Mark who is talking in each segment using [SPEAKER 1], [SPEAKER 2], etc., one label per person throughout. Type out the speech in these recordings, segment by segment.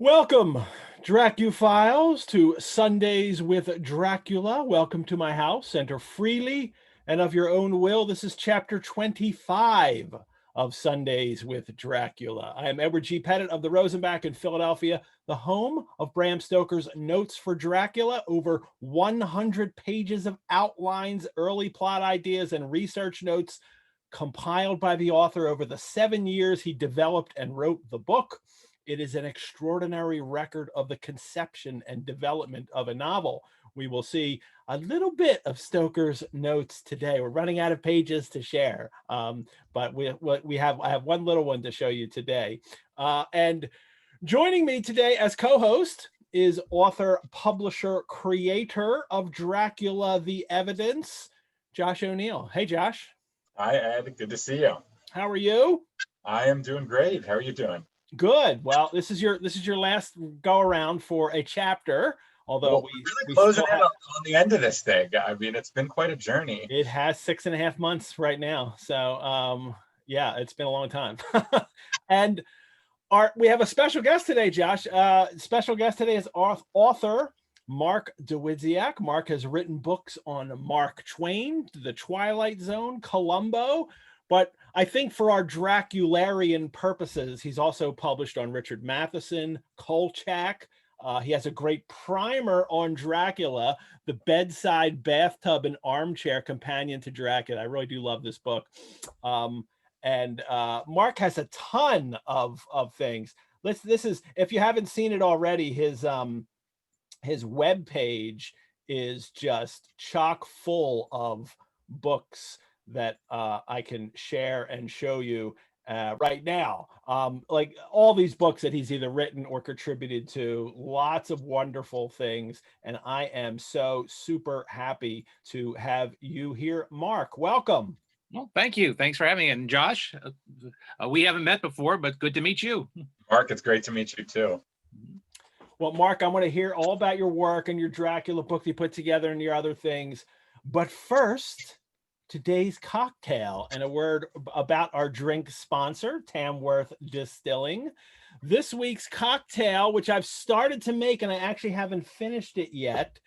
[SPEAKER 1] Welcome, Dracuphiles, to Sundays with Dracula. Welcome to my house. Enter freely and of your own will. This is chapter 25 of Sundays with Dracula. I am Edward G. Pettit of The Rosenbach in Philadelphia, the home of Bram Stoker's Notes for Dracula, over 100 pages of outlines, early plot ideas, and research notes compiled by the author over the 7 years he developed and wrote the book. It is an extraordinary record of the conception and development of a novel. We will see a little bit of Stoker's notes today. We're running out of pages to share, but I have one little one to show you today. And joining me today as co-host is author, publisher, creator of Dracula: The Evidence, Josh O'Neill. Hey, Josh.
[SPEAKER 2] Hi, Ed. Good to see you.
[SPEAKER 1] How are you?
[SPEAKER 2] I am doing great. How are you doing?
[SPEAKER 1] Good. Well, this is your last go around for a chapter. Although
[SPEAKER 2] we're closing in on the end of this thing. I mean, it's been quite a journey.
[SPEAKER 1] It has 6.5 months right now. So yeah, it's been a long time. And we have a special guest today, Josh. Special guest today is author Mark Dewijak. Mark has written books on Mark Twain, The Twilight Zone, Columbo. But I think for our Dracularian purposes, he's also published on Richard Matheson, Kolchak. He has a great primer on Dracula, The Bedside, Bathtub, and Armchair Companion to Dracula. I really do love this book. And Mark has a ton of things. This is, if you haven't seen it already, his webpage is just chock full of books that I can share and show you right now. Like all these books that he's either written or contributed to, lots of wonderful things. And I am so super happy to have you here. Mark, welcome.
[SPEAKER 3] Well, thank you. Thanks for having me. And Josh, we haven't met before, but good to meet you.
[SPEAKER 2] Mark, it's great to meet you too.
[SPEAKER 1] Well, Mark, I want to hear all about your work and your Dracula book you put together and your other things. But first, today's cocktail and a word about our drink sponsor, Tamworth Distilling. This week's cocktail, which I've started to make and I actually haven't finished it yet,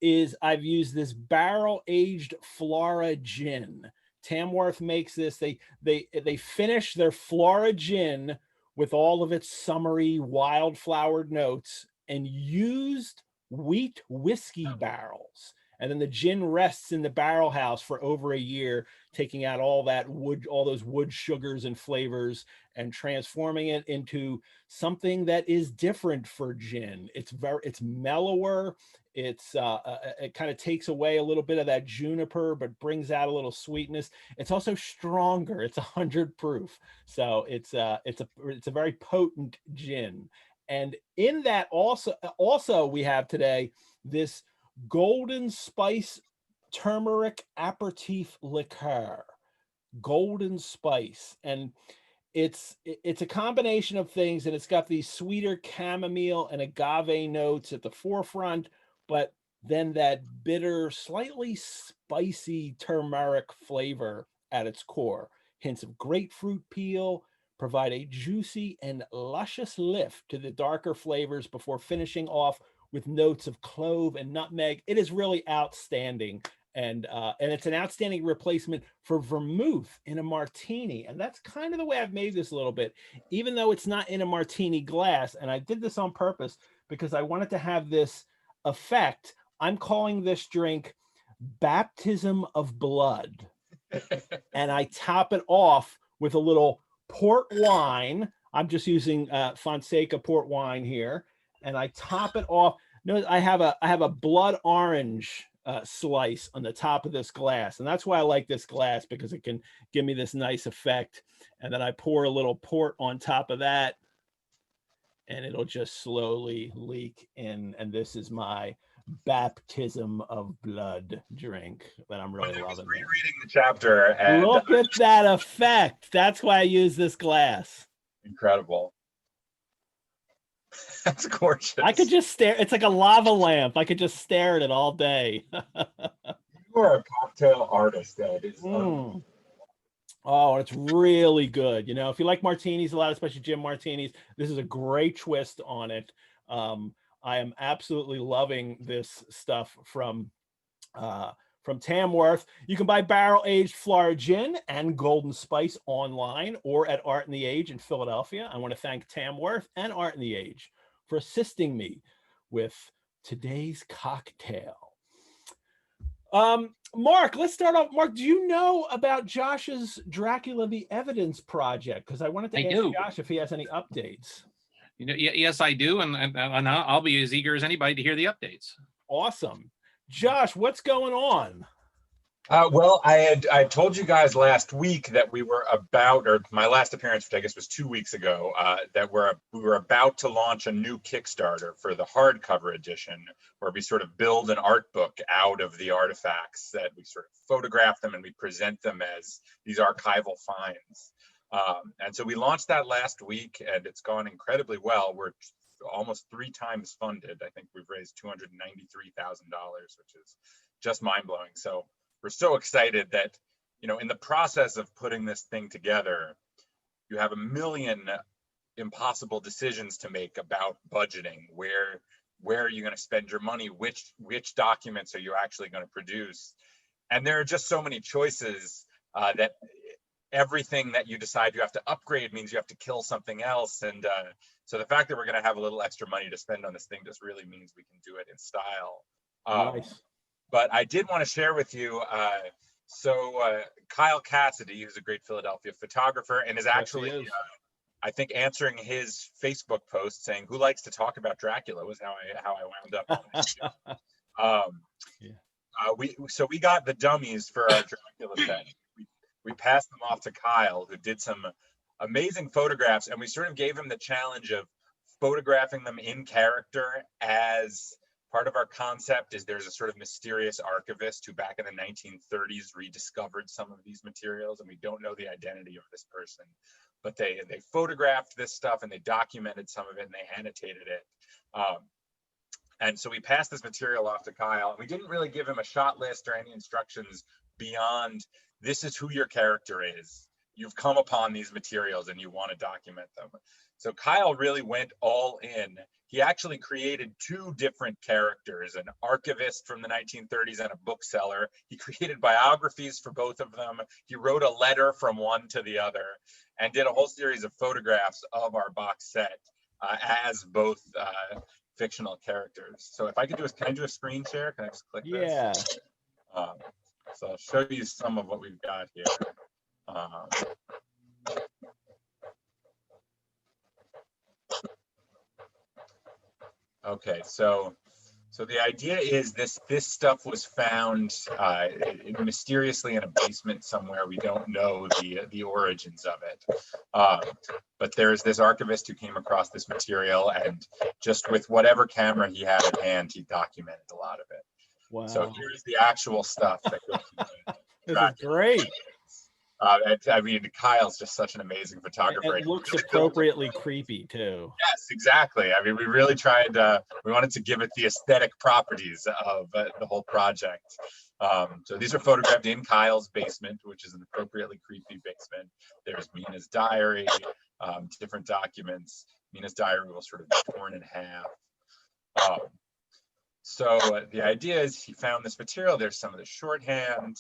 [SPEAKER 1] is I've used this barrel-aged Flora gin. Tamworth makes this. They finish their Flora gin with all of its summery wildflowered notes and used wheat whiskey barrels. And then the gin rests in the barrel house for over a year, taking out all that wood, all those wood sugars and flavors, and transforming it into something that is different for gin. It's mellower. It kind of takes away a little bit of that juniper, but brings out a little sweetness. It's also stronger. It's 100 proof, so it's a very potent gin. And in that also we have today this golden spice turmeric aperitif liqueur. Golden spice, and it's a combination of things, and it's got these sweeter chamomile and agave notes at the forefront, but then that bitter, slightly spicy turmeric flavor at its core. Hints of grapefruit peel provide a juicy and luscious lift to the darker flavors before finishing off with notes of clove and nutmeg. It is really outstanding. And it's an outstanding replacement for vermouth in a martini. And that's kind of the way I've made this a little bit, even though it's not in a martini glass. And I did this on purpose because I wanted to have this effect. I'm calling this drink Baptism of Blood. And I top it off with a little port wine. I'm just using Fonseca port wine here. And I top it off. Notice I have a blood orange slice on the top of this glass, and that's why I like this glass, because it can give me this nice effect. And then I pour a little port on top of that, and it'll just slowly leak in. And this is my Baptism of Blood drink that I'm really loving.
[SPEAKER 2] Rereading the chapter, and
[SPEAKER 1] look at that effect. That's why I use this glass.
[SPEAKER 2] Incredible. That's gorgeous.
[SPEAKER 1] I could just stare. It's like a lava lamp. I could just stare at it all day.
[SPEAKER 2] You are a cocktail artist, Ed.
[SPEAKER 1] Oh, it's really good. You know, if you like martinis a lot, especially gin martinis, this is a great twist on it. I am absolutely loving this stuff from Tamworth. You can buy barrel-aged Florida gin and Golden Spice online or at Art and the Age in Philadelphia. I want to thank Tamworth and Art and the Age for assisting me with today's cocktail. Mark, let's start off. Mark, do you know about Josh's Dracula the Evidence project? Because I wanted to ask Josh if he has any updates.
[SPEAKER 3] You know, yes, I do, and I'll be as eager as anybody to hear the updates.
[SPEAKER 1] Awesome. Josh, what's going on?
[SPEAKER 2] Well, I told you guys last week that we were about, or my last appearance, which I guess was 2 weeks ago, that we were about to launch a new Kickstarter for the hardcover edition, where we sort of build an art book out of the artifacts, that we sort of photograph them and we present them as these archival finds. And so we launched that last week, and it's gone incredibly well. We're almost 3 times funded. I think we've raised $293,000, which is just mind-blowing. So we're so excited that, you know, in the process of putting this thing together, you have a million impossible decisions to make about budgeting. Where are you going to spend your money? Which documents are you actually going to produce? And there are just so many choices that everything that you decide you have to upgrade means you have to kill something else. And so the fact that we're going to have a little extra money to spend on this thing just really means we can do it in style.
[SPEAKER 1] Nice.
[SPEAKER 2] But I did want to share with you, Kyle Cassidy, who's a great Philadelphia photographer, and is actually, I think, answering his Facebook post saying, "Who likes to talk about Dracula?" was how I wound up on this. So we got the dummies for our Dracula set. We passed them off to Kyle, who did some amazing photographs, and we sort of gave him the challenge of photographing them in character. As part of our concept is there's a sort of mysterious archivist who back in the 1930s rediscovered some of these materials, and we don't know the identity of this person, but they photographed this stuff and they documented some of it and they annotated it. And so we passed this material off to Kyle, and we didn't really give him a shot list or any instructions beyond, this is who your character is. You've come upon these materials and you want to document them. So Kyle really went all in. He actually created 2 different characters, an archivist from the 1930s and a bookseller. He created biographies for both of them. He wrote a letter from one to the other and did a whole series of photographs of our box set as both fictional characters. So if I could can I do a screen share? Can I just click this?
[SPEAKER 1] Yeah.
[SPEAKER 2] So I'll show you some of what we've got here. Okay, so the idea is this stuff was found mysteriously in a basement somewhere. We don't know the origins of it, but there's this archivist who came across this material, and just with whatever camera he had at hand, he documented a lot of it.
[SPEAKER 1] Wow.
[SPEAKER 2] So here's the actual stuff that goes into
[SPEAKER 1] this is great.
[SPEAKER 2] I mean, Kyle's just such an amazing photographer.
[SPEAKER 1] It looks appropriately creepy too.
[SPEAKER 2] Yes, exactly. I mean, we really tried, we wanted to give it the aesthetic properties of the whole project. So these are photographed in Kyle's basement, which is an appropriately creepy basement. There's Mina's diary, different documents. Mina's diary was sort of torn in half. So the idea is he found this material. There's some of the shorthand.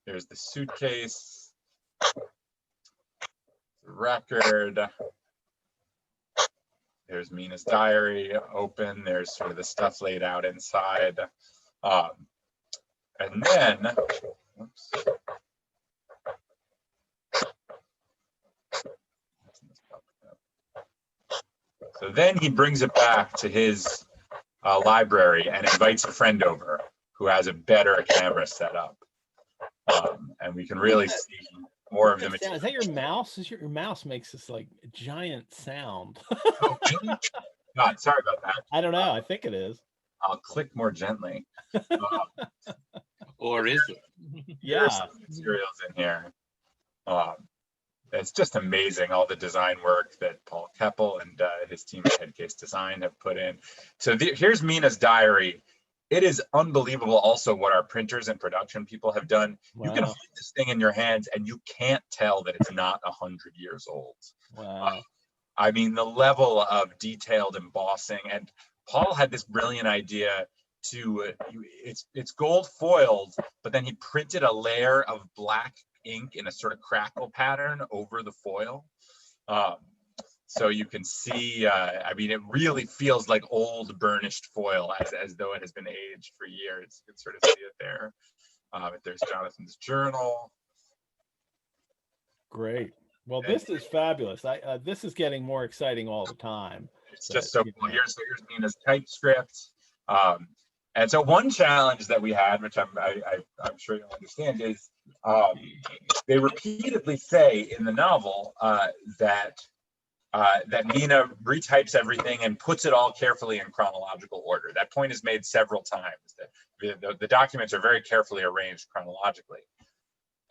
[SPEAKER 2] There's the suitcase, the record. There's Mina's diary open. There's sort of the stuff laid out inside. And then, oops. So then he brings it back to his library and invites a friend over who has a better camera set up. And we can really see more of the material.
[SPEAKER 1] Is that your mouse? Your mouse makes this like giant sound.
[SPEAKER 2] Oh, really? God, sorry about that.
[SPEAKER 1] I don't know. I think it is.
[SPEAKER 2] I'll click more gently.
[SPEAKER 3] Or is it?
[SPEAKER 1] Yeah.
[SPEAKER 2] There's some materials in here. It's just amazing, all the design work that Paul Keppel and his team at Headcase Design have put in. So here's Mina's diary. it is unbelievable also what our printers and production people have done. You can
[SPEAKER 1] Wow.
[SPEAKER 2] hold this thing in your hands and you can't tell that it's not 100 years old.
[SPEAKER 1] Wow.
[SPEAKER 2] I mean, the level of detailed embossing, and Paul had this brilliant idea to, it's gold foiled, but then he printed a layer of black ink in a sort of crackle pattern over the foil. So you can see, I mean, it really feels like old burnished foil as though it has been aged for years. You can sort of see it there. There's Jonathan's journal.
[SPEAKER 1] Great. Well, this is fabulous. This is getting more exciting all the time.
[SPEAKER 2] It's just so cool. Here's Nina's typescript. And so one challenge that we had, which I'm sure you'll understand, is they repeatedly say in the novel that Nina retypes everything and puts it all carefully in chronological order. That point is made several times. That the documents are very carefully arranged chronologically.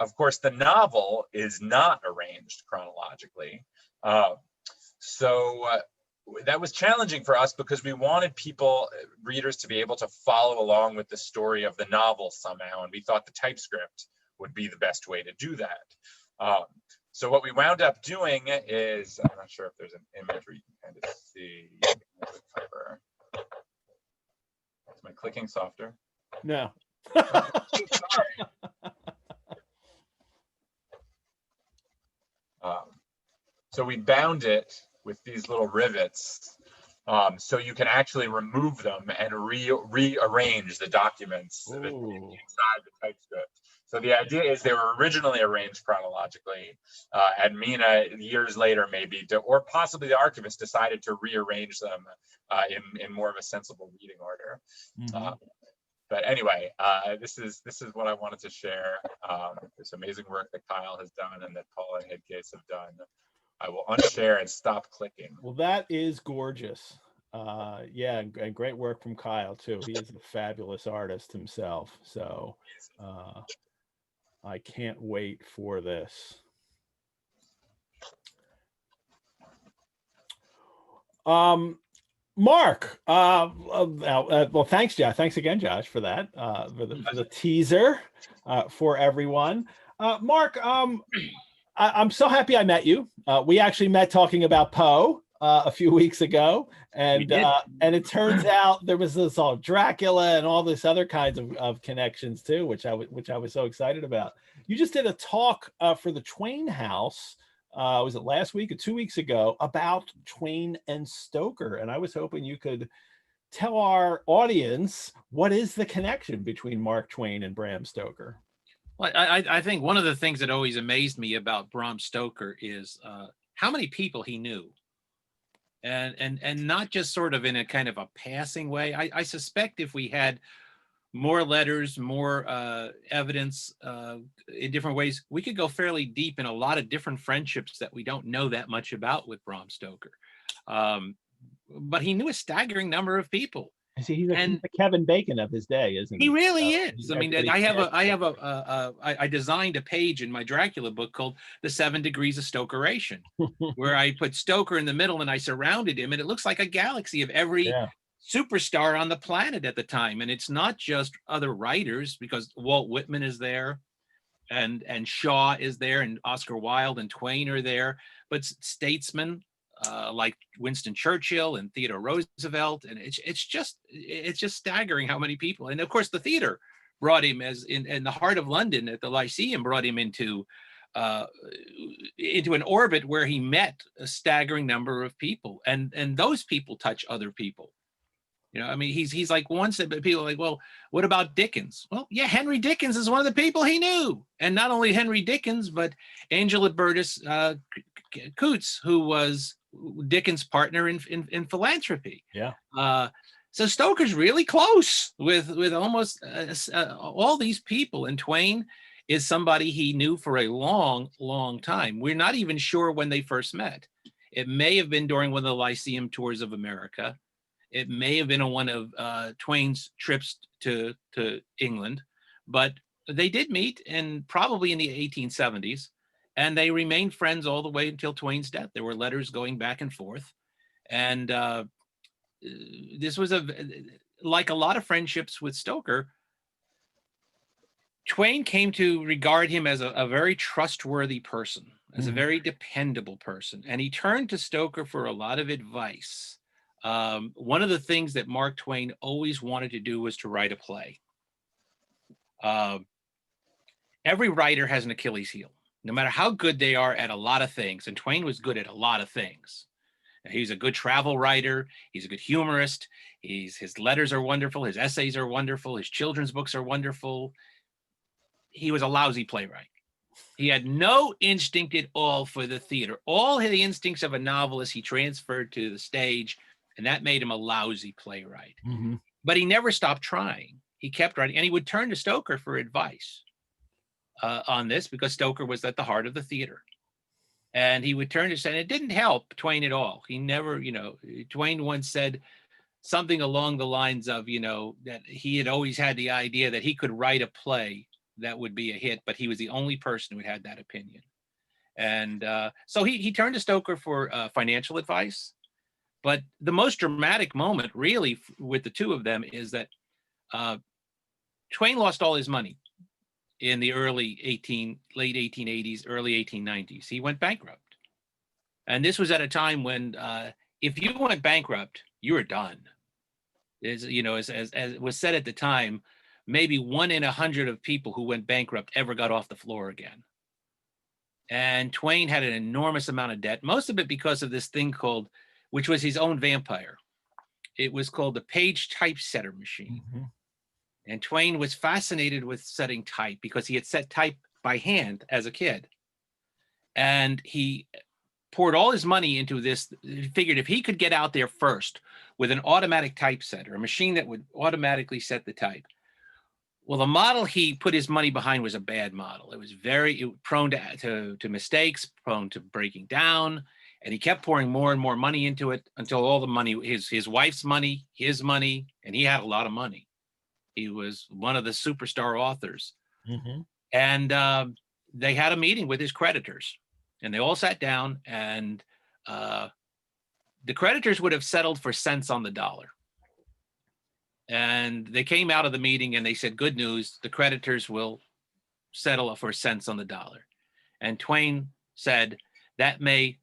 [SPEAKER 2] Of course, the novel is not arranged chronologically. So that was challenging for us because we wanted readers to be able to follow along with the story of the novel somehow. And we thought the typescript would be the best way to do that. So what we wound up doing is, I'm not sure if there's an image where you can kind of see the cover. Is my clicking softer?
[SPEAKER 1] No.
[SPEAKER 2] Sorry. So we bound it with these little rivets, so you can actually remove them and rearrange the documents inside the typescript. So the idea is they were originally arranged chronologically, and Mina years later maybe, or possibly the archivist decided to rearrange them in more of a sensible reading order.
[SPEAKER 1] Mm-hmm.
[SPEAKER 2] But anyway, this is what I wanted to share. This amazing work that Kyle has done and that Paul and Headcase have done. I will unshare and stop clicking.
[SPEAKER 1] Well, that is gorgeous. Yeah, and great work from Kyle too. He is a fabulous artist himself. So I can't wait for this. Mark, well, thanks, Josh. Thanks again, Josh, for that, for the teaser for everyone. Mark, I'm so happy I met you. We actually met talking about Poe a few weeks ago, and it turns out there was this all Dracula and all this other kinds of connections too, which I was so excited about. You just did a talk for the Twain House. Was it last week or 2 weeks ago about Twain and Stoker? And I was hoping you could tell our audience what is the connection between Mark Twain and Bram Stoker.
[SPEAKER 3] Well, I think one of the things that always amazed me about Bram Stoker is how many people he knew, and not just sort of in a kind of a passing way. I suspect if we had more letters, more evidence in different ways, we could go fairly deep in a lot of different friendships that we don't know that much about with Bram Stoker. But he knew a staggering number of people.
[SPEAKER 1] He's the Kevin Bacon of his day, isn't he?
[SPEAKER 3] He really is. I mean, I designed a page in my Dracula book called The 7 Degrees of Stokeration, where I put Stoker in the middle and I surrounded him, and it looks like a galaxy of every superstar on the planet at the time. And it's not just other writers, because Walt Whitman is there, and Shaw is there, and Oscar Wilde and Twain are there, but statesmen like Winston Churchill and Theodore Roosevelt, and it's just staggering how many people. And of course, the theater brought him, as in the heart of London at the Lyceum, brought him into an orbit where he met a staggering number of people, and those people touch other people. You know, I mean, he's like, once people are like, well, what about Dickens? Well, yeah, Henry Dickens is one of the people he knew. And not only Henry Dickens, but Angela Burtis Coutts, who was Dickens' partner in philanthropy.
[SPEAKER 1] Yeah.
[SPEAKER 3] So Stoker's really close with almost all these people. And Twain is somebody he knew for a long, long time. We're not even sure when they first met. It may have been during one of the Lyceum tours of America. It may have been on one of Twain's trips to England, but they did meet, and probably in the 1870s, and they remained friends all the way until Twain's death. There were letters going back and forth, and this was like a lot of friendships with Stoker, Twain came to regard him as a very trustworthy person, as a very dependable person. And he turned to Stoker for a lot of advice. One of the things that Mark Twain always wanted to do was to write a play. Every writer has an Achilles heel, no matter how good they are at a lot of things. And Twain was good at a lot of things. He's a good travel writer. He's a good humorist. His letters are wonderful. His essays are wonderful. His children's books are wonderful. He was a lousy playwright. He had no instinct at all for the theater. All the instincts of a novelist he transferred to the stage, and that made him a lousy playwright. But he never stopped trying. He kept writing, and he would turn to Stoker for advice on this, because Stoker was at the heart of the theater. And he would turn to say, and it didn't help Twain at all. He never, Twain once said something along the lines of, that he had always had the idea that he could write a play that would be a hit, but he was the only person who had that opinion. And so he turned to Stoker for financial advice. But the most dramatic moment really with the two of them is that Twain lost all his money in the late 1880s, early 1890s. He went bankrupt. And this was at a time when if you went bankrupt, you were done. As it was said at the time, maybe 1 in 100 of people who went bankrupt ever got off the floor again. And Twain had an enormous amount of debt, most of it because of this thing called, which was his own vampire. It was called the page typesetter machine. And Twain was fascinated with setting type because he had set type by hand as a kid. And he poured all his money into this. He figured if he could get out there first with an automatic typesetter, a machine that would automatically set the type. Well, the model he put his money behind was a bad model. It was very prone to mistakes, prone to breaking down. And he kept pouring more and more money into it until all the money, his wife's money, his money, and he had a lot of money. He was one of the superstar authors. And they had a meeting with his creditors. And they all sat down, and the creditors would have settled for cents on the dollar. And they came out of the meeting and they said, good news, the creditors will settle for cents on the dollar. And Twain said, that may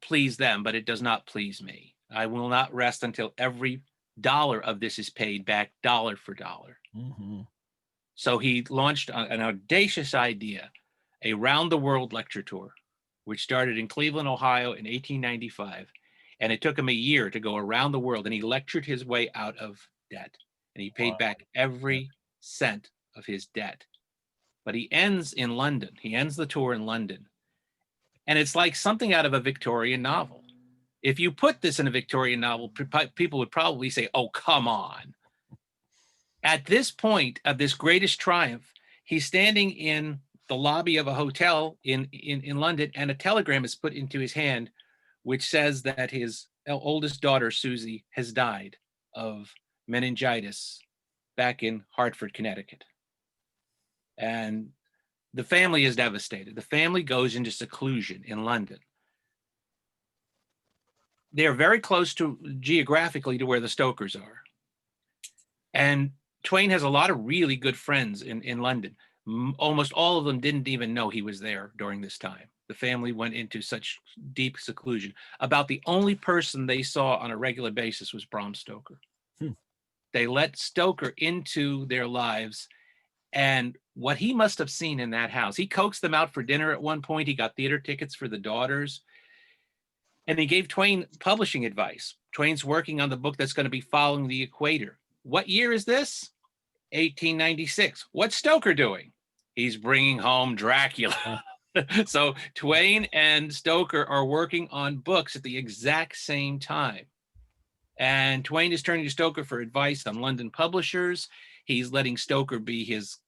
[SPEAKER 3] please them, but it does not please me. I will not rest until every dollar of this is paid back dollar for dollar. So he launched an audacious idea, a round the world lecture tour, which started in Cleveland, Ohio in 1895. And it took him a year to go around the world, and he lectured his way out of debt, and he paid back every cent of his debt. But he ends in London. He ends the tour in London. And it's like something out of a Victorian novel. If you put this in a Victorian novel, people would probably say, oh, come on. At this point of this greatest triumph, he's standing in the lobby of a hotel in London, and a telegram is put into his hand, which says that his oldest daughter, Susie, has died of meningitis back in Hartford, Connecticut. And the family is devastated. The family goes into seclusion in London. They're very close geographically to where the Stokers are. And Twain has a lot of really good friends in London. Almost all of them didn't even know he was there during this time. The family went into such deep seclusion. About the only person they saw on a regular basis was Bram Stoker. They let Stoker into their lives, and what he must have seen in that house, he coaxed them out for dinner at one point. He got theater tickets for the daughters, and he gave Twain publishing advice. Twain's working on the book that's going to be following the equator. What year is this? 1896. What's Stoker doing? He's bringing home Dracula. So Twain and Stoker are working on books at the exact same time. And Twain is turning to Stoker for advice on London publishers. He's letting Stoker be his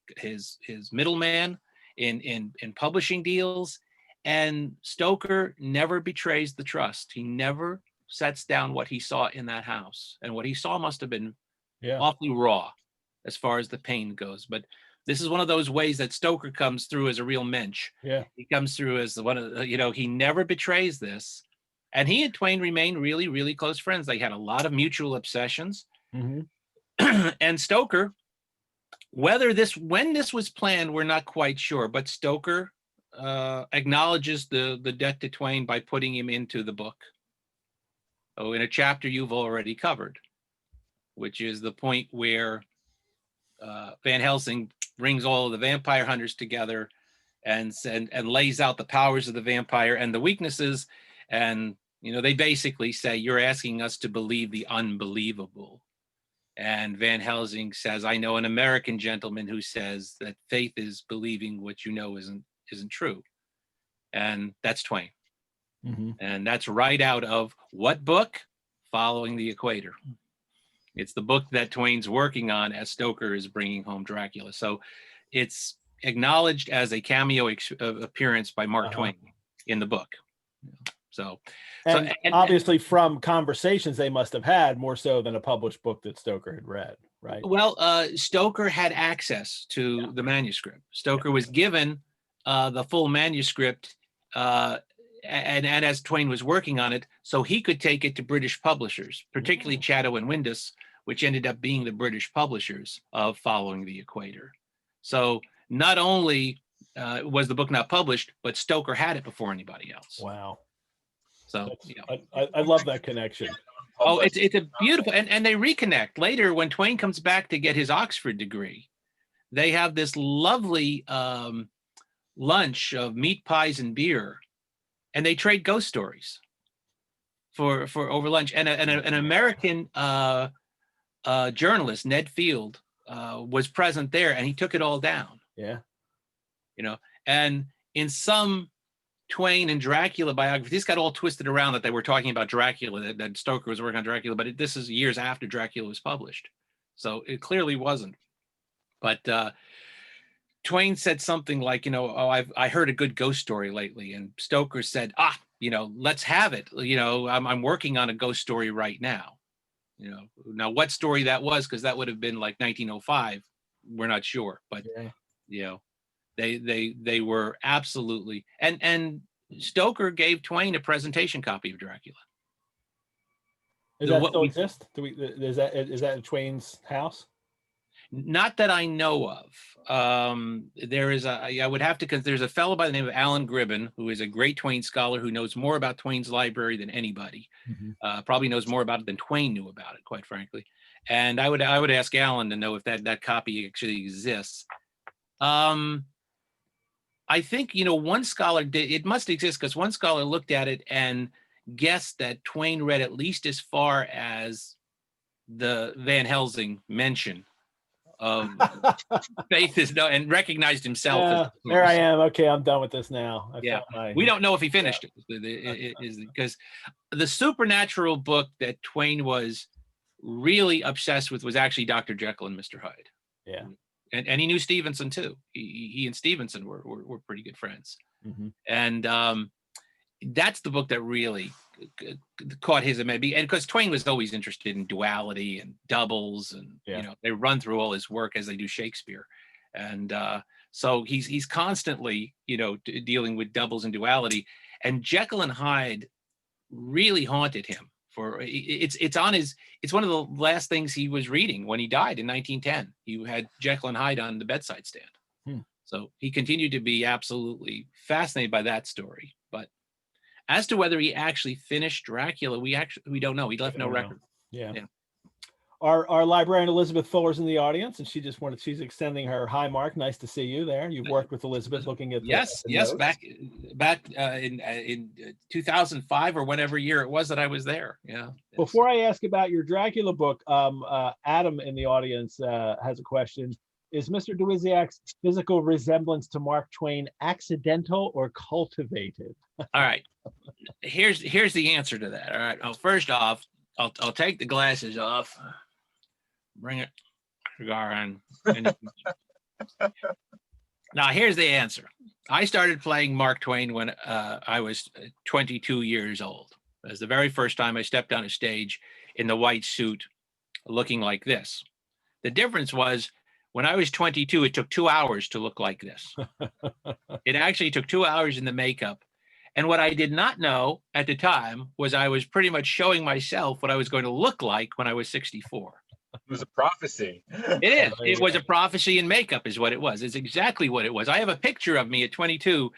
[SPEAKER 3] middleman in publishing deals. And Stoker never betrays the trust. He never sets down what he saw in that house. And what he saw must have been awfully raw as far as the pain goes. But this is one of those ways that Stoker comes through as a real mensch. He comes through as one of, he never betrays this. And he and Twain remained really, really close friends. They had a lot of mutual obsessions.
[SPEAKER 1] Mm-hmm.
[SPEAKER 3] And Stoker, when this was planned, we're not quite sure, but Stoker acknowledges the debt to Twain by putting him into the book. Oh, in a chapter you've already covered, which is the point where Van Helsing brings all of the vampire hunters together and lays out the powers of the vampire and the weaknesses. And, they basically say, you're asking us to believe the unbelievable. And Van Helsing says, I know an American gentleman who says that faith is believing what you know isn't true. And that's Twain.
[SPEAKER 1] Mm-hmm.
[SPEAKER 3] And that's right out of what book? Following the Equator. It's the book that Twain's working on as Stoker is bringing home Dracula. So it's acknowledged as a cameo appearance by Mark Twain in the book. And
[SPEAKER 1] obviously from conversations they must have had, more so than a published book that Stoker had read, right?
[SPEAKER 3] Well, Stoker had access to the manuscript. Stoker was given the full manuscript, and as Twain was working on it, so he could take it to British publishers, particularly Chatto and Windus, which ended up being the British publishers of Following the Equator. So not only was the book not published, but Stoker had it before anybody else.
[SPEAKER 1] Wow.
[SPEAKER 3] So
[SPEAKER 1] I love that connection.
[SPEAKER 3] Oh, it's a beautiful, and they reconnect later when Twain comes back to get his Oxford degree. They have this lovely lunch of meat pies and beer, and they trade ghost stories for over lunch. And an American journalist, Ned Field, was present there, and he took it all down.
[SPEAKER 1] Yeah,
[SPEAKER 3] and in some Twain and Dracula biography, this got all twisted around that they were talking about Dracula, that Stoker was working on Dracula, but this is years after Dracula was published. So it clearly wasn't. But Twain said something like, I heard a good ghost story lately. And Stoker said, let's have it. I'm working on a ghost story right now. Now what story that was, because that would have been like 1905. We're not sure, but They were absolutely, and Stoker gave Twain a presentation copy of Dracula.
[SPEAKER 1] Does that still exist? Is that in Twain's house?
[SPEAKER 3] Not that I know of. There is I would have to, because there's a fellow by the name of Alan Gribben, who is a great Twain scholar who knows more about Twain's library than anybody.
[SPEAKER 1] Mm-hmm.
[SPEAKER 3] Probably knows more about it than Twain knew about it, quite frankly. And I would ask Alan to know if that copy actually exists. I think, one scholar did, it must exist because one scholar looked at it and guessed that Twain read at least as far as the Van Helsing mention of faith is no, and recognized himself.
[SPEAKER 1] Yeah, there I am. Okay, I'm done with this now.
[SPEAKER 3] We don't know if he finished it, is because the supernatural book that Twain was really obsessed with was actually Dr. Jekyll and Mr. Hyde.
[SPEAKER 1] Yeah.
[SPEAKER 3] And he knew Stevenson too. He and Stevenson were pretty good friends.
[SPEAKER 1] Mm-hmm.
[SPEAKER 3] And that's the book that really caught his maybe, and because Twain was always interested in duality and doubles, and they run through all his work as they do Shakespeare, and so he's constantly dealing with doubles and duality, and Jekyll and Hyde really haunted him. It's one of the last things he was reading when he died in 1910. He had Jekyll and Hyde on the bedside stand. So he continued to be absolutely fascinated by that story. But as to whether he actually finished Dracula, we don't know. He left no record.
[SPEAKER 1] Yeah. Our librarian Elizabeth Fuller's in the audience, and she's extending her hi, Mark. Nice to see you there. You've worked with Elizabeth looking at
[SPEAKER 3] yes, back in 2005 or whatever year it was that I was there. Yeah.
[SPEAKER 1] Before I ask about your Dracula book, Adam in the audience has a question. Is Mr. Dewijak's physical resemblance to Mark Twain accidental or cultivated?
[SPEAKER 3] All right. Here's the answer to that. All right. Well, first off, I'll take the glasses off. Bring it, cigar on. Now, here's the answer. I started playing Mark Twain when I was 22 years old. It was the very first time I stepped on a stage in the white suit looking like this. The difference was when I was 22, it took 2 hours to look like this. It actually took 2 hours in the makeup. And what I did not know at the time was I was pretty much showing myself what I was going to look like when I was 64.
[SPEAKER 2] It was a prophecy.
[SPEAKER 3] It is. It was a prophecy in makeup is what it was. It's exactly what it was. I have a picture of me at 22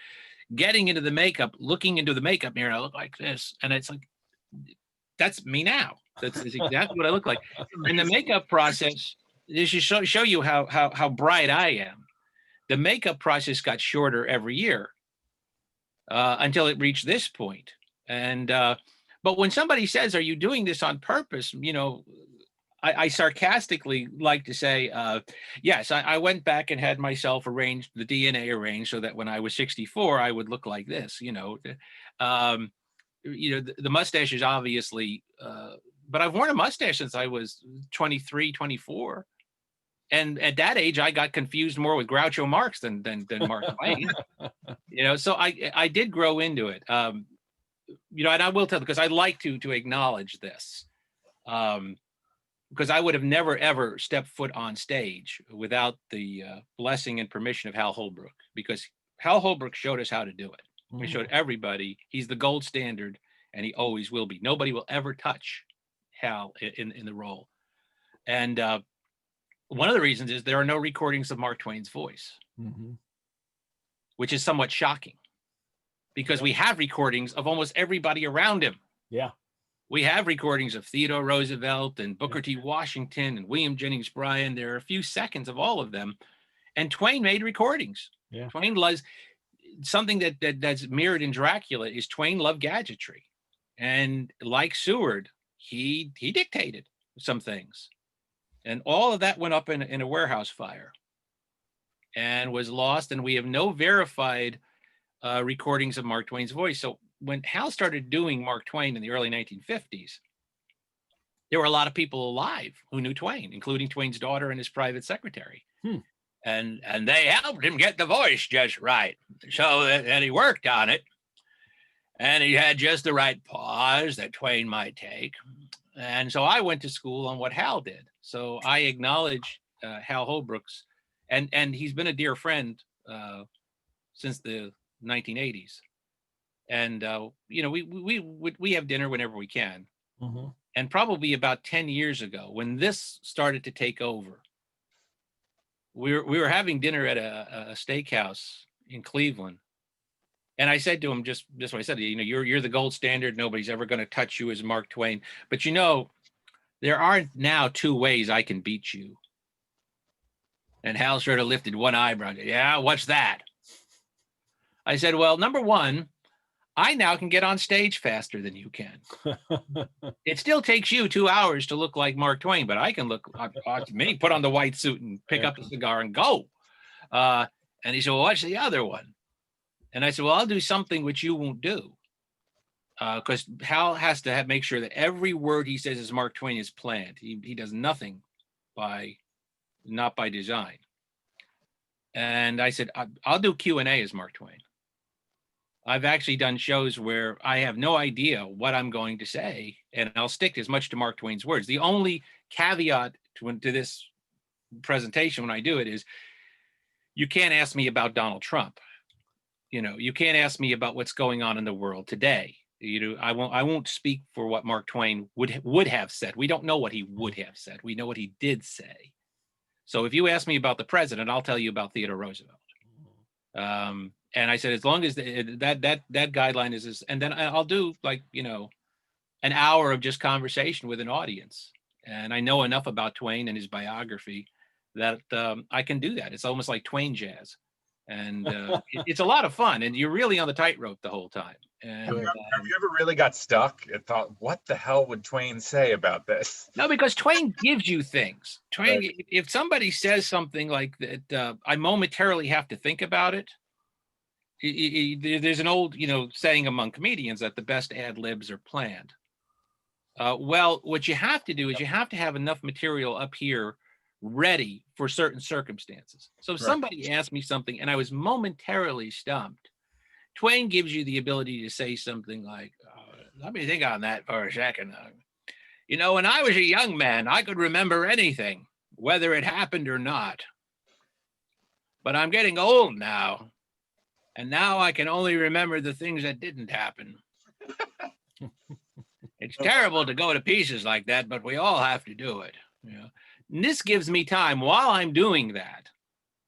[SPEAKER 3] getting into the makeup, looking into the makeup mirror. I look like this. And it's like, that's me now. That's exactly what I look like. In the makeup process, this should show you how bright I am. The makeup process got shorter every year until it reached this point. And but when somebody says, "Are you doing this on purpose?" You know, I sarcastically like to say, yes, I went back and had myself arranged, the DNA arranged, so that when I was 64, I would look like this. The mustache is obviously, but I've worn a mustache since I was 23, 24. And at that age, I got confused more with Groucho Marx than Mark Twain. So I did grow into it. And I will tell, because I like to acknowledge this, because I would have never ever stepped foot on stage without the blessing and permission of Hal Holbrook, because Hal Holbrook showed us how to do it. He showed everybody he's the gold standard, and he always will be. Nobody will ever touch Hal in the role. And one of the reasons is there are no recordings of Mark Twain's voice, which is somewhat shocking, because we have recordings of almost everybody around him.
[SPEAKER 1] Yeah.
[SPEAKER 3] We have recordings of Theodore Roosevelt and Booker T. Washington and William Jennings Bryan. There are a few seconds of all of them. And Twain made recordings.
[SPEAKER 1] Yeah.
[SPEAKER 3] Twain loves something that's mirrored in Dracula is Twain loved gadgetry. And like Seward, he dictated some things. And all of that went up in a warehouse fire and was lost. And we have no verified recordings of Mark Twain's voice. So when Hal started doing Mark Twain in the early 1950s, there were a lot of people alive who knew Twain, including Twain's daughter and his private secretary. And they helped him get the voice just right. So that he worked on it. And he had just the right pause that Twain might take. And so I went to school on what Hal did. So I acknowledge Hal Holbrook's, and he's been a dear friend since the 1980s. And we have dinner whenever we can. And probably about 10 years ago, when this started to take over, we were having dinner at a steakhouse in Cleveland. And I said to him just what I said, you're the gold standard. Nobody's ever going to touch you as Mark Twain. But there aren't now two ways I can beat you. And Hal sort of lifted one eyebrow. Yeah, what's that? I said, well, number one, I now can get on stage faster than you can. It still takes you 2 hours to look like Mark Twain, but I can look me, put on the white suit and pick up the cigar and go. And he said, well, what's the other one? And I said, well, I'll do something which you won't do. Because Hal has to make sure that every word he says as Mark Twain is planned. He does nothing not by design. And I said, I'll do Q&A as Mark Twain. I've actually done shows where I have no idea what I'm going to say, and I'll stick as much to Mark Twain's words. The only caveat to this presentation when I do it is you can't ask me about Donald Trump. You can't ask me about what's going on in the world today. I won't speak for what Mark Twain would have said. We don't know what he would have said. We know what he did say. So if you ask me about the president, I'll tell you about Theodore Roosevelt. And I said, as long as that guideline is this, and then I'll do an hour of just conversation with an audience. And I know enough about Twain and his biography that I can do that. It's almost like Twain jazz. And it's a lot of fun. And you're really on the tightrope the whole time. And,
[SPEAKER 2] have you ever really got stuck and thought, what the hell would Twain say about this?
[SPEAKER 3] No, because Twain gives you things. Twain, right. If somebody says something like that, I momentarily have to think about it. There's an old, saying among comedians that the best ad libs are planned. Well, what you have to do is you have to have enough material up here ready for certain circumstances. So if somebody asked me something and I was momentarily stumped, Twain gives you the ability to say something like, let me think on that for a second. When I was a young man, I could remember anything, whether it happened or not. But I'm getting old now. And now I can only remember the things that didn't happen. It's terrible to go to pieces like that, but we all have to do it. You know? And this gives me time while I'm doing that.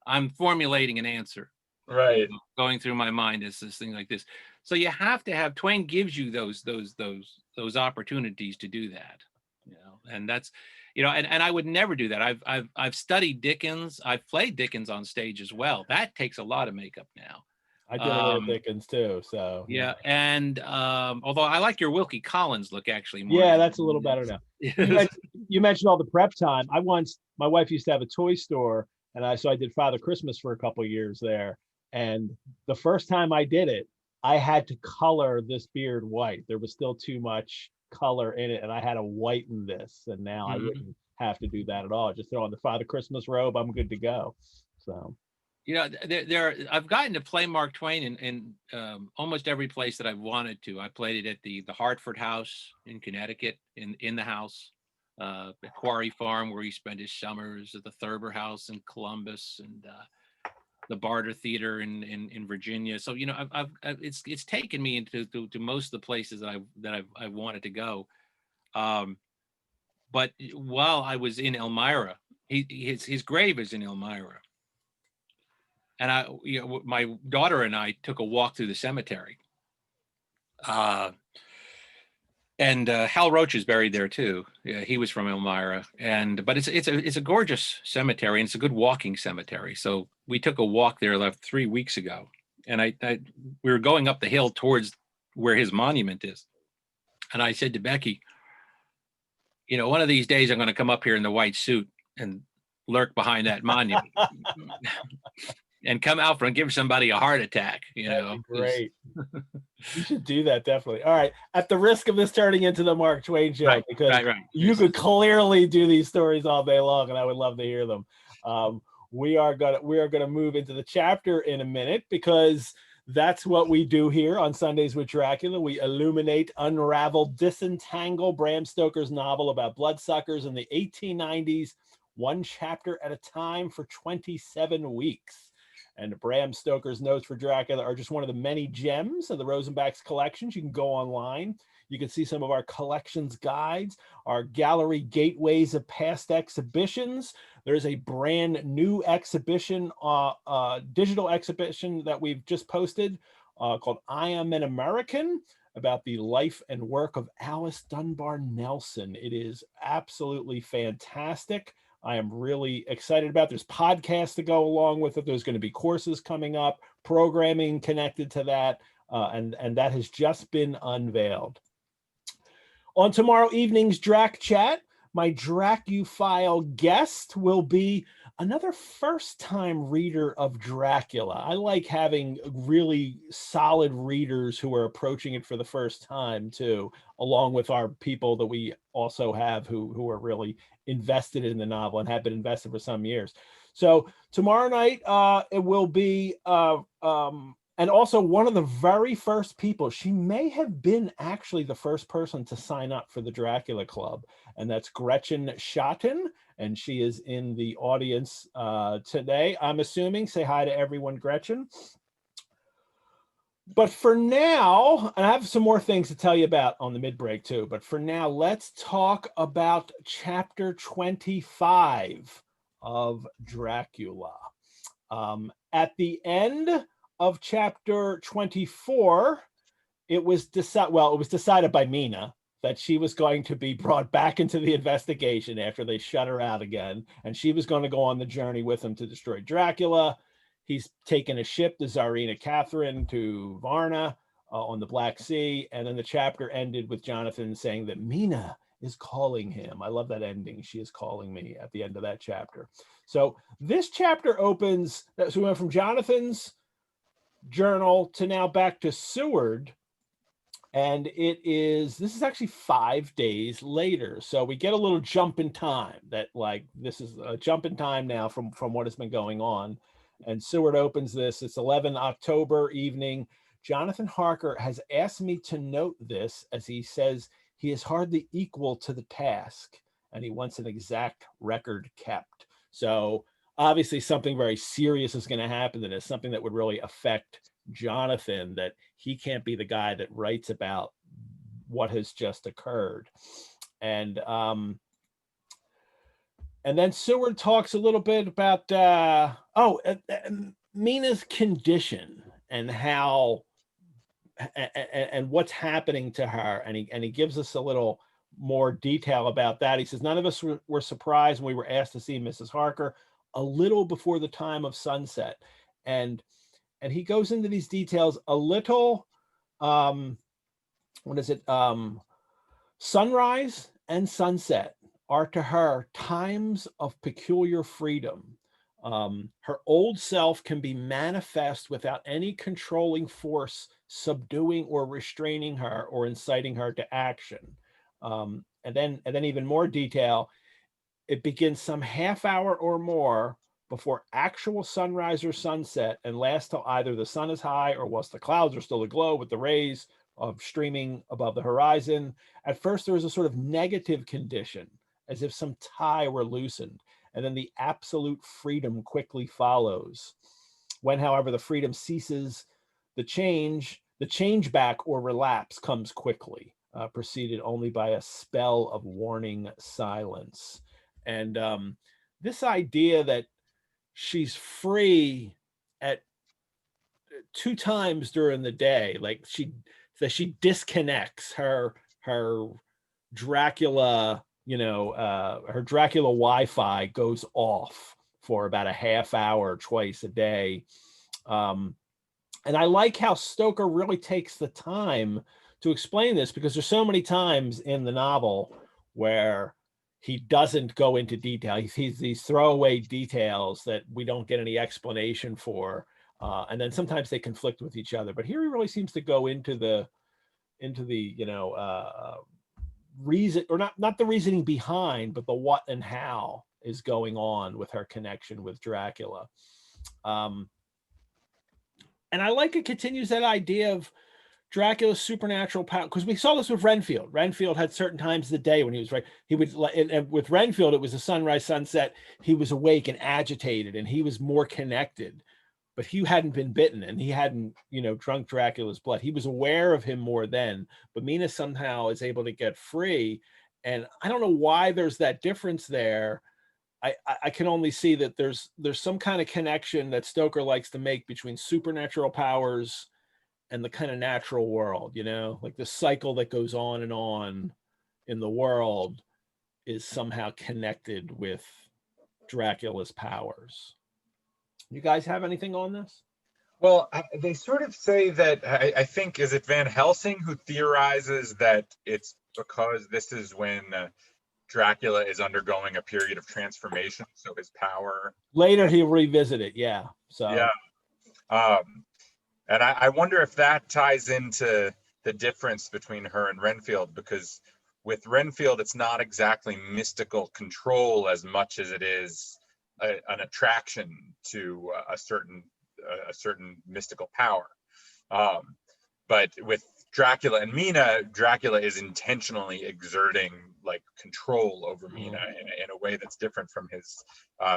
[SPEAKER 3] I'm formulating an answer.
[SPEAKER 2] Right.
[SPEAKER 3] Going through my mind is this thing like this. So you have to have, Twain gives you those opportunities to do that. You know, and that's, you know, and I would never do that. I've studied Dickens. I've played Dickens on stage as well. That takes a lot of makeup now.
[SPEAKER 1] I did a lot of Dickens too, so
[SPEAKER 3] yeah. And although I like your Wilkie Collins look actually more.
[SPEAKER 1] Yeah, that's a little better now. You mentioned all the prep time. My wife used to have a toy store, and I did Father Christmas for a couple of years there. And the first time I did it, I had to color this beard white. There was still too much color in it, and I had to whiten this. And now I wouldn't have to do that at all. Just throw on the Father Christmas robe. I'm good to go. So.
[SPEAKER 3] You know, I've gotten to play Mark Twain in almost every place that I've wanted to. I played it at the Hartford House in Connecticut, in the house, at Quarry Farm, where he spent his summers, at the Thurber House in Columbus, and the Barter Theater in Virginia. So, you know, it's taken me into to most of the places that I've wanted to go. But while I was in Elmira, his grave is in Elmira. And my daughter and I took a walk through the cemetery. And Hal Roach is buried there too. Yeah, he was from Elmira. But it's a gorgeous cemetery, and it's a good walking cemetery. So we took a walk there like 3 weeks ago, and we were going up the hill towards where his monument is. And I said to Becky, you know, one of these days I'm going to come up here in the white suit and lurk behind that monument. And come out and give somebody a heart attack, you know.
[SPEAKER 1] Great. You should do that, definitely. All right. At the risk of this turning into the Mark Twain show, because you could clearly do these stories all day long, and I would love to hear them. We are gonna move into the chapter in a minute, because that's what we do here on Sundays with Dracula. We illuminate, unravel, disentangle Bram Stoker's novel about bloodsuckers in the 1890s, one chapter at a time for 27 weeks. And Bram Stoker's notes for Dracula are just one of the many gems of the Rosenbach's collections. You can go online. You can see some of our collections guides, our gallery gateways of past exhibitions. There's a brand new exhibition, digital exhibition that we've just posted called I Am an American, about the life and work of Alice Dunbar Nelson. It is absolutely fantastic. I am really excited about it. There's podcasts to go along with it. There's going to be courses coming up, programming connected to that, and that has just been unveiled. On tomorrow evening's Drac Chat, my Dracuphile guest will be another first-time reader of Dracula. I like having really solid readers who are approaching it for the first time too, along with our people that we also have who are really invested in the novel and have been invested for some years. So tomorrow night it will be and also one of the very first people, she may have been actually the first person to sign up for the Dracula Club, and that's Gretchen Schotten, and she is in the audience today, I'm assuming. Say hi to everyone, Gretchen. But for now, and I have some more things to tell you about on the mid-break too, but for now, let's talk about chapter 25 of Dracula. At the end of chapter 24, it was decided by Mina that she was going to be brought back into the investigation after they shut her out again, and she was going to go on the journey with him to destroy Dracula. He's taken a ship, the Tsarina Catherine, to Varna on the Black Sea, and then the chapter ended with Jonathan saying that Mina is calling him. I love that ending. She is calling me at the end of that chapter. So this chapter opens, so we went from Jonathan's journal to now back to Seward, and this is actually 5 days later. So we get a little jump in time, that like this is a jump in time now from what has been going on. And Seward opens this. It's 11 October evening. Jonathan Harker has asked me to note this, as he says he is hardly equal to the task, and he wants an exact record kept. So obviously something very serious is going to happen to this, something that would really affect Jonathan that he can't be the guy that writes about what has just occurred. And then Seward talks a little bit about Mina's condition and how and what's happening to her, and he gives us a little more detail about that. He says, none of us were surprised when we were asked to see Mrs. Harker a little before the time of sunset. And he goes into these details a little. Sunrise and sunset are to her times of peculiar freedom. Her old self can be manifest without any controlling force subduing or restraining her or inciting her to action. And then even more detail, it begins some half hour or more before actual sunrise or sunset and lasts till either the sun is high or whilst the clouds are still aglow with the rays of streaming above the horizon. At first, there is a sort of negative condition, as if some tie were loosened, and then the absolute freedom quickly follows. When, however, the freedom ceases, the change back or relapse comes quickly, preceded only by a spell of warning silence. And this idea that she's free at 2 times during the day, like she disconnects her Dracula, her Dracula Wi-Fi goes off for about a half hour twice a day. And I like how Stoker really takes the time to explain this, because there's so many times in the novel where he doesn't go into detail. He's these throwaway details that we don't get any explanation for. And then sometimes they conflict with each other. But here he really seems to go into the reason, or not the reasoning behind, but the what and how is going on with her connection with Dracula. And I like it continues that idea of Dracula's supernatural power, because we saw this with Renfield. Renfield had certain times of the day when he was right. He would, and with Renfield, it was a sunrise, sunset. He was awake and agitated, and he was more connected. But he hadn't been bitten, and he hadn't, drunk Dracula's blood. He was aware of him more then. But Mina somehow is able to get free, and I don't know why there's that difference there. I can only see that there's some kind of connection that Stoker likes to make between supernatural powers and the kind of natural world, like the cycle that goes on and on in the world is somehow connected with Dracula's powers. You guys have anything on this?
[SPEAKER 2] Well, they sort of say that, I think, is it Van Helsing who theorizes that it's because this is when Dracula is undergoing a period of transformation, so his power...
[SPEAKER 1] Later he'll revisit it, yeah. So
[SPEAKER 2] yeah. And I wonder if that ties into the difference between her and Renfield, because with Renfield, it's not exactly mystical control as much as it is an attraction to a certain mystical power. But with Dracula and Mina, Dracula is intentionally exerting like control over Mina in a way that's different from his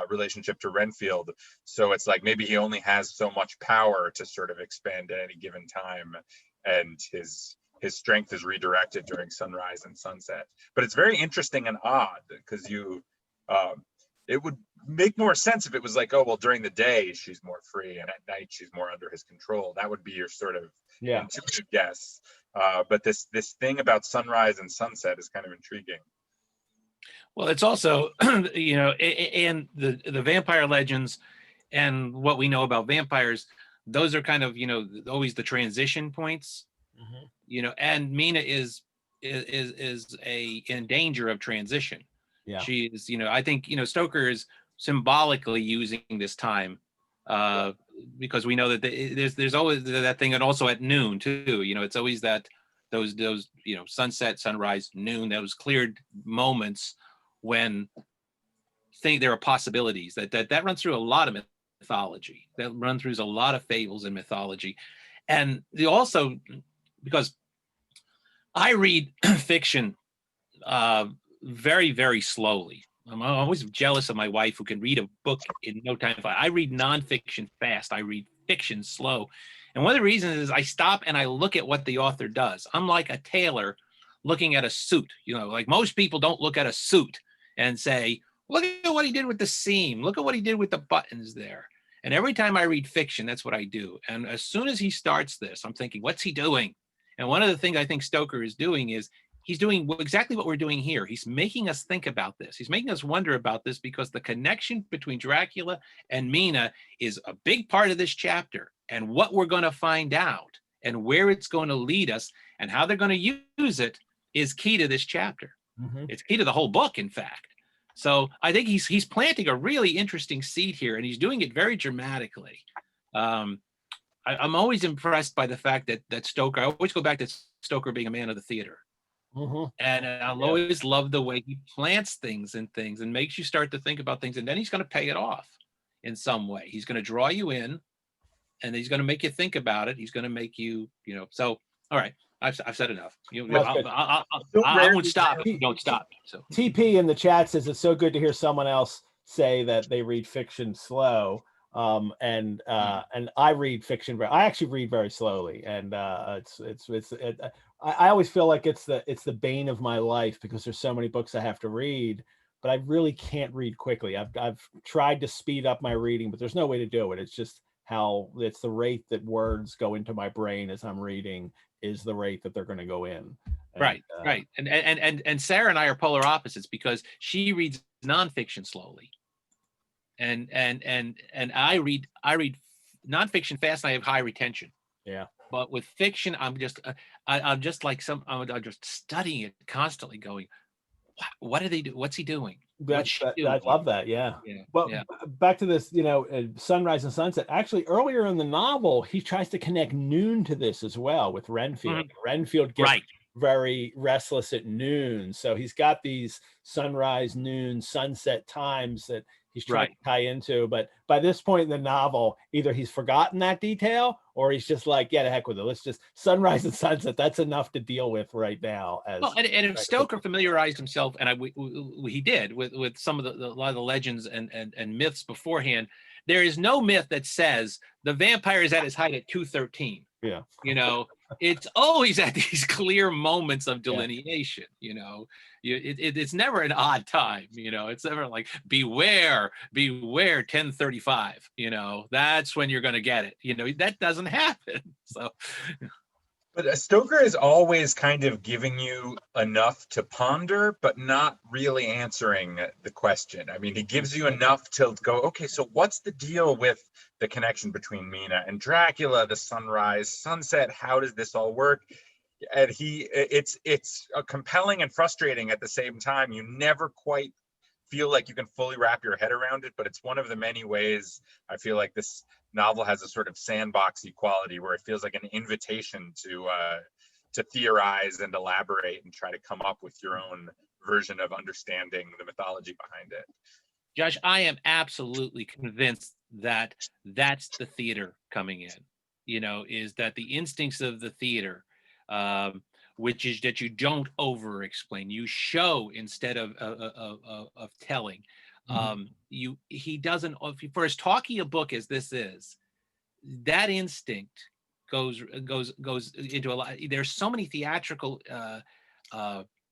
[SPEAKER 2] relationship to Renfield. So it's like maybe he only has so much power to sort of expand at any given time, and his strength is redirected during sunrise and sunset. But it's very interesting and odd, because it would make more sense if it was like, oh, well, during the day she's more free and at night she's more under his control. That would be your sort of intuitive guess. But this thing about sunrise and sunset is kind of intriguing.
[SPEAKER 3] Well, it's also, and the vampire legends and what we know about vampires, those are kind of, always the transition points, and Mina is in danger of transition.
[SPEAKER 1] Yeah.
[SPEAKER 3] She's, I think, Stoker is symbolically using this time because we know that there's always that thing, and also at noon too. It's always that those sunset, sunrise, noon, those cleared moments when there are possibilities that run through a lot of mythology, that run through a lot of fables and mythology, and also because I read fiction very, very slowly. I'm always jealous of my wife who can read a book in no time. I read nonfiction fast. I read fiction slow. And one of the reasons is I stop and I look at what the author does. I'm like a tailor looking at a suit. Like most people don't look at a suit and say, look at what he did with the seam. Look at what he did with the buttons there. And every time I read fiction, that's what I do. And as soon as he starts this, I'm thinking, what's he doing? And one of the things I think Stoker is doing is he's doing exactly what we're doing here. He's making us think about this. He's making us wonder about this because the connection between Dracula and Mina is a big part of this chapter. And what we're going to find out and where it's going to lead us and how they're going to use it is key to this chapter.
[SPEAKER 1] Mm-hmm.
[SPEAKER 3] It's key to the whole book, in fact. So I think he's planting a really interesting seed here, and he's doing it very dramatically. I'm always impressed by the fact that Stoker, I always go back to Stoker being a man of the theater.
[SPEAKER 1] Mm-hmm.
[SPEAKER 3] And I'll always love the way he plants things and makes you start to think about things, and then he's going to pay it off in some way. He's going to draw you in, and he's going to make you think about it. He's going to make you, so, all right, I've said enough. I won't stop if you don't stop. So
[SPEAKER 1] TP in the chat says it's so good to hear someone else say that they read fiction slow. And I read fiction. I actually read very slowly, and I always feel like it's the bane of my life because there's so many books I have to read, but I really can't read quickly. I've tried to speed up my reading, but there's no way to do it. It's just it's the rate that words go into my brain as I'm reading is the rate that they're going to go in.
[SPEAKER 3] Right. And Sarah and I are polar opposites because she reads nonfiction slowly. And I read nonfiction fast and I have high retention.
[SPEAKER 1] Yeah.
[SPEAKER 3] But with fiction, I'm just I'm just studying it constantly, going, what do they do? What's he doing?
[SPEAKER 1] I love that. Yeah. Well, back to this, sunrise and sunset. Actually, earlier in the novel, he tries to connect noon to this as well with Renfield. Mm-hmm. Renfield gets very restless at noon, so he's got these sunrise, noon, sunset times that he's trying to tie into. But by this point in the novel, either he's forgotten that detail or he's just like, yeah, the heck with it. Let's just sunrise and sunset. That's enough to deal with right now.
[SPEAKER 3] And if Stoker familiarized himself, and he did with some of a lot of the legends and myths beforehand, there is no myth that says the vampire is at his height at 213.
[SPEAKER 1] Yeah.
[SPEAKER 3] It's always at these clear moments of delineation. It's never an odd time. It's never like beware 1035. That's when you're going to get it. That doesn't happen. So.
[SPEAKER 2] But Stoker is always kind of giving you enough to ponder, but not really answering the question. I mean, he gives you enough to go, okay, so what's the deal with the connection between Mina and Dracula, the sunrise, sunset? How does this all work? And it's compelling and frustrating at the same time. You never quite feel like you can fully wrap your head around it, but it's one of the many ways I feel like this novel has a sort of sandboxy quality where it feels like an invitation to theorize and elaborate and try to come up with your own version of understanding the mythology behind it.
[SPEAKER 3] Josh, I am absolutely convinced that that's the theater coming in, is that the instincts of the theater, which is that you don't over explain, you show instead of telling. He doesn't, for as talky a book as this is, that instinct goes into a lot. There's so many theatrical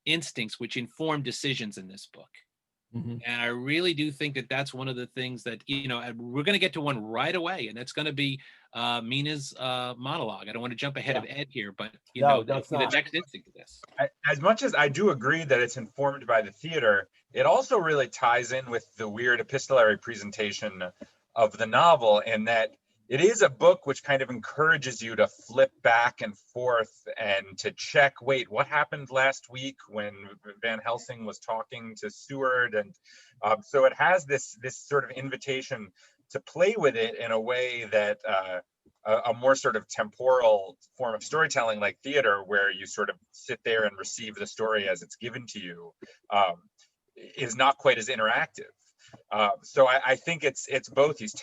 [SPEAKER 3] instincts which inform decisions in this book. Mm-hmm. And I really do think that that's one of the things that, we're going to get to one right away, and that's going to be Mina's monologue. I don't want to jump ahead of Ed here, but the next instinct of this.
[SPEAKER 2] As much as I do agree that it's informed by the theater, it also really ties in with the weird epistolary presentation of the novel, in that it is a book which kind of encourages you to flip back and forth and to check, wait, what happened last week when Van Helsing was talking to Seward? And so it has this sort of invitation to play with it in a way that a more sort of temporal form of storytelling like theater, where you sort of sit there and receive the story as it's given to you, is not quite as interactive. So I think it's both. He's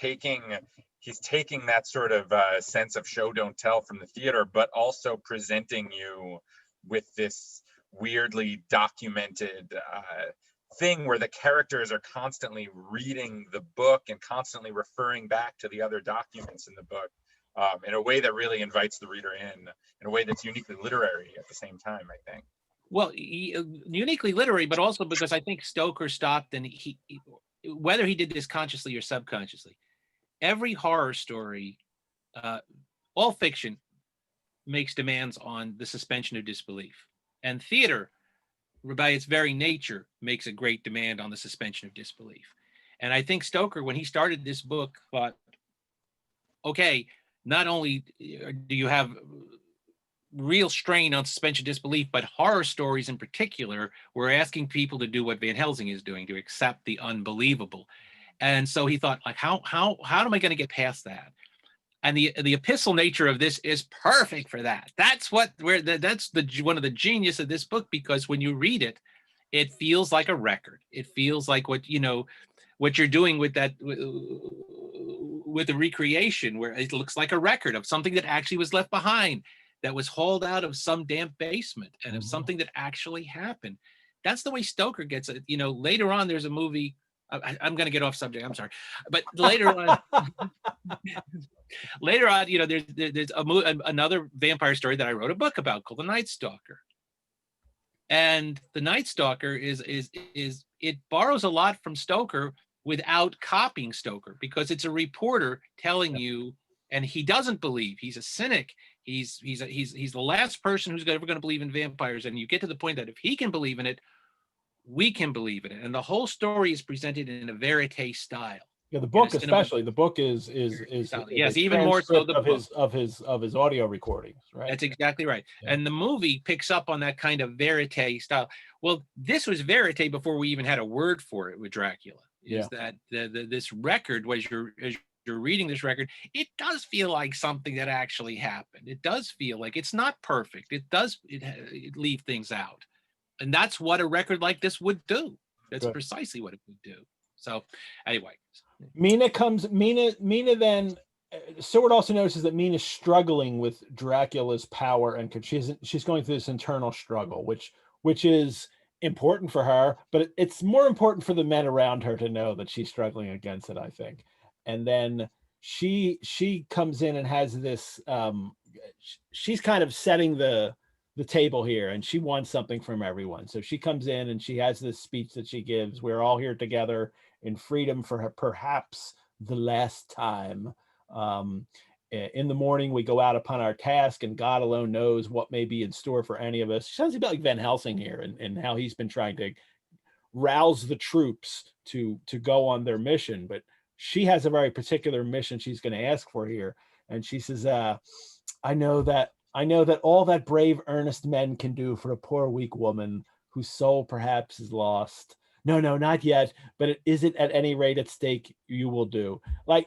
[SPEAKER 2] taking that sort of sense of show don't tell from the theater, but also presenting you with this weirdly documented thing where the characters are constantly reading the book and constantly referring back to the other documents in the book, in a way that really invites the reader in a way that's uniquely literary at the same time, I think.
[SPEAKER 3] Well, uniquely literary, but also because I think Stoker stopped, and whether he did this consciously or subconsciously, every horror story, all fiction, makes demands on the suspension of disbelief. And theater, by its very nature, makes a great demand on the suspension of disbelief. And I think Stoker, when he started this book, thought, okay, not only do you have real strain on suspension of disbelief, but horror stories in particular, we're asking people to do what Van Helsing is doing, to accept the unbelievable. And so he thought, like, how am I going to get past that? And the epistle nature of this is perfect for that. That's one of the genius of this book, because when you read it, it feels like a record. It feels like what you're doing with that, with the recreation, where it looks like a record of something that actually was left behind, that was hauled out of some damp basement, and of something that actually happened. That's the way Stoker gets it. Later on, there's a movie. I'm going to get off subject. I'm sorry, but later on, there's another vampire story that I wrote a book about called The Night Stalker. And The Night Stalker is it borrows a lot from Stoker without copying Stoker, because it's a reporter telling you, and he doesn't believe. He's a cynic. He's the last person who's ever going to believe in vampires. And you get to the point that if he can believe in it, we can believe in it. And the whole story is presented in a verite style.
[SPEAKER 1] Yeah, the book especially. The book is
[SPEAKER 3] yes, even more so
[SPEAKER 1] of his audio recordings, right?
[SPEAKER 3] That's exactly right. Yeah. And the movie picks up on that kind of verite style. Well, this was verite before we even had a word for it with Dracula. That this record, as you're reading this record, it does feel like something that actually happened. It does feel like it's not perfect. It leave things out. And that's what a record like this would do. That's precisely what it would do. So anyway.
[SPEAKER 1] Mina then, Seward also notices that Mina's struggling with Dracula's power, and she's going through this internal struggle, which is important for her, but it's more important for the men around her to know that she's struggling against it, I think. And then she comes in and has this, she's kind of setting the table here, and she wants something from everyone. So she comes in and she has this speech that she gives: we're all here together in freedom for her, perhaps the last time. In the morning we go out upon our task, and God alone knows what may be in store for any of us. She sounds a bit like Van Helsing here, and how he's been trying to rouse the troops to go on their mission. But she has a very particular mission she's going to ask for here. And she says, I know that all that brave, earnest men can do for a poor, weak woman whose soul perhaps is lost. No, not yet, but it isn't at any rate at stake. You will do. Like,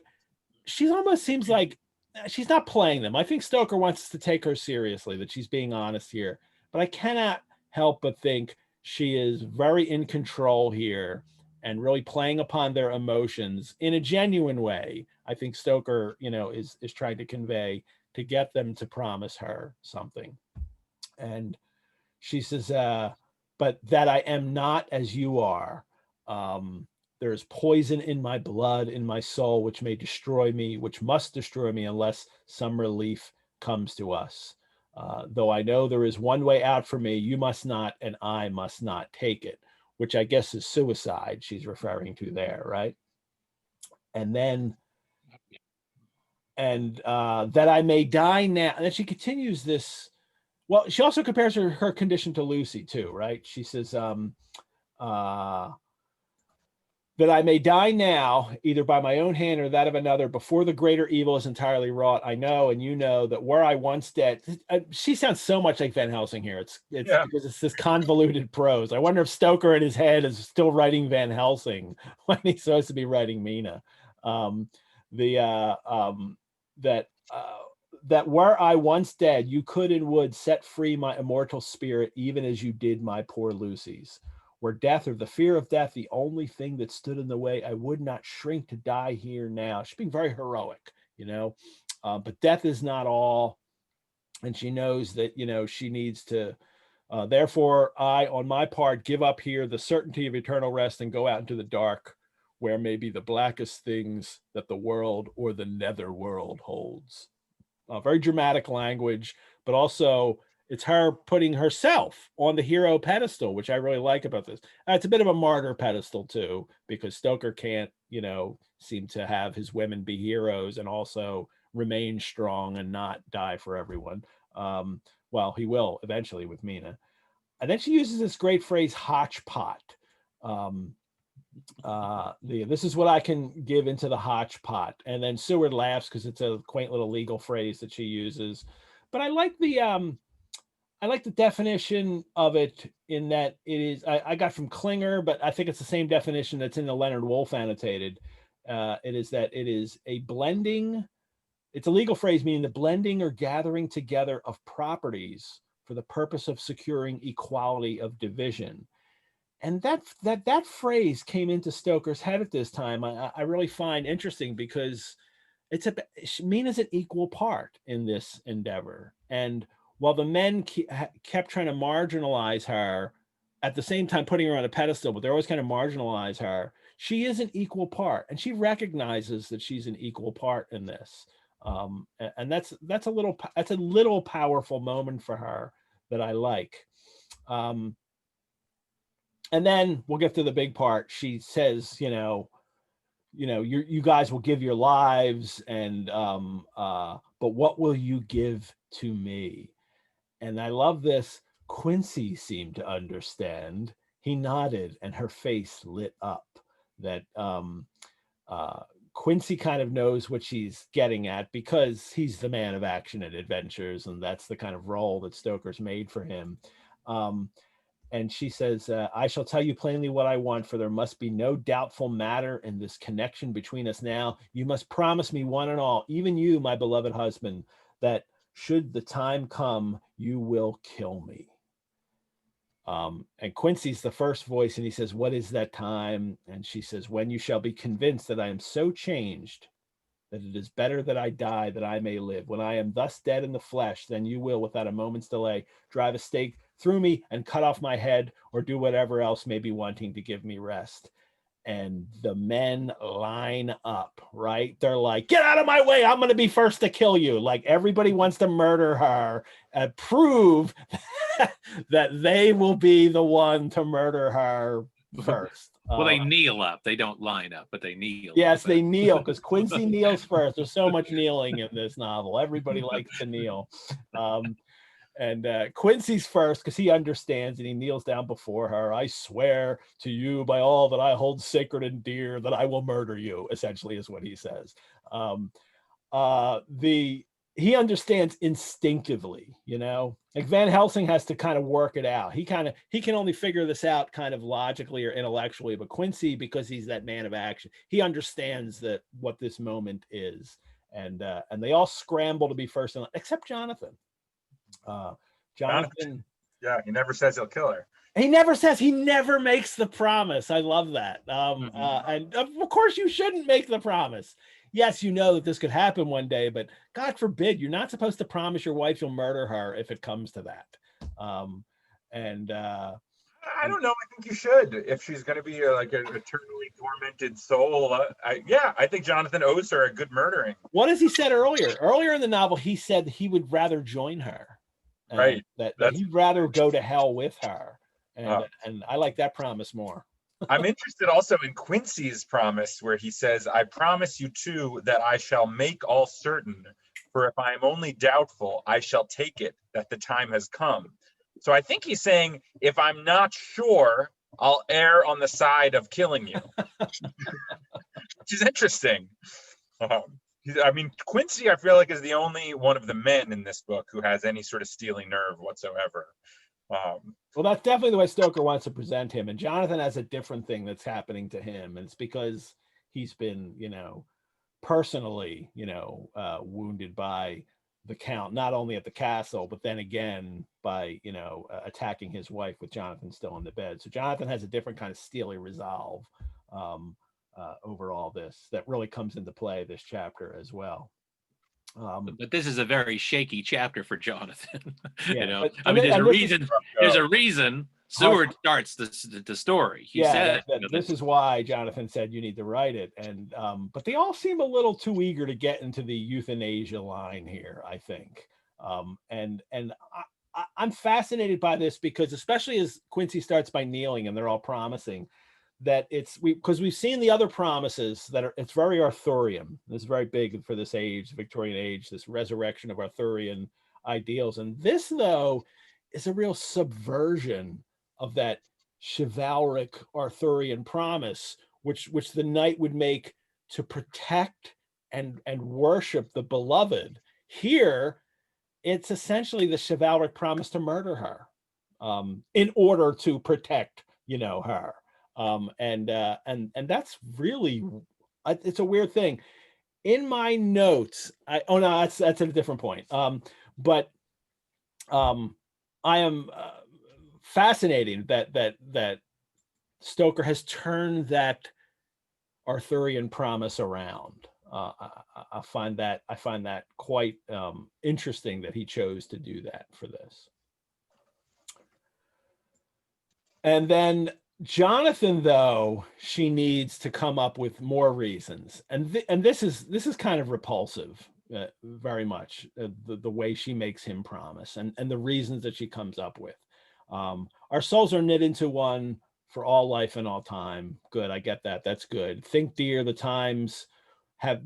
[SPEAKER 1] she almost seems like she's not playing them. I think Stoker wants to take her seriously, that she's being honest here, but I cannot help but think she is very in control here and really playing upon their emotions in a genuine way. I think Stoker, is trying to convey, to get them to promise her something. And she says, but that I am not as you are. There is poison in my blood, in my soul, which may destroy me, which must destroy me unless some relief comes to us. Though I know there is one way out for me, you must not, and I must not take it, which I guess is suicide she's referring to there, right? And then, that I may die now. And then she continues this. Well, she also compares her condition to Lucy too, right? She says, that I may die now, either by my own hand or that of another, before the greater evil is entirely wrought. I know, and you know, that were I once dead. She sounds so much like Van Helsing here. It's because it's this convoluted prose. I wonder if Stoker in his head is still writing Van Helsing when he's supposed to be writing Mina. That were I once dead, you could and would set free my immortal spirit, even as you did my poor Lucy's. Were death, or the fear of death, the only thing that stood in the way, I would not shrink to die here now. She's being very heroic, but death is not all. And she knows that, she needs to Therefore, I, on my part, give up here the certainty of eternal rest and go out into the dark, where may be the blackest things that the world or the nether world holds. Very dramatic language, but also it's her putting herself on the hero pedestal, which I really like about this. It's a bit of a martyr pedestal too, because Stoker can't, seem to have his women be heroes and also remain strong and not die for everyone. Well, he will eventually with Mina. And then she uses this great phrase, hotchpot. This is what I can give into the hotchpot. And then Seward laughs because it's a quaint little legal phrase that she uses. But I like the definition of it in that it is, I got from Klinger, but I think it's the same definition that's in the Leonard Wolf annotated. It is that it is a blending. It's a legal phrase meaning the blending or gathering together of properties for the purpose of securing equality of division. And that phrase came into Stoker's head at this time. I really find interesting because Mina's an equal part in this endeavor. And while the men kept trying to marginalize her, at the same time putting her on a pedestal, but they're always kind of marginalize her, she is an equal part, and she recognizes that she's an equal part in this. And that's a little powerful moment for her that I like. And then we'll get to the big part. She says, you guys will give your lives, and but what will you give to me? And I love this. Quincy seemed to understand. He nodded, and her face lit up. That Quincy kind of knows what she's getting at because he's the man of action and adventures, and that's the kind of role that Stoker's made for him. And she says, I shall tell you plainly what I want, for there must be no doubtful matter in this connection between us now. You must promise me one and all, even you, my beloved husband, that should the time come, you will kill me. And Quincy's the first voice, and he says, what is that time? And she says, when you shall be convinced that I am so changed that it is better that I die that I may live. When I am thus dead in the flesh, then you will, without a moment's delay, drive a stake through me and cut off my head, or do whatever else may be wanting to give me rest. And the men line up, right? They're like, get out of my way. I'm going to be first to kill you. Like, everybody wants to murder her and prove that they will be the one to murder her first.
[SPEAKER 3] Well, they kneel up. They don't line up, but they kneel.
[SPEAKER 1] Yes, they kneel, because Quincy kneels first. There's so much kneeling in this novel. Everybody likes to kneel. And Quincy's first because he understands, and he kneels down before her. I swear to you by all that I hold sacred and dear that I will murder you, essentially is what he says. He understands instinctively, like Van Helsing has to kind of work it out. He can only figure this out kind of logically or intellectually, but Quincy, because he's that man of action, he understands that what this moment is. And they all scramble to be first in line, except Jonathan. Jonathan,
[SPEAKER 2] yeah, he never says he'll kill her.
[SPEAKER 1] He never makes the promise. I love that. And of course you shouldn't make the promise. Yes, you know that this could happen one day, but God forbid, you're not supposed to promise your wife you'll murder her if it comes to that. I don't
[SPEAKER 2] know. I think you should, if she's going to be like an eternally tormented soul. I think Jonathan owes her a good murdering.
[SPEAKER 1] What has he said earlier? Earlier in the novel, he said he would rather join her.
[SPEAKER 2] Right.
[SPEAKER 1] That he'd rather go to hell with her. And I like that promise more.
[SPEAKER 2] I'm interested also in Quincy's promise, where he says, I promise you too that I shall make all certain, for if I am only doubtful, I shall take it that the time has come. So I think he's saying, if I'm not sure, I'll err on the side of killing you, which is interesting. Quincy, I feel like, is the only one of the men in this book who has any sort of steely nerve whatsoever.
[SPEAKER 1] Well, that's definitely the way Stoker wants to present him. And Jonathan has a different thing that's happening to him. And it's because he's been, personally, wounded by the Count, not only at the castle, but then again by, attacking his wife with Jonathan still in the bed. So Jonathan has a different kind of steely resolve over all this that really comes into play this chapter as well.
[SPEAKER 3] But this is a very shaky chapter for Jonathan.
[SPEAKER 1] Yeah,
[SPEAKER 3] You know,
[SPEAKER 1] but
[SPEAKER 3] I mean, there's a
[SPEAKER 1] this is
[SPEAKER 3] reason. There's a reason Seward starts the story. He said,
[SPEAKER 1] this is why Jonathan said you need to write it, and but they all seem a little too eager to get into the euthanasia line here, I think. And I'm fascinated by this because, especially as Quincy starts by kneeling and they're all promising that because we've seen the other promises that it's very Arthurian. This is very big for this age, the Victorian age, this resurrection of Arthurian ideals. And this, though, is a real subversion of that chivalric Arthurian promise, which the knight would make to protect and worship the beloved. Here, it's essentially the chivalric promise to murder her in order to protect, her. And that's really, it's a weird thing. In my notes, that's at a different point. But I am fascinated that Stoker has turned that Arthurian promise around. I find that quite interesting that he chose to do that for this. And then Jonathan, though, she needs to come up with more reasons, and this is kind of repulsive, very much, the way she makes him promise and the reasons that she comes up with. Our souls are knit into one for all life and all time. Good, I get that. That's good. Think, dear, the times have.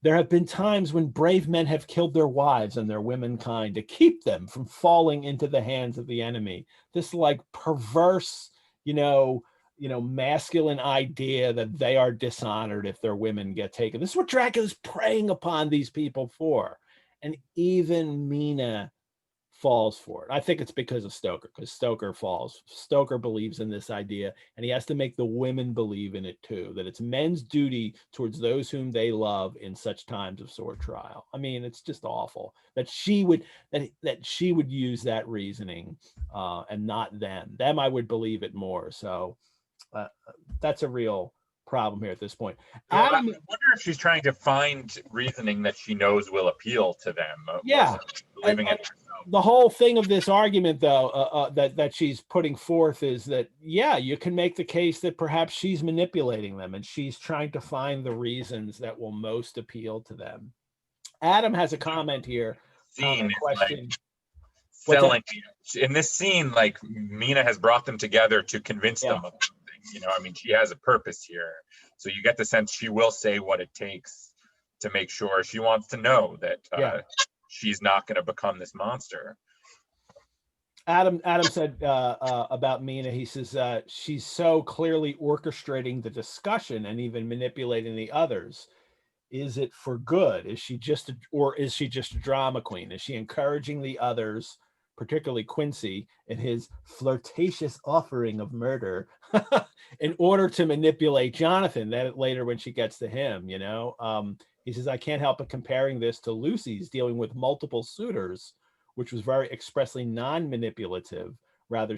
[SPEAKER 1] There have been times when brave men have killed their wives and their womenkind to keep them from falling into the hands of the enemy. This like perverse, masculine idea that they are dishonored if their women get taken. This is what Dracula's preying upon these people for. And even Mina falls for it. I think it's because of Stoker, because Stoker believes in this idea, and he has to make the women believe in it too, that it's men's duty towards those whom they love in such times of sore trial. I mean, it's just awful that she would use that reasoning and not them. Them, I would believe it more. So that's a real problem here at this point.
[SPEAKER 2] Adam, I wonder if she's trying to find reasoning that she knows will appeal to them.
[SPEAKER 1] Yeah. The whole thing of this argument, though, that she's putting forth is that, you can make the case that perhaps she's manipulating them and she's trying to find the reasons that will most appeal to them. Adam has a comment here.
[SPEAKER 2] Question. Selling in this scene, like Mina has brought them together to convince them of something. I mean, she has a purpose here. So you get the sense she will say what it takes to make sure. She wants to know that she's not going to become this monster.
[SPEAKER 1] Adam said about Mina, he says she's so clearly orchestrating the discussion and even manipulating the others. Is it for good? Is she just a drama queen? Is she encouraging the others, particularly Quincy, in his flirtatious offering of murder in order to manipulate Jonathan? That later when she gets to him, he says, I can't help but comparing this to Lucy's dealing with multiple suitors, which was very expressly non-manipulative. Rather,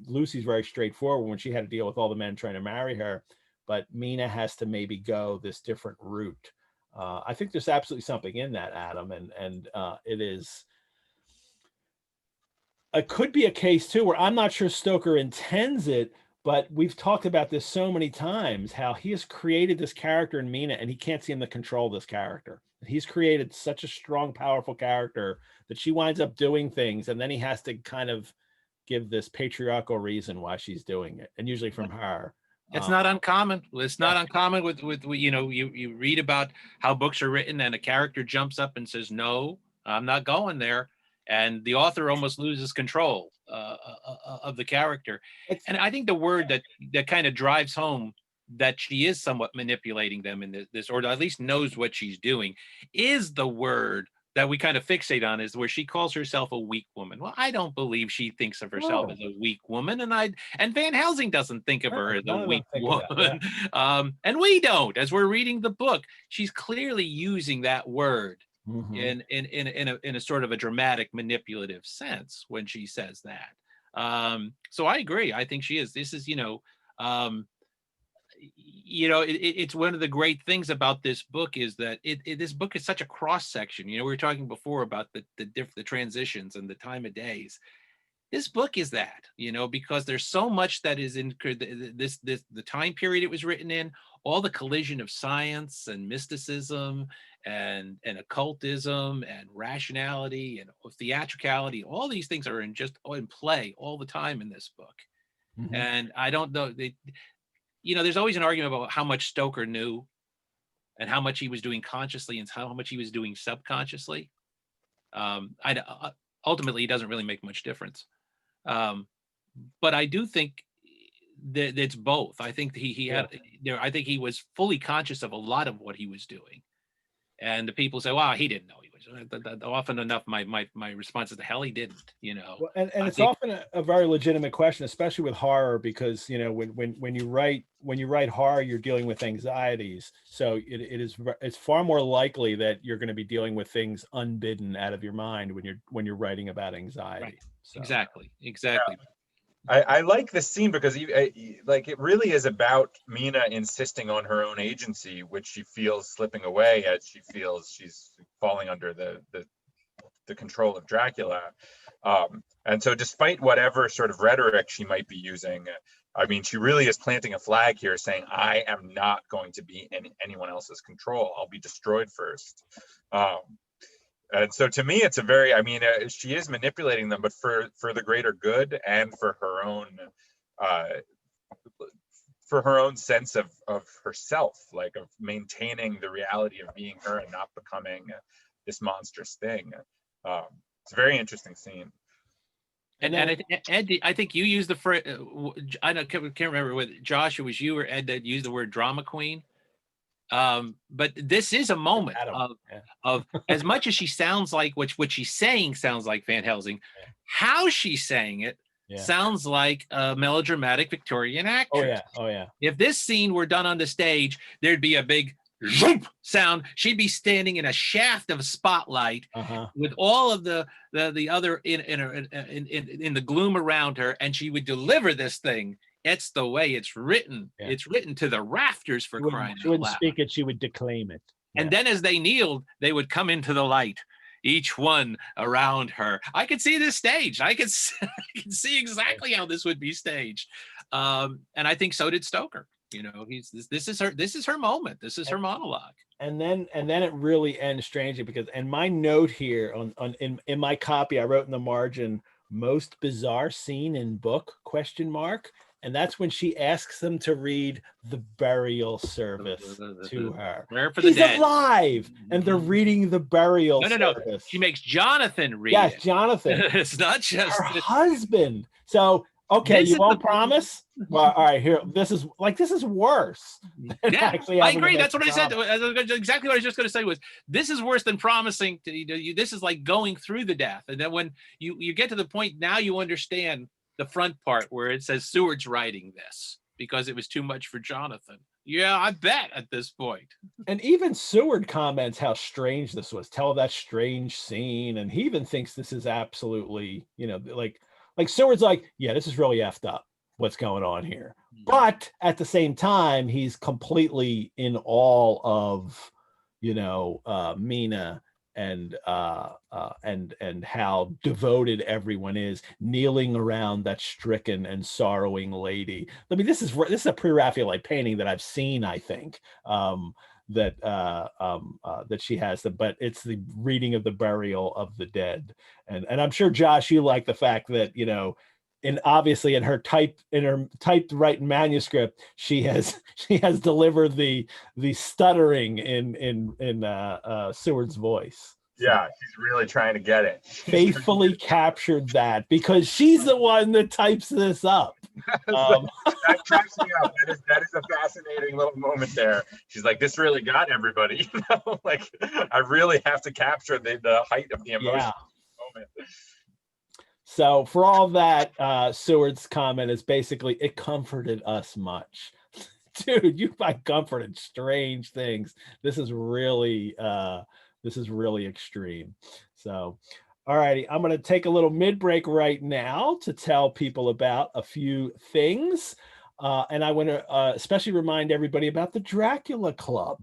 [SPEAKER 1] Lucy's very straightforward when she had to deal with all the men trying to marry her. But Mina has to maybe go this different route. I think there's absolutely something in that, Adam, and it could be a case too where I'm not sure Stoker intends it, but we've talked about this so many times, how he has created this character in Mina and he can't seem to control this character. He's created such a strong, powerful character that she winds up doing things, and then he has to kind of give this patriarchal reason why she's doing it, and usually from her.
[SPEAKER 3] It's not uncommon. It's not uncommon with you read about how books are written and a character jumps up and says, no, I'm not going there. And the author almost loses control of the character. And I think the word that kind of drives home that she is somewhat manipulating them in this, or at least knows what she's doing, is the word that we kind of fixate on, is where she calls herself a weak woman. Well, I don't believe she thinks of herself as a weak woman, and Van Helsing doesn't think of her as a weak woman, and we don't. As we're reading the book, she's clearly using that word in a sort of a dramatic, manipulative sense when she says that. So I agree. I think she is. This is it's one of the great things about this book is that this book is such a cross section. We were talking before about the transitions and the time of days. This book is that, because there's so much that is in the time period it was written in, all the collision of science and mysticism and occultism and rationality and theatricality. All these things are in play all the time in this book. Mm-hmm. And I don't know, there's always an argument about how much Stoker knew and how much he was doing consciously and how much he was doing subconsciously. Ultimately, it doesn't really make much difference. But I do think that it's both. I think I think he was fully conscious of a lot of what he was doing. And the people say, "Wow, he didn't know he was." Often enough, my response is, "The hell he didn't."
[SPEAKER 1] Well, and it's often a very legitimate question, especially with horror, because when you write horror, you're dealing with anxieties. So it's far more likely that you're going to be dealing with things unbidden out of your mind when you're writing about anxiety.
[SPEAKER 3] Right.
[SPEAKER 1] So.
[SPEAKER 3] Exactly. Yeah.
[SPEAKER 2] I like this scene because it really is about Mina insisting on her own agency, which she feels slipping away as she feels she's falling under the control of Dracula. And so despite whatever sort of rhetoric she might be using, I mean, she really is planting a flag here saying, I am not going to be in anyone else's control. I'll be destroyed first. And so to me, it's she is manipulating them, but for the greater good and for her own sense of herself, like of maintaining the reality of being her and not becoming this monstrous thing. It's a very interesting scene.
[SPEAKER 3] And Ed, I think you used the phrase, can't remember whether Josh, it was you or Ed that used the word drama queen. But this is a moment of as much as she sounds like what she's saying sounds like Van Helsing, how she's saying it sounds like a melodramatic Victorian actress.
[SPEAKER 1] Oh yeah.
[SPEAKER 3] If this scene were done on the stage, there'd be a big zoom sound. She'd be standing in a shaft of a spotlight with all of the other in the gloom around her, and she would deliver this thing. It's the way it's written. Yeah. It's written to the rafters for crying out loud.
[SPEAKER 1] She wouldn't speak it, she would declaim it.
[SPEAKER 3] And then as they kneeled, they would come into the light, each one around her. I could see this staged. I could see exactly how this would be staged. And I think so did Stoker. This is her moment. This is her monologue.
[SPEAKER 1] And then it really ends strangely because, and my note here in my copy, I wrote in the margin, most bizarre scene in book ? And that's when she asks them to read the burial service to her.
[SPEAKER 3] Prayer for the dead.
[SPEAKER 1] She's alive, and they're reading the burial service.
[SPEAKER 3] No. She makes Jonathan read it.
[SPEAKER 1] Yes, Jonathan.
[SPEAKER 3] It's not just
[SPEAKER 1] her husband. So, okay, you won't promise? Well, all right, here. This is worse.
[SPEAKER 3] Yeah, I agree. That's what I said. Exactly what I was just going to say was, this is worse than promising. This is like going through the death. And then when you get to the point, now you understand the front part where it says Seward's writing this because it was too much for Jonathan. Yeah, I bet at this point.
[SPEAKER 1] And even Seward comments how strange this was. Tell that strange scene. And he even thinks this is absolutely, like Seward's like, yeah, this is really effed up. What's going on here? But at the same time, he's completely in awe of, Mina and how devoted everyone is, kneeling around that stricken and sorrowing lady. I mean, this is a pre-Raphaelite painting that I've seen, I think, that she has but it's the reading of the burial of the dead. And I'm sure, Josh, you like the fact that, and obviously in her typed manuscript, she has delivered the stuttering in Seward's voice.
[SPEAKER 2] Yeah, she's really trying to get it.
[SPEAKER 1] Faithfully captured that because she's the one that types this up.
[SPEAKER 2] That cracks me up. That is a fascinating little moment there. She's like, this really got everybody. Like I really have to capture the height of the emotion moment.
[SPEAKER 1] So for all that, Seward's comment is basically, it comforted us much. Dude, you find comfort in strange things. This is really extreme. So, all righty, I'm going to take a little mid-break right now to tell people about a few things. And I want to especially remind everybody about the Dracula Club.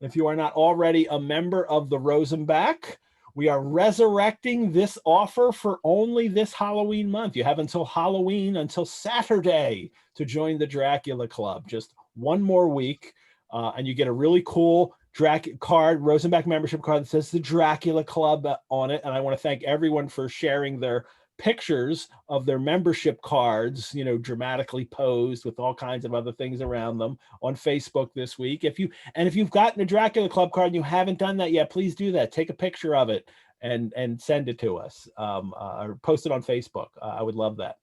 [SPEAKER 1] If you are not already a member of the Rosenbach, we are resurrecting this offer for only this Halloween month. You have until Halloween, until Saturday, to join the Dracula Club. Just one more week, and you get a really cool Rosenbach membership card that says the Dracula Club on it. And I want to thank everyone for sharing their pictures of their membership cards, dramatically posed with all kinds of other things around them on Facebook this week. If you've gotten a Dracula Club card and you haven't done that yet, please do that. Take a picture of it and send it to us, or post it on Facebook. I would love that.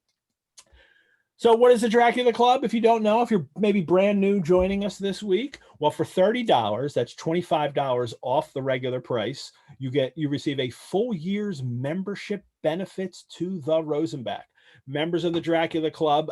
[SPEAKER 1] So what is the Dracula Club? If you don't know, if you're maybe brand new joining us this week, well, for $30, that's $25 off the regular price, you receive a full year's membership benefits to the Rosenbach. Members of the Dracula Club,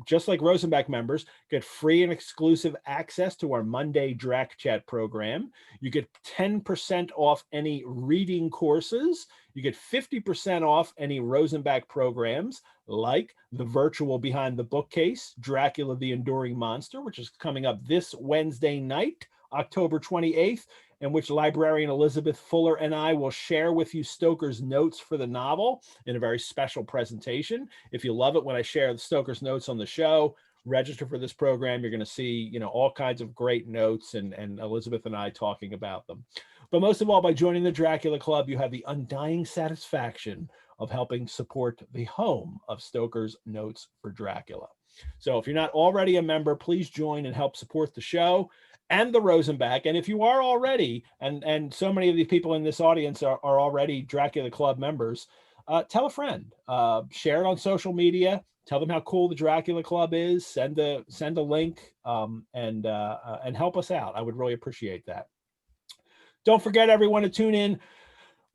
[SPEAKER 1] just like Rosenbach members, get free and exclusive access to our Monday Drac Chat program. You get 10% off any reading courses. You get 50% off any Rosenbach programs, like the virtual Behind the Bookcase, Dracula the Enduring Monster, which is coming up this Wednesday night, October 28th, in which librarian Elizabeth Fuller and I will share with you Stoker's notes for the novel in a very special presentation. If you love it when I share Stoker's notes on the show, register for this program. You're going to see, all kinds of great notes and Elizabeth and I talking about them. But most of all, by joining the Dracula Club, you have the undying satisfaction of helping support the home of Stoker's Notes for Dracula. So if you're not already a member, please join and help support the show and the Rosenbach. And if you are already, and so many of these people in this audience are already Dracula Club members, tell a friend, share it on social media, tell them how cool the Dracula Club is, send a link, and help us out. I would really appreciate that. Don't forget, everyone, to tune in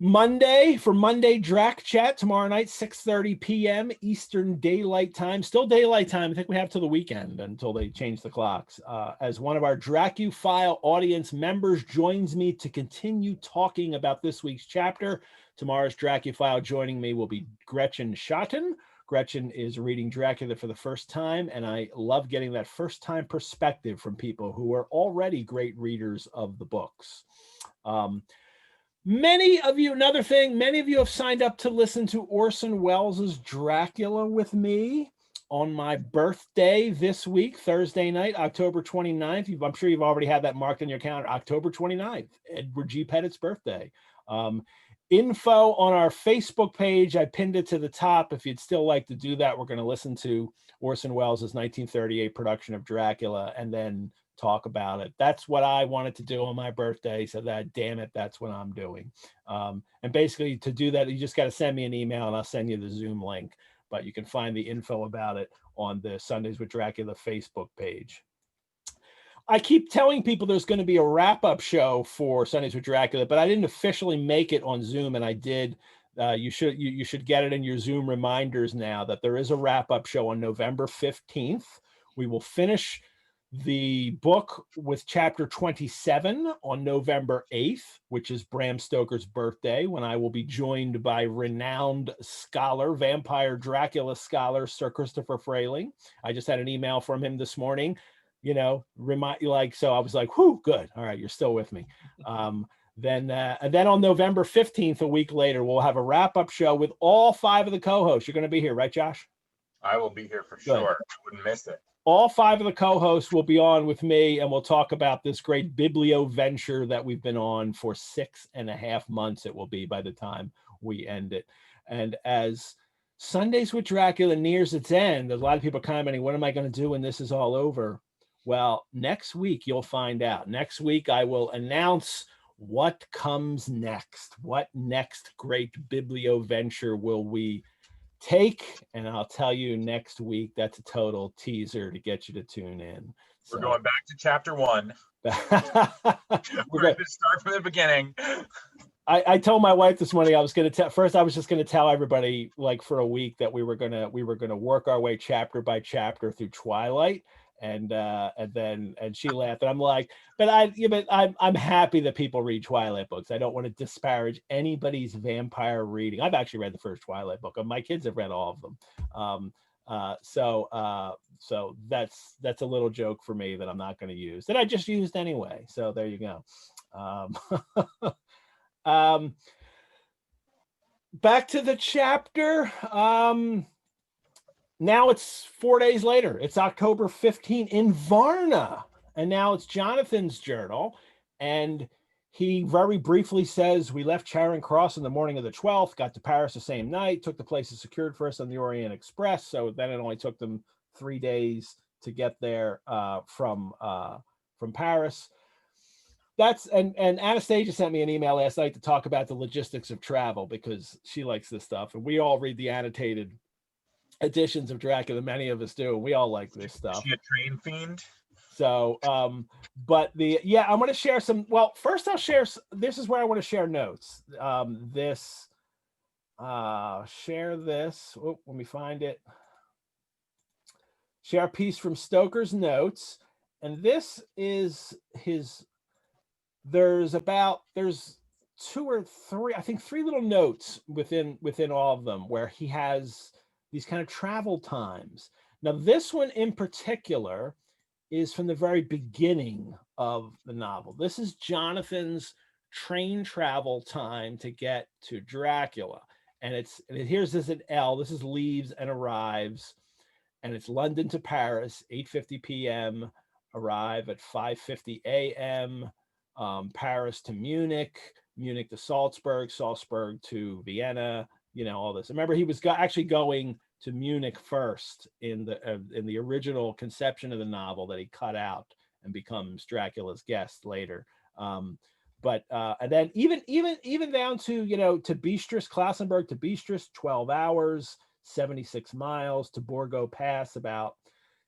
[SPEAKER 1] Monday for Monday Drac Chat tomorrow night, 6:30 p.m. Eastern Daylight Time. Still daylight time. I think we have till the weekend until they change the clocks. As one of our Dracufile audience members joins me to continue talking about this week's chapter. Tomorrow's Dracufile joining me will be Gretchen Schotten. Gretchen is reading Dracula for the first time, and I love getting that first-time perspective from people who are already great readers of the books. Many of you have signed up to listen to Orson Welles' Dracula with me on my birthday this week, Thursday night, October 29th. I'm sure you've already had that marked on your calendar, October 29th, Edward G. Pettit's birthday. Info on our Facebook page, I pinned it to the top. If you'd still like to do that, we're going to listen to Orson Welles' 1938 production of Dracula and then talk about it. That's what I wanted to do on my birthday, so damn it, that's what I'm doing. And basically, to do that, you just got to send me an email and I'll send you the Zoom link. But you can find the info about it on the Sundays with Dracula Facebook page. I keep telling people there's going to be a wrap-up show for Sundays with Dracula, but I didn't officially make it on Zoom, and I did. You should get it in your Zoom reminders now that there is a wrap-up show on November 15th. We will finish the book with chapter 27 on November 8th, which is Bram Stoker's birthday, when I will be joined by renowned scholar, vampire Dracula scholar, Sir Christopher Frayling. I just had an email from him this morning, so I was like, whew, good. All right, you're still with me. Then on November 15th, a week later, we'll have a wrap-up show with all 5 of the co-hosts. You're going to be here, right, Josh?
[SPEAKER 2] I will be here for sure. I wouldn't miss it.
[SPEAKER 1] All 5 of the co-hosts will be on with me, and we'll talk about this great biblio venture that we've been on for 6.5 months. It will be by the time we end it. And as Sundays with Dracula nears its end, there's a lot of people commenting, what am I going to do when this is all over? Well, next week, you'll find out. Next week, I will announce what comes next. What next great biblio venture will we take? And I'll tell you next week. That's a total teaser to get you to tune in.
[SPEAKER 2] We're going back to chapter 1. We're going to start from the beginning.
[SPEAKER 1] I told my wife this morning I was going to first I was just going to tell everybody, like, for a week, that we were going to work our way chapter by chapter through Twilight. And she laughed, and I'm like, but I'm happy that people read Twilight books. I don't want to disparage anybody's vampire reading. I've actually read the first Twilight book. My kids have read all of them. So that's a little joke for me that I'm not going to use, that I just used anyway. So there you go. Back to the chapter. Now it's 4 days later. It's October 15 in Varna. And now it's Jonathan's journal. And he very briefly says, we left Charing Cross in the morning of the 12th, got to Paris the same night, took the places secured for us on the Orient Express. So then it only took them 3 days to get there from Paris. And Anastasia sent me an email last night to talk about the logistics of travel, because she likes this stuff. And we all read the annotated editions of Dracula. Many of us do. We all like this stuff.
[SPEAKER 2] Is she a train fiend?
[SPEAKER 1] So, but I'm going to share some. Well, first I'll share. This is where I want to share notes. Share this. Oh, let me find it. Share a piece from Stoker's notes, and this is his. There's 2 or 3, I think 3 little notes within all of them where he has these kind of travel times. Now, this one in particular is from the very beginning of the novel. This is Jonathan's train travel time to get to Dracula. And here's this at L. This is leaves and arrives. And it's London to Paris, 8:50 p.m., arrive at 5:50 a.m., Paris to Munich, Munich to Salzburg, Salzburg to Vienna, all this. Remember, he was actually going to Munich first in the original conception of the novel that he cut out and becomes Dracula's guest later. And then even down to to Bistris, Klausenberg to Bistris, 12 hours, 76 miles, to Borgo Pass, about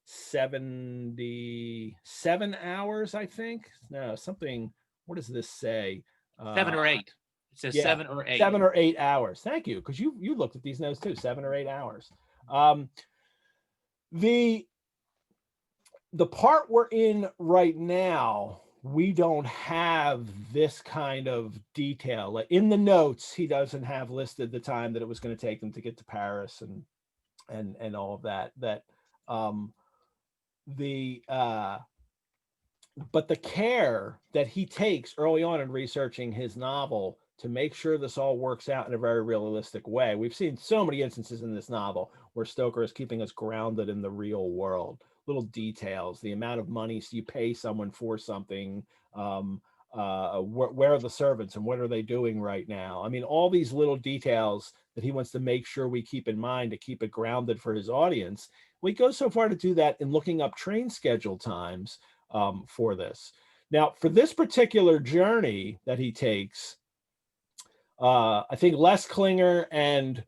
[SPEAKER 1] 77 hours, I think. No, something. What does this say?
[SPEAKER 3] 7 or 8. It says 7 or 8.
[SPEAKER 1] 7 or 8 hours. Thank you, because you looked at these notes too. 7 or 8 hours. The part we're in right now, we don't have this kind of detail. Like in the notes, he doesn't have listed the time that it was going to take them to get to Paris and all of that. But the care that he takes early on in researching his novel to make sure this all works out in a very realistic way. We've seen so many instances in this novel where Stoker is keeping us grounded in the real world. Little details, the amount of money you pay someone for something, where are the servants and what are they doing right now? I mean, all these little details that he wants to make sure we keep in mind to keep it grounded for his audience. We go so far to do that in looking up train schedule times for this. Now, for this particular journey that he takes, I think Les Klinger and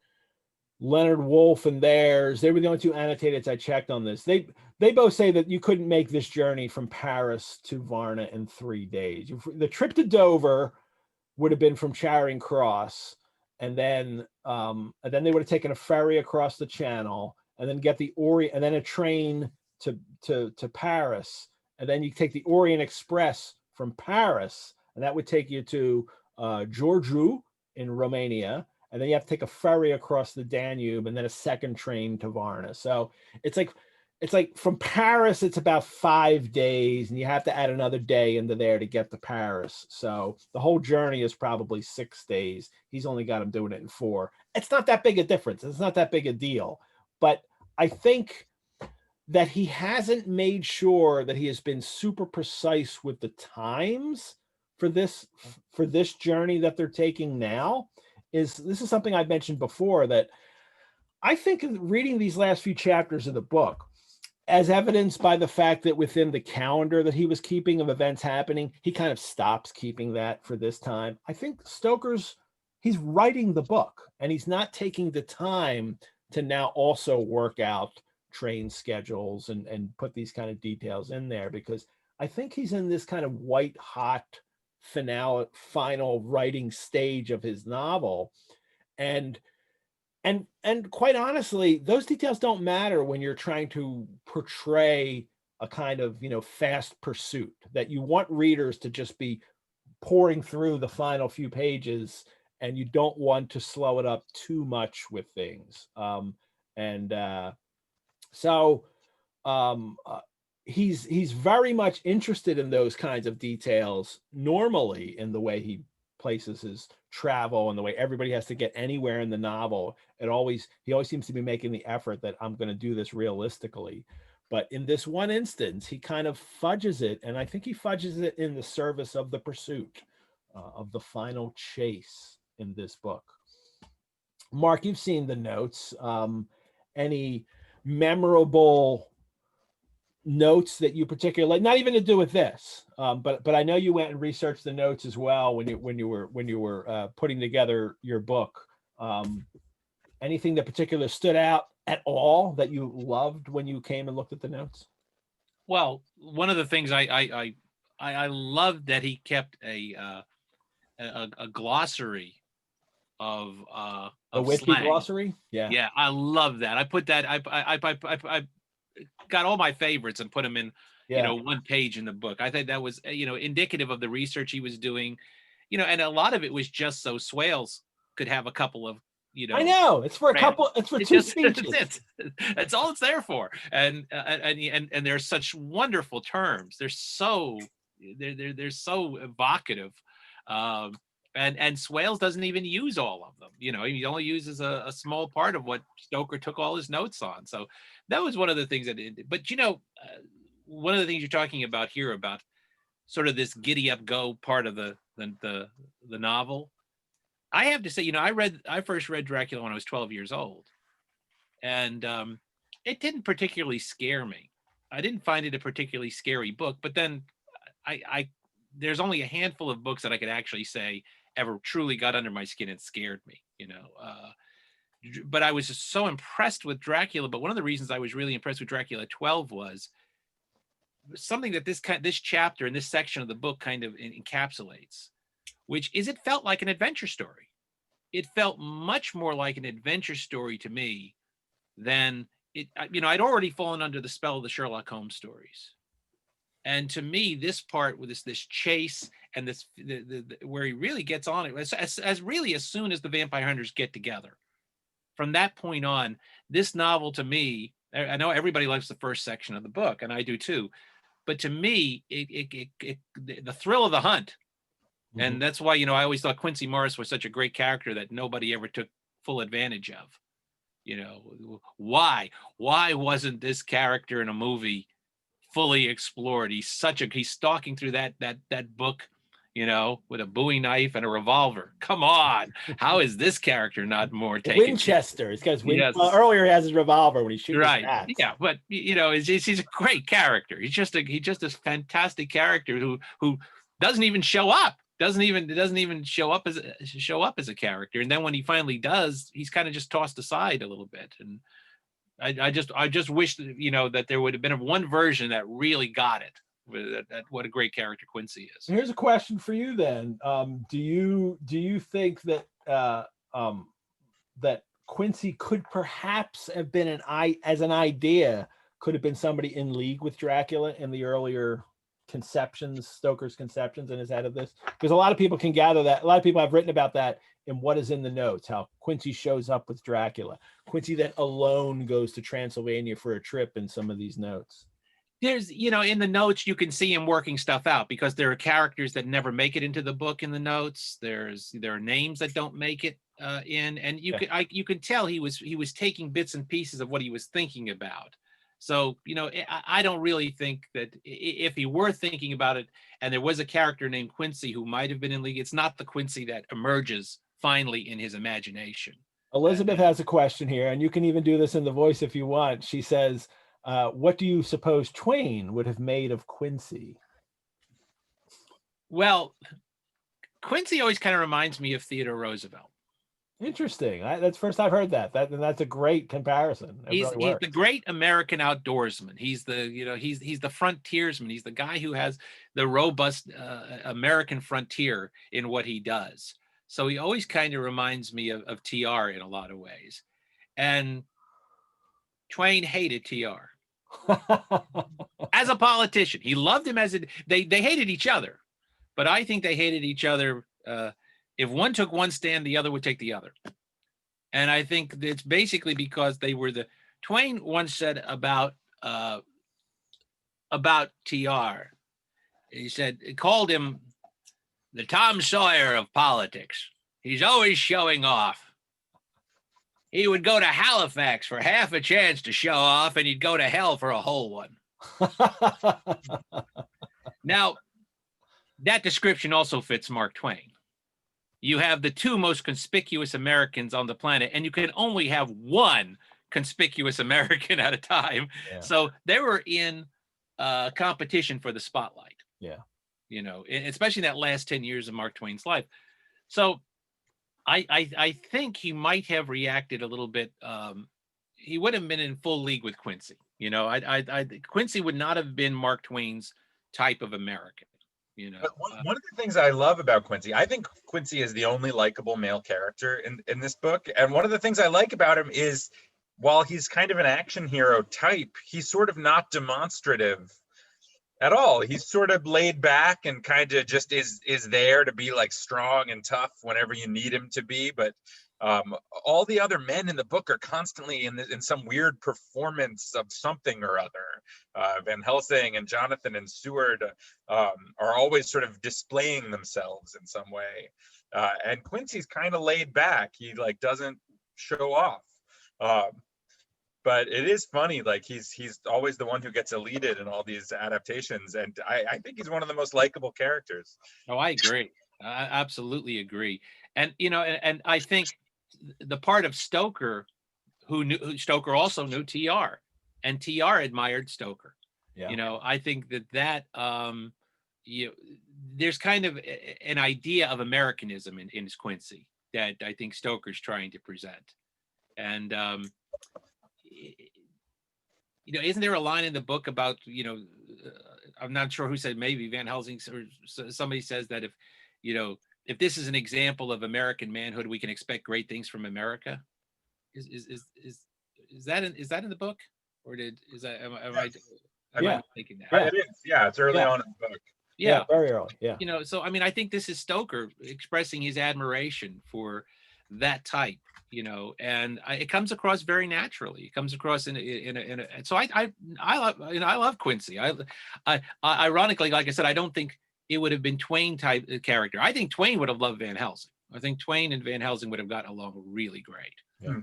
[SPEAKER 1] Leonard Wolf and theirs, they were the only 2 annotated I checked on this. They both say that you couldn't make this journey from Paris to Varna in 3 days. The trip to Dover would have been from Charing Cross, and then they would have taken a ferry across the Channel, and then get the Orient, and then a train to Paris, and then you take the Orient Express from Paris, and that would take you to Giurgiu in Romania, and then you have to take a ferry across the Danube, and then a second train to Varna. So it's like from Paris, it's about 5 days, and you have to add another day into there to get to Paris. So the whole journey is probably 6 days. He's only got him doing it in 4. It's not that big a difference. It's not that big a deal. But I think that he hasn't made sure that he has been super precise with the times for this journey that they're taking now. This is something I've mentioned before, that I think reading these last few chapters of the book, as evidenced by the fact that within the calendar that he was keeping of events happening, he kind of stops keeping that for this time. I think he's writing the book, and he's not taking the time to now also work out train schedules and put these kind of details in there, because I think he's in this kind of white hot final writing stage of his novel. And quite honestly, those details don't matter when you're trying to portray a kind of, fast pursuit, that you want readers to just be pouring through the final few pages, and you don't want to slow it up too much with things. So he's very much interested in those kinds of details normally in the way he places his travel and the way everybody has to get anywhere in the novel. He always seems to be making the effort that I'm going to do this realistically. But in this one instance, he kind of fudges it, and I think he fudges it in the service of the pursuit, of the final chase in this book. Mark, you've seen the notes. Any memorable notes that you particularly like, not even to do with this, but I know you went and researched the notes as well when you were putting together your book. Anything that particularly stood out at all that you loved when you came and looked at the notes?
[SPEAKER 3] Well, one of the things I loved that he kept a glossary of
[SPEAKER 1] a wiki
[SPEAKER 3] slang.
[SPEAKER 1] Glossary. Yeah,
[SPEAKER 3] I love that. I put that. I got all my favorites and put them in, one page in the book. I think that was, indicative of the research he was doing, and a lot of it was just so Swales could have a couple of,
[SPEAKER 1] I know it's for a couple. It's for two speeches.
[SPEAKER 3] That's all it's there for. And they're such wonderful terms. They're so evocative. And Swales doesn't even use all of them. He only uses a small part of what Stoker took all his notes on. So that was one of the things that it did. But one of the things you're talking about here about sort of this giddy up go part of the novel. I have to say, I first read Dracula when I was 12 years old, and it didn't particularly scare me. I didn't find it a particularly scary book, but then there's only a handful of books that I could actually say ever truly got under my skin and scared me, but I was just so impressed with Dracula. But one of the reasons I was really impressed with Dracula 12 was something that this chapter and this section of the book kind of encapsulates, which is it felt like an adventure story. It felt much more like an adventure story to me than it, I'd already fallen under the spell of the Sherlock Holmes stories. And to me, this part with this chase and this where he really gets on it as soon as the vampire hunters get together, from that point on, this novel to me, I know everybody likes the first section of the book, and I do too, but to me, the thrill of the hunt. Mm-hmm. And that's why, I always thought Quincy Morris was such a great character that nobody ever took full advantage of. Why wasn't this character in a movie fully explored? He's stalking through that book, with a Bowie knife and a revolver. Come on, how is this character not more taken?
[SPEAKER 1] Winchester. It's because earlier he has his revolver when he shoots
[SPEAKER 3] right.
[SPEAKER 1] Rats.
[SPEAKER 3] Yeah, but he's a great character. He's just a fantastic character who doesn't even show up. Doesn't even show up as a character. And then when he finally does, he's kind of just tossed aside a little bit. And I just wish that, that there would have been one version that really got it. That what a great character Quincy is.
[SPEAKER 1] Here's a question for you then. Do you think that that Quincy could perhaps have been as an idea could have been somebody in league with Dracula in the earlier Stoker's conceptions in his head of this? Because a lot of people can gather that. A lot of people have written about that in What Is in the Notes, how Quincy shows up with Dracula. Quincy then alone goes to Transylvania for a trip in some of these notes.
[SPEAKER 3] There's, in the notes, you can see him working stuff out because there are characters that never make it into the book in the notes. There are names that don't make it in, and you can tell he was taking bits and pieces of what he was thinking about. So, I don't really think that if he were thinking about it and there was a character named Quincy who might have been in league, it's not the Quincy that emerges finally in his imagination.
[SPEAKER 1] Elizabeth has a question here, and you can even do this in the voice if you want. She says, what do you suppose Twain would have made of Quincy?
[SPEAKER 3] Well, Quincy always kind of reminds me of Theodore Roosevelt.
[SPEAKER 1] Interesting. That's first I've heard that. That's a great comparison.
[SPEAKER 3] He's the great American outdoorsman. He's the he's the frontiersman. He's the guy who has the robust American frontier in what he does. So he always kind of reminds me of TR in a lot of ways. And Twain hated TR as a politician. He loved him they hated each other, but I think they hated each other. If one took one stand, the other would take the other. And I think it's basically because they were Twain once said about TR. He called him the Tom Sawyer of politics. He's always showing off. He would go to Halifax for half a chance to show off, and he'd go to hell for a whole one. Now, that description also fits Mark Twain. You have the two most conspicuous Americans on the planet, and you can only have one conspicuous American at a time. Yeah. So they were in competition for the spotlight.
[SPEAKER 1] Yeah.
[SPEAKER 3] You know, especially in that last 10 years of Mark Twain's life. So I think he might have reacted a little bit. He would have been in full league with Quincy. You know, Quincy would not have been Mark Twain's type of American. You know,
[SPEAKER 2] but one of the things I love about Quincy, I think Quincy is the only likable male character in this book. And one of the things I like about him is, while he's kind of an action hero type, he's sort of not demonstrative at all. He's sort of laid back and kind of just is there to be like strong and tough whenever you need him to be. But all the other men in the book are constantly in some weird performance of something or other. Van Helsing and Jonathan and Seward are always sort of displaying themselves in some way. And Quincy's kind of laid back. He like doesn't show off. But it is funny, like he's always the one who gets eluded in all these adaptations, and I think he's one of the most likable characters.
[SPEAKER 3] Oh, I agree. I absolutely agree. And you know, and I think the part of Stoker who Stoker also knew TR, and TR admired Stoker. Yeah. You know, I think that there's kind of an idea of Americanism in Quincy that I think Stoker's trying to present. And you know, isn't there a line in the book about, you know, I'm not sure who said, maybe Van Helsing or somebody says that if this is an example of American manhood, we can expect great things from America. Is that in the book, or am I thinking that?
[SPEAKER 2] Yeah, it is. Yeah, it's early on in the book.
[SPEAKER 3] Yeah,
[SPEAKER 1] very early. Yeah.
[SPEAKER 3] You know, so I mean, I think this is Stoker expressing his admiration for that type. You know, and it comes across very naturally. It comes across in a so I love Quincy. I ironically, like I said, I don't think it would have been Twain type character. I think Twain would have loved Van Helsing. I think Twain and Van Helsing would have gotten along really great. Yeah.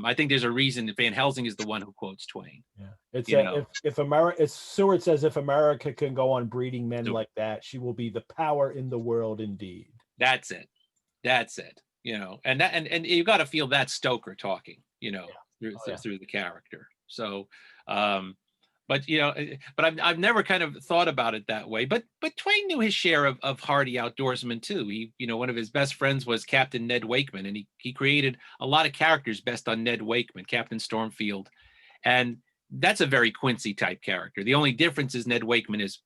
[SPEAKER 3] I think there's a reason that Van Helsing is the one who quotes Twain.
[SPEAKER 1] Yeah, it's if America, it's Seward says, if America can go on breeding men like that, she will be the power in the world indeed.
[SPEAKER 3] That's it. You know, and you got to feel that Stoker talking, you know, through the character. So, but you know, but I've never kind of thought about it that way. But Twain knew his share of hardy outdoorsmen too. He, you know, one of his best friends was Captain Ned Wakeman, and he created a lot of characters based on Ned Wakeman, Captain Stormfield, and that's a very Quincy type character. The only difference is Ned Wakeman is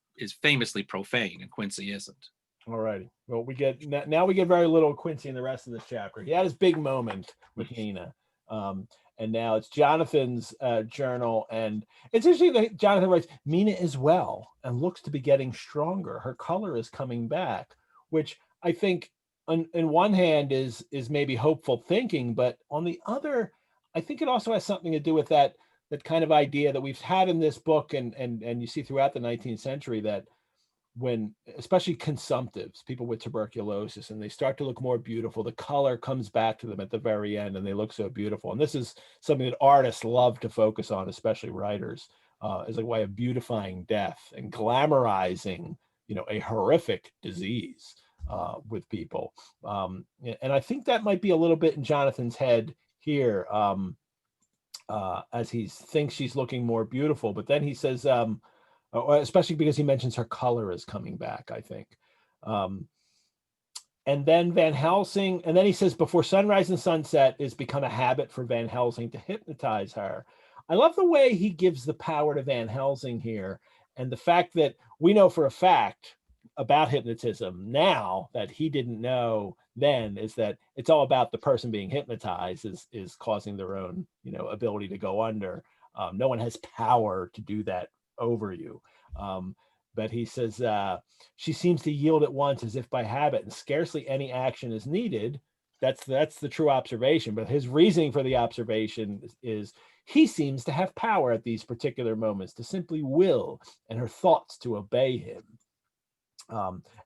[SPEAKER 3] famously profane, and Quincy isn't.
[SPEAKER 1] All righty. Well, we get very little Quincy in the rest of this chapter. He had his big moment with Nina, and now it's Jonathan's journal, and it's interesting that Jonathan writes, Mina is well and looks to be getting stronger. Her color is coming back, which I think on one hand is maybe hopeful thinking, but on the other, I think it also has something to do with that kind of idea that we've had in this book, and you see throughout the 19th century, that when especially consumptives, people with tuberculosis, and they start to look more beautiful, the color comes back to them at the very end and they look so beautiful. And this is something that artists love to focus on, especially writers, as a way of beautifying death and glamorizing, you know, a horrific disease with people. And I think that might be a little bit in Jonathan's head here, as he thinks she's looking more beautiful. But then he says, especially because he mentions her color is coming back, I think. And then Van Helsing, and then he says, before sunrise and sunset is become a habit for Van Helsing to hypnotize her. I love the way he gives the power to Van Helsing here, and the fact that we know for a fact about hypnotism now that he didn't know then, is that it's all about the person being hypnotized is causing their own, you know, ability to go under. No one has power to do that over you. But he says, she seems to yield at once as if by habit, and scarcely any action is needed. That's the true observation. But his reasoning for the observation is he seems to have power at these particular moments to simply will and her thoughts to obey him.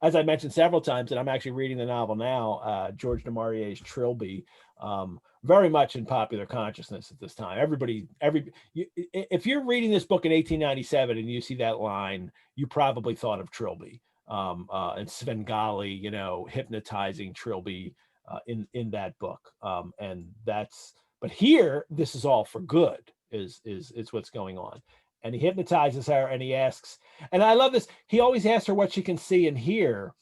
[SPEAKER 1] As I mentioned several times, and I'm actually reading the novel now, George du Maurier's Trilby, very much in popular consciousness at this time. If you're reading this book in 1897 and you see that line, you probably thought of Trilby and Svengali, hypnotizing Trilby in that book. But here, this is all for good, is what's going on. And he hypnotizes her and he asks, and I love this, he always asks her what she can see and hear.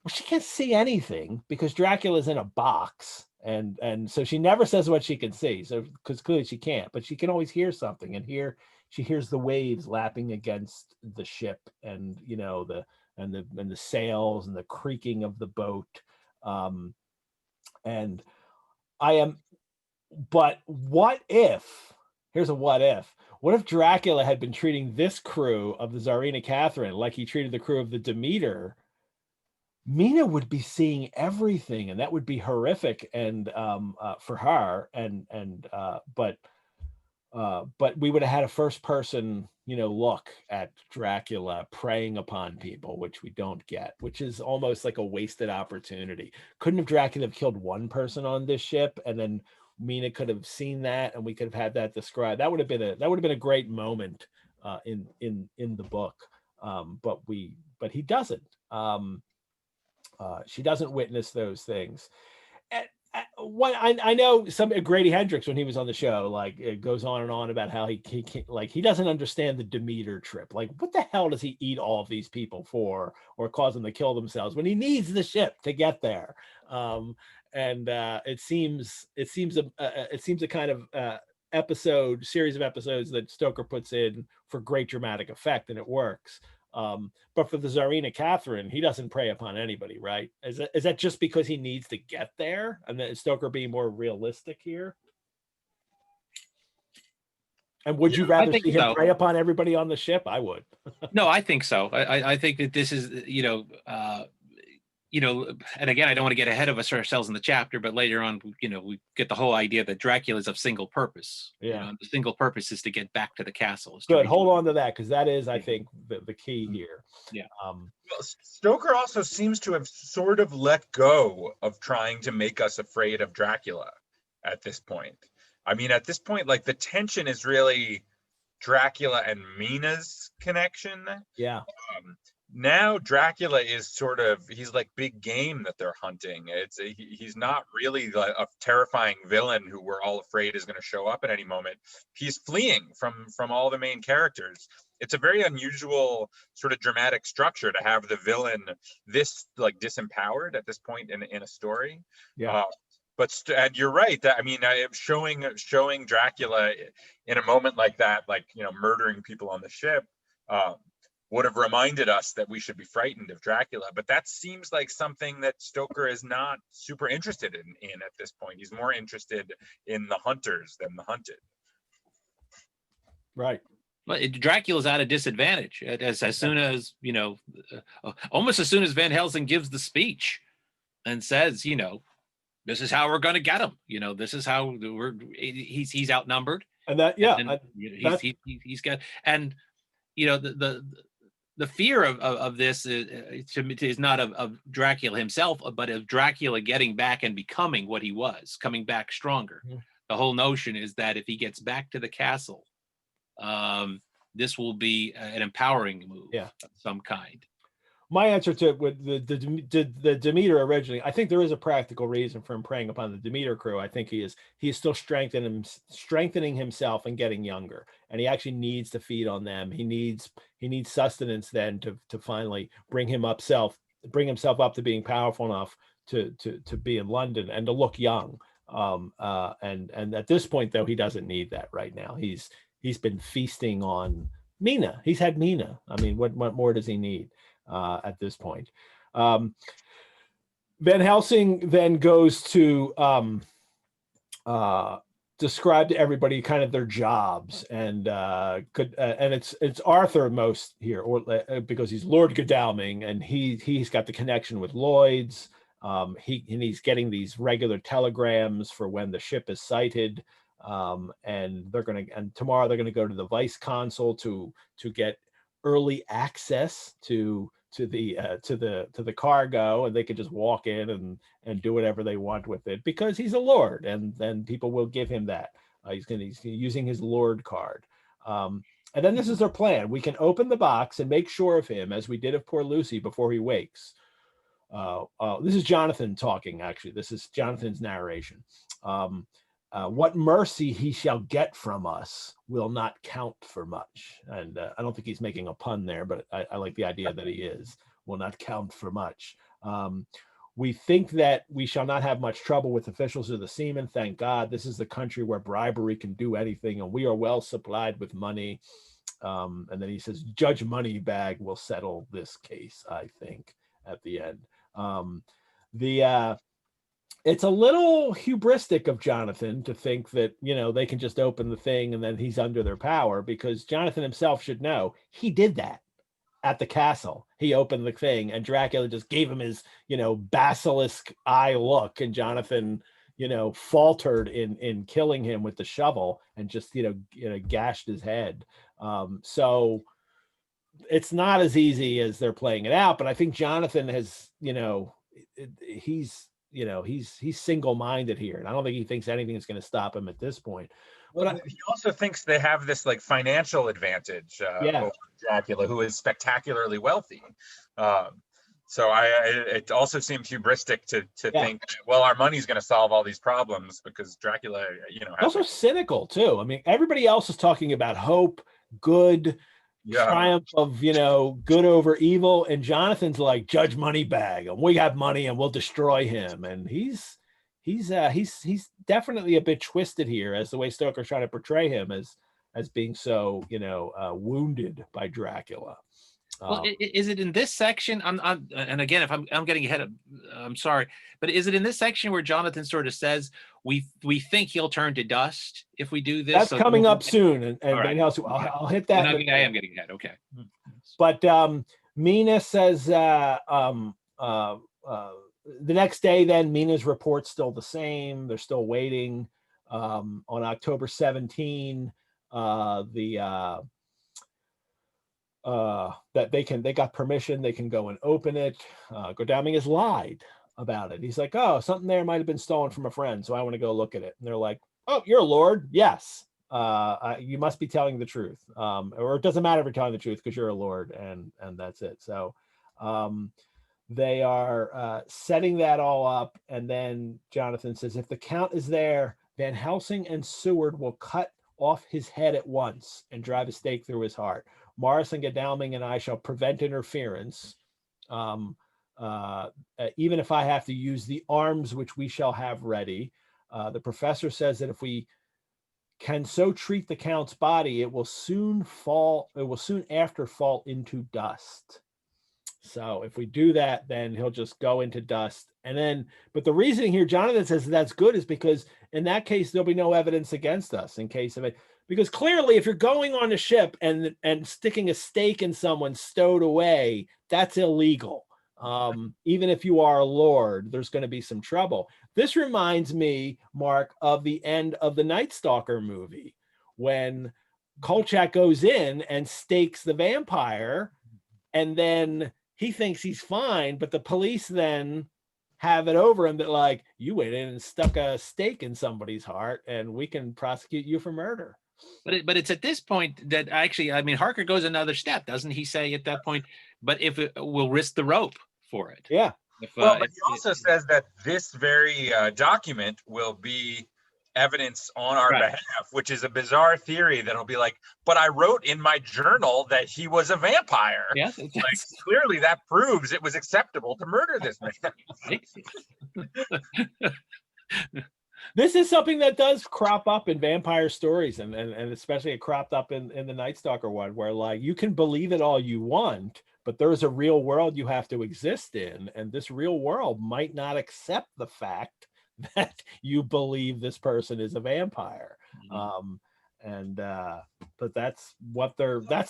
[SPEAKER 1] Well, she can't see anything because Dracula's in a box. And so she never says what she can see. So, because clearly she can't, but she can always hear something. And here she hears the waves lapping against the ship and, the sails and the creaking of the boat. But what if, here's a what if Dracula had been treating this crew of the Tsarina Catherine like he treated the crew of the Demeter? Mina would be seeing everything, and that would be horrific and for her. But we would have had a first person, look at Dracula preying upon people, which we don't get, which is almost like a wasted opportunity. Couldn't have Dracula have killed one person on this ship, and then Mina could have seen that, and we could have had that described? That would have been a great moment in the book. But he doesn't. She doesn't witness those things. I know some Grady Hendrix, when he was on the show, like, it goes on and on about how he can't, like, he doesn't understand the Demeter trip. Like, what the hell does he eat all of these people for, or cause them to kill themselves when he needs the ship to get there? It seems a kind of series of episodes that Stoker puts in for great dramatic effect, and it works. But for the Tsarina Catherine, he doesn't prey upon anybody, right? Is that just because he needs to get there, and then Stoker being more realistic here? And would you rather see him prey upon everybody on the ship? I would.
[SPEAKER 3] No, I think so. I think that this is, and again, I don't want to get ahead of ourselves in the chapter, but later on, we get the whole idea that Dracula is of single purpose.
[SPEAKER 1] Yeah.
[SPEAKER 3] The single purpose is to get back to the castle.
[SPEAKER 1] Good. Hold on to that, because that is, I think, the key here.
[SPEAKER 3] Yeah.
[SPEAKER 2] Well, Stoker also seems to have sort of let go of trying to make us afraid of Dracula at this point. I mean, at this point, like, the tension is really Dracula and Mina's connection.
[SPEAKER 1] Yeah.
[SPEAKER 2] Now Dracula is he's like big game that they're hunting. He's not really a terrifying villain who we're all afraid is going to show up at any moment. He's fleeing from all the main characters. It's a very unusual sort of dramatic structure to have the villain this, like, disempowered at this point in a story.
[SPEAKER 1] Yeah.
[SPEAKER 2] And you're right that, I mean, showing Dracula in a moment like that, like, murdering people on the ship, would have reminded us that we should be frightened of Dracula. But that seems like something that Stoker is not super interested in at this point. He's more interested in the hunters than the hunted.
[SPEAKER 1] Right.
[SPEAKER 3] Well, Dracula's at a disadvantage as soon as, almost as soon as Van Helsing gives the speech and says, this is how we're going to get him. This is how he's outnumbered.
[SPEAKER 1] And that, yeah,
[SPEAKER 3] he's got, and the fear of this is not of Dracula himself, but of Dracula getting back and becoming what he was, coming back stronger. Mm-hmm. The whole notion is that if he gets back to the castle, this will be an empowering move of some kind.
[SPEAKER 1] My answer to with the Demeter originally, I think there is a practical reason for him preying upon the Demeter crew. I think he is still strengthening himself and getting younger, and he actually needs to feed on them. He needs sustenance then to finally bring himself up to being powerful enough to be in London and to look young. And at this point, though, he doesn't need that right now. He's been feasting on Mina. He's had Mina. I mean, what more does he need at this point? Van Helsing then goes to describe to everybody kind of their jobs, and it's Arthur most here, or because he's Lord Godalming, and he's got the connection with Lloyd's. He's getting these regular telegrams for when the ship is sighted, and tomorrow they're gonna go to the vice consul to get early access to the cargo, and they could just walk in and do whatever they want with it because he's a lord, and then people will give him that. He's using his lord card. And then this is their plan. We can open the box and make sure of him, as we did of poor Lucy before he wakes. This is Jonathan talking, actually. This is Jonathan's narration. What mercy he shall get from us will not count for much. And I don't think he's making a pun there, but I like the idea that he is. Will not count for much. We think that we shall not have much trouble with officials or the seamen. Thank God. This is the country where bribery can do anything, and we are well supplied with money. And then he says, Judge Moneybag will settle this case, I think, at the end. It's a little hubristic of Jonathan to think that, they can just open the thing and then he's under their power, because Jonathan himself should know he did that at the castle. He opened the thing and Dracula just gave him his, basilisk eye look, and Jonathan, faltered in killing him with the shovel and just, gashed his head. So it's not as easy as they're playing it out, but I think Jonathan has, he's single-minded here, and I don't think he thinks anything is going to stop him at this point.
[SPEAKER 2] But he also thinks they have this like financial advantage over Dracula, who is spectacularly wealthy. So it also seems hubristic to think, well, our money's going to solve all these problems because Dracula,
[SPEAKER 1] also cynical too. I mean, everybody else is talking about hope, good, triumph of good over evil, and Jonathan's like, Judge Moneybag, and we have money and we'll destroy him. And he's definitely a bit twisted here, as the way Stoker's trying to portray him as being so wounded by Dracula.
[SPEAKER 3] Well, is it in this section? And again, if I'm getting ahead of, I'm sorry, but is it in this section where Jonathan sort of says we think he'll turn to dust if we do this?
[SPEAKER 1] That's coming up soon, and
[SPEAKER 3] right.
[SPEAKER 1] I'll hit that.
[SPEAKER 3] I am getting ahead. Okay.
[SPEAKER 1] But Mina says the next day, then Mina's report's still the same. They're still waiting. On October 17, that they got permission, they can go and open it. Godalming has lied about it. He's like, oh, something there might have been stolen from a friend, so I want to go look at it. And they're like, oh, you're a lord? Yes. You must be telling the truth. Or it doesn't matter if you're telling the truth because you're a lord, and that's it. So they are setting that all up, and then Jonathan says, if the Count is there, Van Helsing and Seward will cut off his head at once and drive a stake through his heart. Morris and Godalming and I shall prevent interference, even if I have to use the arms which we shall have ready. The professor says that if we can so treat the Count's body, it will soon after fall into dust. So if we do that, then he'll just go into dust. And then, but the reasoning here, Jonathan says that's good, is because in that case, there'll be no evidence against us in case of it. Because clearly, if you're going on a ship and sticking a stake in someone stowed away, that's illegal. Even if you are a lord, there's going to be some trouble. This reminds me, Mark, of the end of the Night Stalker movie, when Kolchak goes in and stakes the vampire, and then he thinks he's fine, but the police then have it over him that, like, you went in and stuck a stake in somebody's heart and we can prosecute you for murder.
[SPEAKER 3] But it's at this point that actually, I mean, Harker goes another step, doesn't he say at that point, but if it will risk the rope for it.
[SPEAKER 1] Yeah.
[SPEAKER 2] But he also says that this very document will be evidence on our behalf, which is a bizarre theory that'll be like, but I wrote in my journal that he was a vampire.
[SPEAKER 3] Yes,
[SPEAKER 2] like, clearly that proves it was acceptable to murder this man.
[SPEAKER 1] This is something that does crop up in vampire stories, and especially it cropped up in the Night Stalker one, where, like, you can believe it all you want, but there's a real world you have to exist in, and this real world might not accept the fact that you believe this person is a vampire. But that's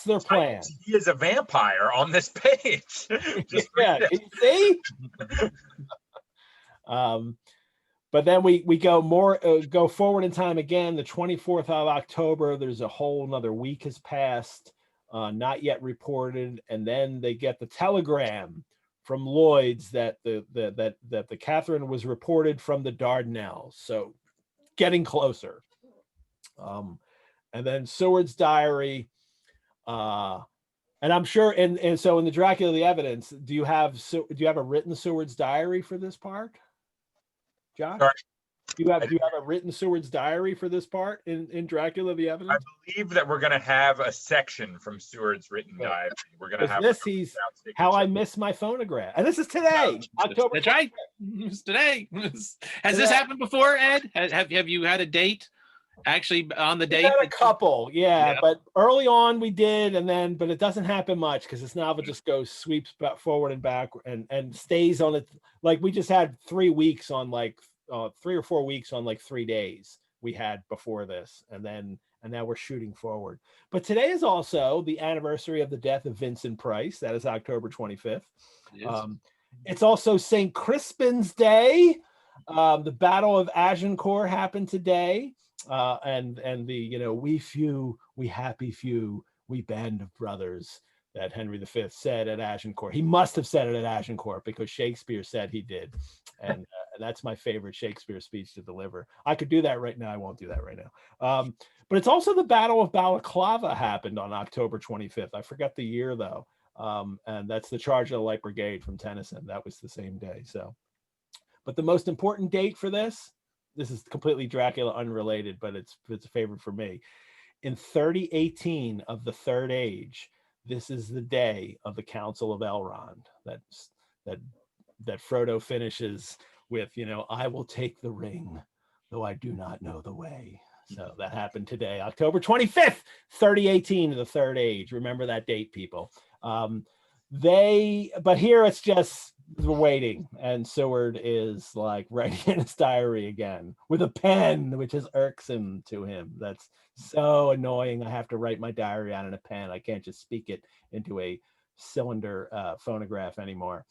[SPEAKER 1] their plan.
[SPEAKER 2] He is a vampire on this page.
[SPEAKER 1] Yeah, see? But then we go forward in time again. The 24th of October, there's a whole another week has passed, not yet reported, and then they get the telegram from Lloyd's that the Catherine was reported from the Dardanelles, so getting closer. And then Seward's diary, and I'm sure, and so in the Dracula the Evidence, do you have a written Seward's diary for this part, Josh?
[SPEAKER 2] Sorry.
[SPEAKER 1] Do you have a written Seward's diary for this part in Dracula the Evidence?
[SPEAKER 2] I believe that we're going to have a section from Seward's written diary. We're going to have
[SPEAKER 1] this. He's how I miss my phonograph, and this is today, October.
[SPEAKER 3] That's right. It's today. Has this happened before, Ed? Have you had a date? Actually, on the date,
[SPEAKER 1] a couple, yeah, but early on we did, but it doesn't happen much because this novel just sweeps back forward and back and stays on it. Like we just had 3 weeks on 3 or 4 weeks on 3 days we had before this, and now we're shooting forward. But today is also the anniversary of the death of Vincent Price. That is October 25th. It's also St. Crispin's Day. The Battle of Agincourt happened today. And the we few, we happy few, we band of brothers, that Henry V said at Agincourt. He must have said it at Agincourt because Shakespeare said he did, and that's my favorite Shakespeare speech to deliver. I could do that right now. I won't do that right now. But it's also the Battle of Balaclava happened on October 25th. I forgot the year though, and that's the Charge of the Light Brigade from Tennyson. That was the same day. So, but the most important date for this is completely Dracula unrelated, but it's a favorite for me. In 3018 of the Third Age, this is the day of the Council of Elrond that Frodo finishes with, I will take the ring, though I do not know the way. So that happened today, October 25th, 3018 of the Third Age. Remember that date, people. But here it's just we're waiting, and Seward is writing in his diary again with a pen, which is irksome to him. That's so annoying. I have to write my diary out in a pen. I can't just speak it into a cylinder phonograph anymore.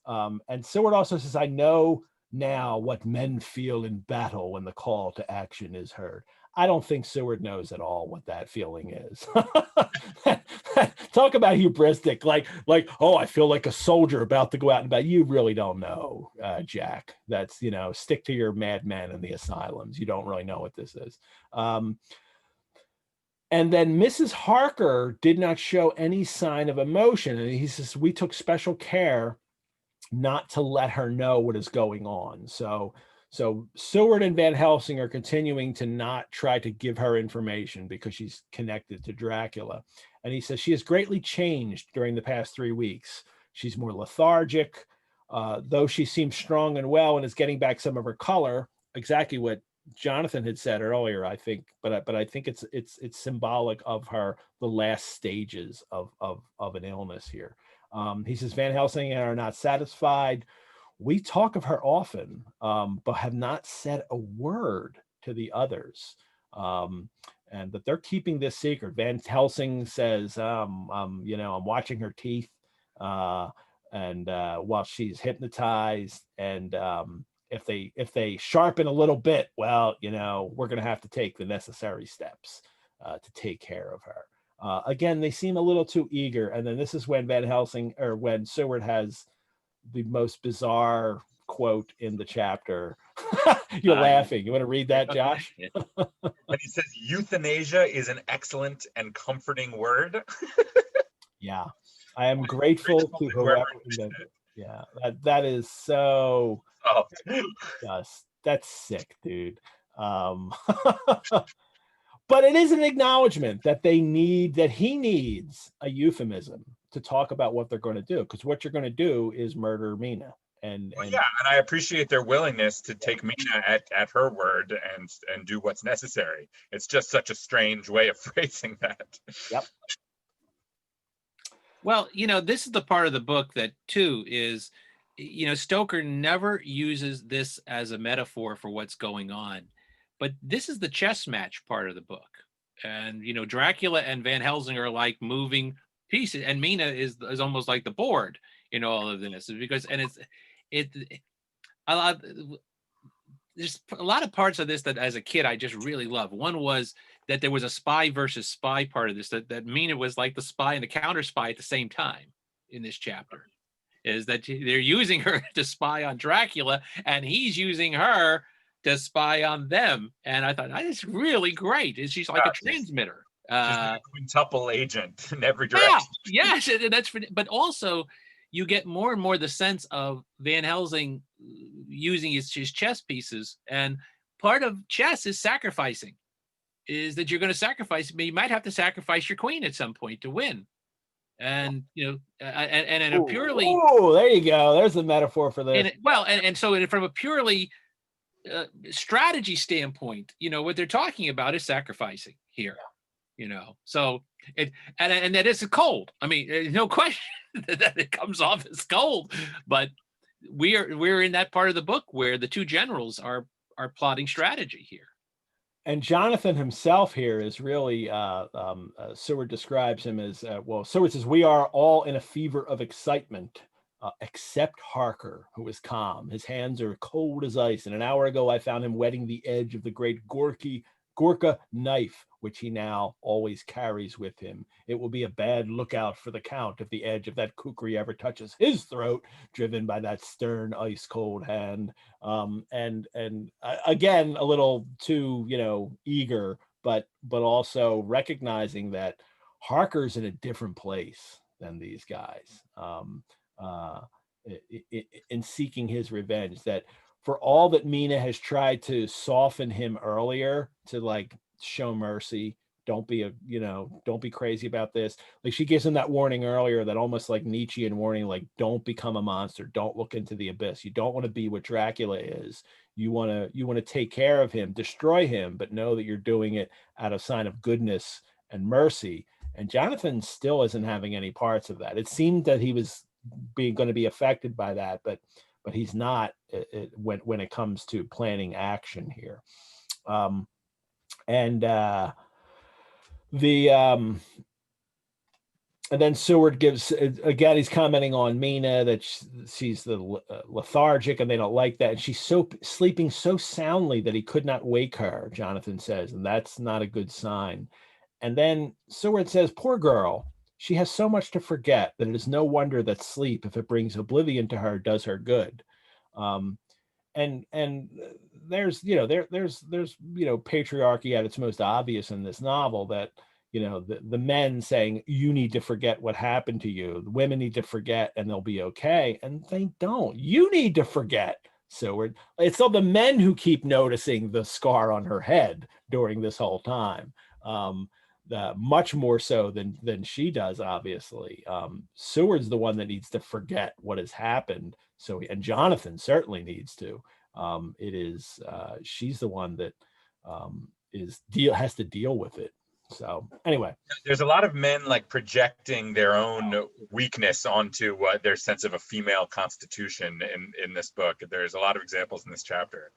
[SPEAKER 1] And Seward also says, I know now what men feel in battle when the call to action is heard. I don't think Seward knows at all what that feeling is. Talk about hubristic, oh, I feel like a soldier about to go out and battle. You really don't know, Jack. That's, stick to your madmen in the asylums. You don't really know what this is. And then Mrs. Harker did not show any sign of emotion. And he says, we took special care not to let her know what is going on. So Seward and Van Helsing are continuing to not try to give her information because she's connected to Dracula. And he says she has greatly changed during the past 3 weeks. She's more lethargic, though she seems strong and well and is getting back some of her color. Exactly what Jonathan had said earlier, I think. But I think it's symbolic of the last stages of an illness here. He says Van Helsing and I are not satisfied. We talk of her often, but have not said a word to the others, and that they're keeping this secret. Van Helsing says, I'm watching her teeth, and while she's hypnotized, and if they sharpen a little bit, well, we're going to have to take the necessary steps to take care of her. Again, they seem a little too eager, and then this is when when Seward has the most bizarre quote in the chapter. You're laughing. You want to read that, Josh?
[SPEAKER 2] And he says, euthanasia is an excellent and comforting word.
[SPEAKER 1] Yeah. I am grateful to whoever invented it. Yeah. That is so that's sick, dude. But it is an acknowledgement that he needs a euphemism to talk about what they're going to do, because what you're going to do is murder Mina. And
[SPEAKER 2] I appreciate their willingness to take Mina at her word and do what's necessary. It's just such a strange way of phrasing that.
[SPEAKER 1] Yep.
[SPEAKER 3] Well, this is the part of the book that too is, Stoker never uses this as a metaphor for what's going on, but this is the chess match part of the book. And, Dracula and Van Helsing are like moving pieces, and Mina is almost like the board in all of this, because, and There's a lot of parts of this that as a kid I just really loved. One was that there was a spy versus spy part of this, that Mina was like the spy and the counter spy at the same time in this chapter. Is that they're using her to spy on Dracula and he's using her to spy on them. And I thought that is really great. She's like a transmitter.
[SPEAKER 2] She's like a quintuple agent in every
[SPEAKER 3] Yeah,
[SPEAKER 2] direction.
[SPEAKER 3] yes, but also you get more and more the sense of Van Helsing using his chess pieces, and part of chess is sacrificing. Is that you're going to sacrifice? You might have to sacrifice your queen at some point to win, and and in a purely
[SPEAKER 1] there you go. There's a metaphor for this.
[SPEAKER 3] So from a purely strategy standpoint, what they're talking about is sacrificing here. So and that is cold. I mean, there's no question that it comes off as cold, but we're in that part of the book where the two generals are plotting strategy here.
[SPEAKER 1] And Jonathan himself here is really, Seward describes him as, Seward says, we are all in a fever of excitement, except Harker, who is calm. His hands are cold as ice. And an hour ago, I found him wetting the edge of the great Gorka knife, which he now always carries with him. It will be a bad lookout for the Count if the edge of that kukri ever touches his throat, driven by that stern, ice-cold hand. And again, a little too, eager, but also recognizing that Harker's in a different place than these guys in seeking his revenge. That for all that Mina has tried to soften him earlier, to like show mercy, don't be crazy about this. Like she gives him that warning earlier, that almost like Nietzschean warning, like don't become a monster, don't look into the abyss. You don't want to be what Dracula is. You want to take care of him, destroy him, but know that you're doing it out of sign of goodness and mercy. And Jonathan still isn't having any parts of that. It seemed that he was going to be affected by that, but he's not when it comes to planning action here. And then Seward gives, again, he's commenting on Mina, that she's the lethargic and they don't like that. And she's sleeping so soundly that he could not wake her, Jonathan says, and that's not a good sign. And then Seward says, poor girl, she has so much to forget that it is no wonder that sleep, if it brings oblivion to her, does her good. And there's patriarchy at its most obvious in this novel, that the men saying you need to forget what happened to you, the women need to forget and they'll be okay, and they don't. You need to forget. So it's all the men who keep noticing the scar on her head during this whole time, much more so than she does, obviously. Seward's the one that needs to forget what has happened. And Jonathan certainly needs to. She's the one that has to deal with it. So anyway,
[SPEAKER 2] there's a lot of men like projecting their own weakness onto their sense of a female constitution in this book. There's a lot of examples in this chapter.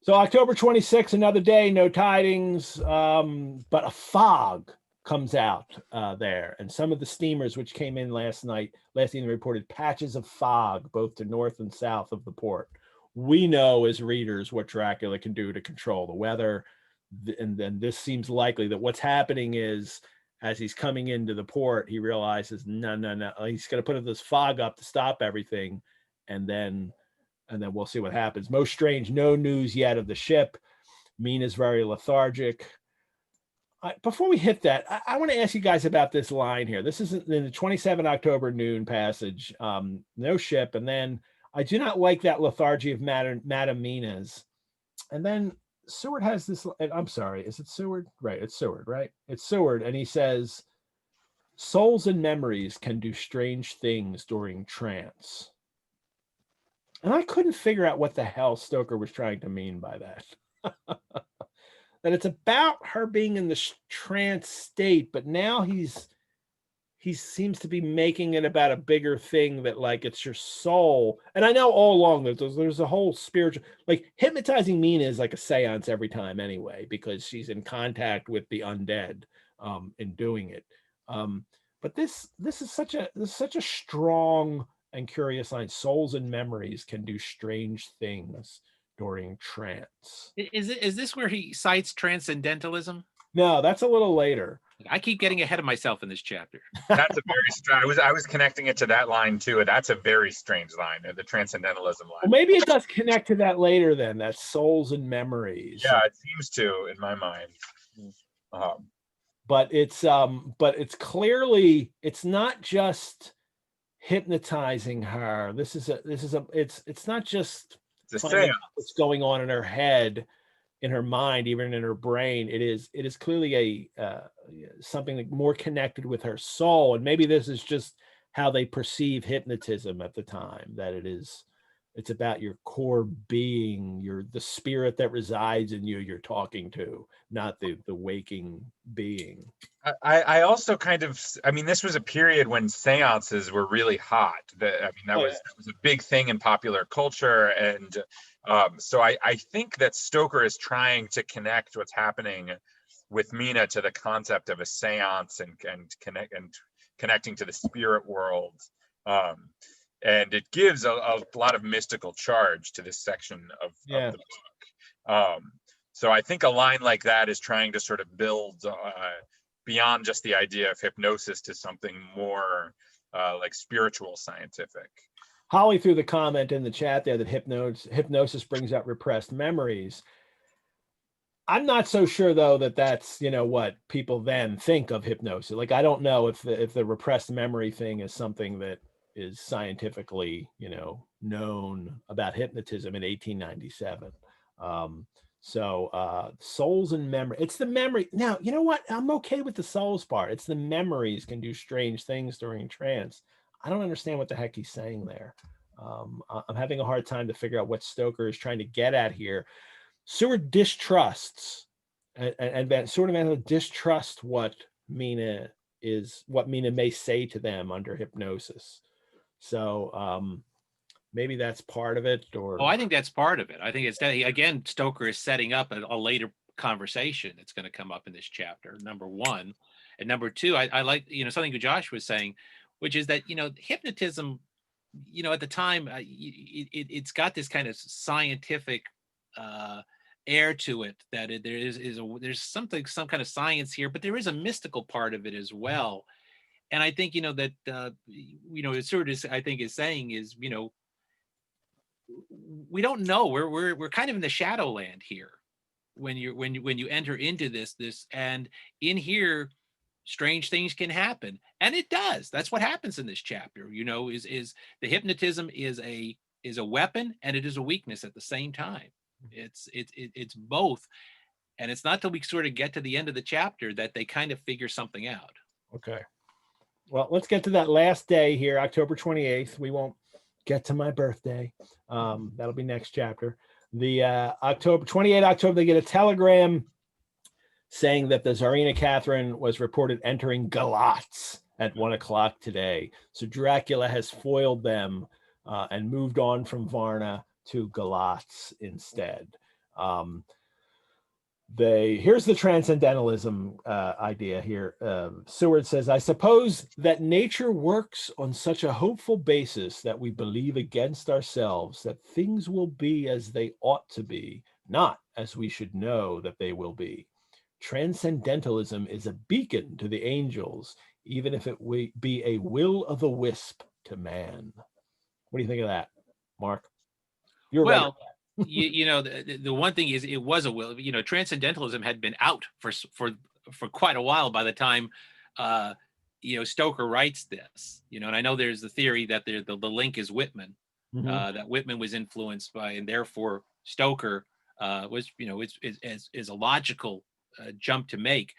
[SPEAKER 1] So October 26th, another day, no tidings, but a fog comes out there, and some of the steamers which came in last evening reported patches of fog both to north and south of the port. We know as readers what Dracula can do to control the weather, and then this seems likely that what's happening is, as he's coming into the port, he realizes no, he's going to put this fog up to stop everything, and then we'll see what happens. Most strange, no news yet of the ship. Mina's very lethargic. Before we hit that, I want to ask you guys about this line here. This is in the 27 October noon passage. No ship. And then I do not like that lethargy of Madame Mina's. And then Seward has this, I'm sorry, is it Seward? Right, it's Seward, right? It's Seward. And he says, souls and memories can do strange things during trance. And I couldn't figure out what the hell Stoker was trying to mean by that. That it's about her being in this trance state, but now he seems to be making it about a bigger thing, that like it's your soul. And I know all along that there's a whole spiritual, like hypnotizing Mina is like a seance every time anyway, because she's in contact with the undead in doing it. But this is such a strong and curious line. Souls and memories can do strange things during trance.
[SPEAKER 3] Is this where he cites transcendentalism?
[SPEAKER 1] No, that's a little later.
[SPEAKER 3] I keep getting ahead of myself in this chapter.
[SPEAKER 2] That's a very strange. I was connecting it to that line too. That's a very strange line, the transcendentalism line.
[SPEAKER 1] Well, maybe it does connect to that later then. That's souls and memories.
[SPEAKER 2] Yeah, it seems to in my mind.
[SPEAKER 1] But it's clearly, it's not just hypnotizing her. It's not just finding out what's going on in her head, in her mind, even in her brain. It is clearly something like more connected with her soul. And maybe this is just how they perceive hypnotism at the time, that it's about your core being, the spirit that resides in you you're talking to, not the waking being.
[SPEAKER 2] I also this was a period when seances were really hot. That was a big thing in popular culture. And so I think that Stoker is trying to connect what's happening with Mina to the concept of a seance and connecting to the spirit world. And it gives a lot of mystical charge to this section of the book. So I think a line like that is trying to sort of build beyond just the idea of hypnosis to something more like spiritual, scientific.
[SPEAKER 1] Holly threw the comment in the chat there that hypnosis brings out repressed memories. I'm not so sure though that that's what people then think of hypnosis. Like, I don't know if the repressed memory thing is something that is scientifically known about hypnotism in 1897. Souls and memory, it's the memory. Now, you know what, I'm okay with the souls part. It's the memories can do strange things during trance. I don't understand what the heck he's saying there. I'm having a hard time to figure out what Stoker is trying to get at here. Seward distrusts and sort of distrust what Mina may say to them under hypnosis. So maybe that's part of it. Or
[SPEAKER 3] I think that's part of it. I think it's again, Stoker is setting up a later conversation that's going to come up in this chapter, number one. And number two, I like something Josh was saying, which is that hypnotism, at the time, it's got this kind of scientific air to it, that there's some kind of science here, but there is a mystical part of it as well. And I think that it sort of I think is saying is we don't know. We're kind of in the shadowland here when you enter into this and in here strange things can happen, and it does. That's what happens in this chapter. Is the hypnotism is a weapon and it is a weakness at the same time. It's both, and it's not till we sort of get to the end of the chapter that they kind of figure something out.
[SPEAKER 1] Okay. Well, let's get to that last day here, October 28th. We won't get to my birthday. That'll be next chapter. The October 28th, they get a telegram saying that the Tsarina Catherine was reported entering Galatz at 1:00 today. So Dracula has foiled them and moved on from Varna to Galatz instead. Here's the transcendentalism idea here. Seward says, I suppose that nature works on such a hopeful basis that we believe against ourselves that things will be as they ought to be, not as we should know that they will be. Transcendentalism is a beacon to the angels, even if it be a will-o'-the-wisp to man. What do you think of that, Mark? You're right.
[SPEAKER 3] The one thing is, it was a will. Transcendentalism had been out for quite a while by the time Stoker writes this. And I know there's the theory that the link is Whitman, that Whitman was influenced by, and therefore Stoker was is a logical jump to make.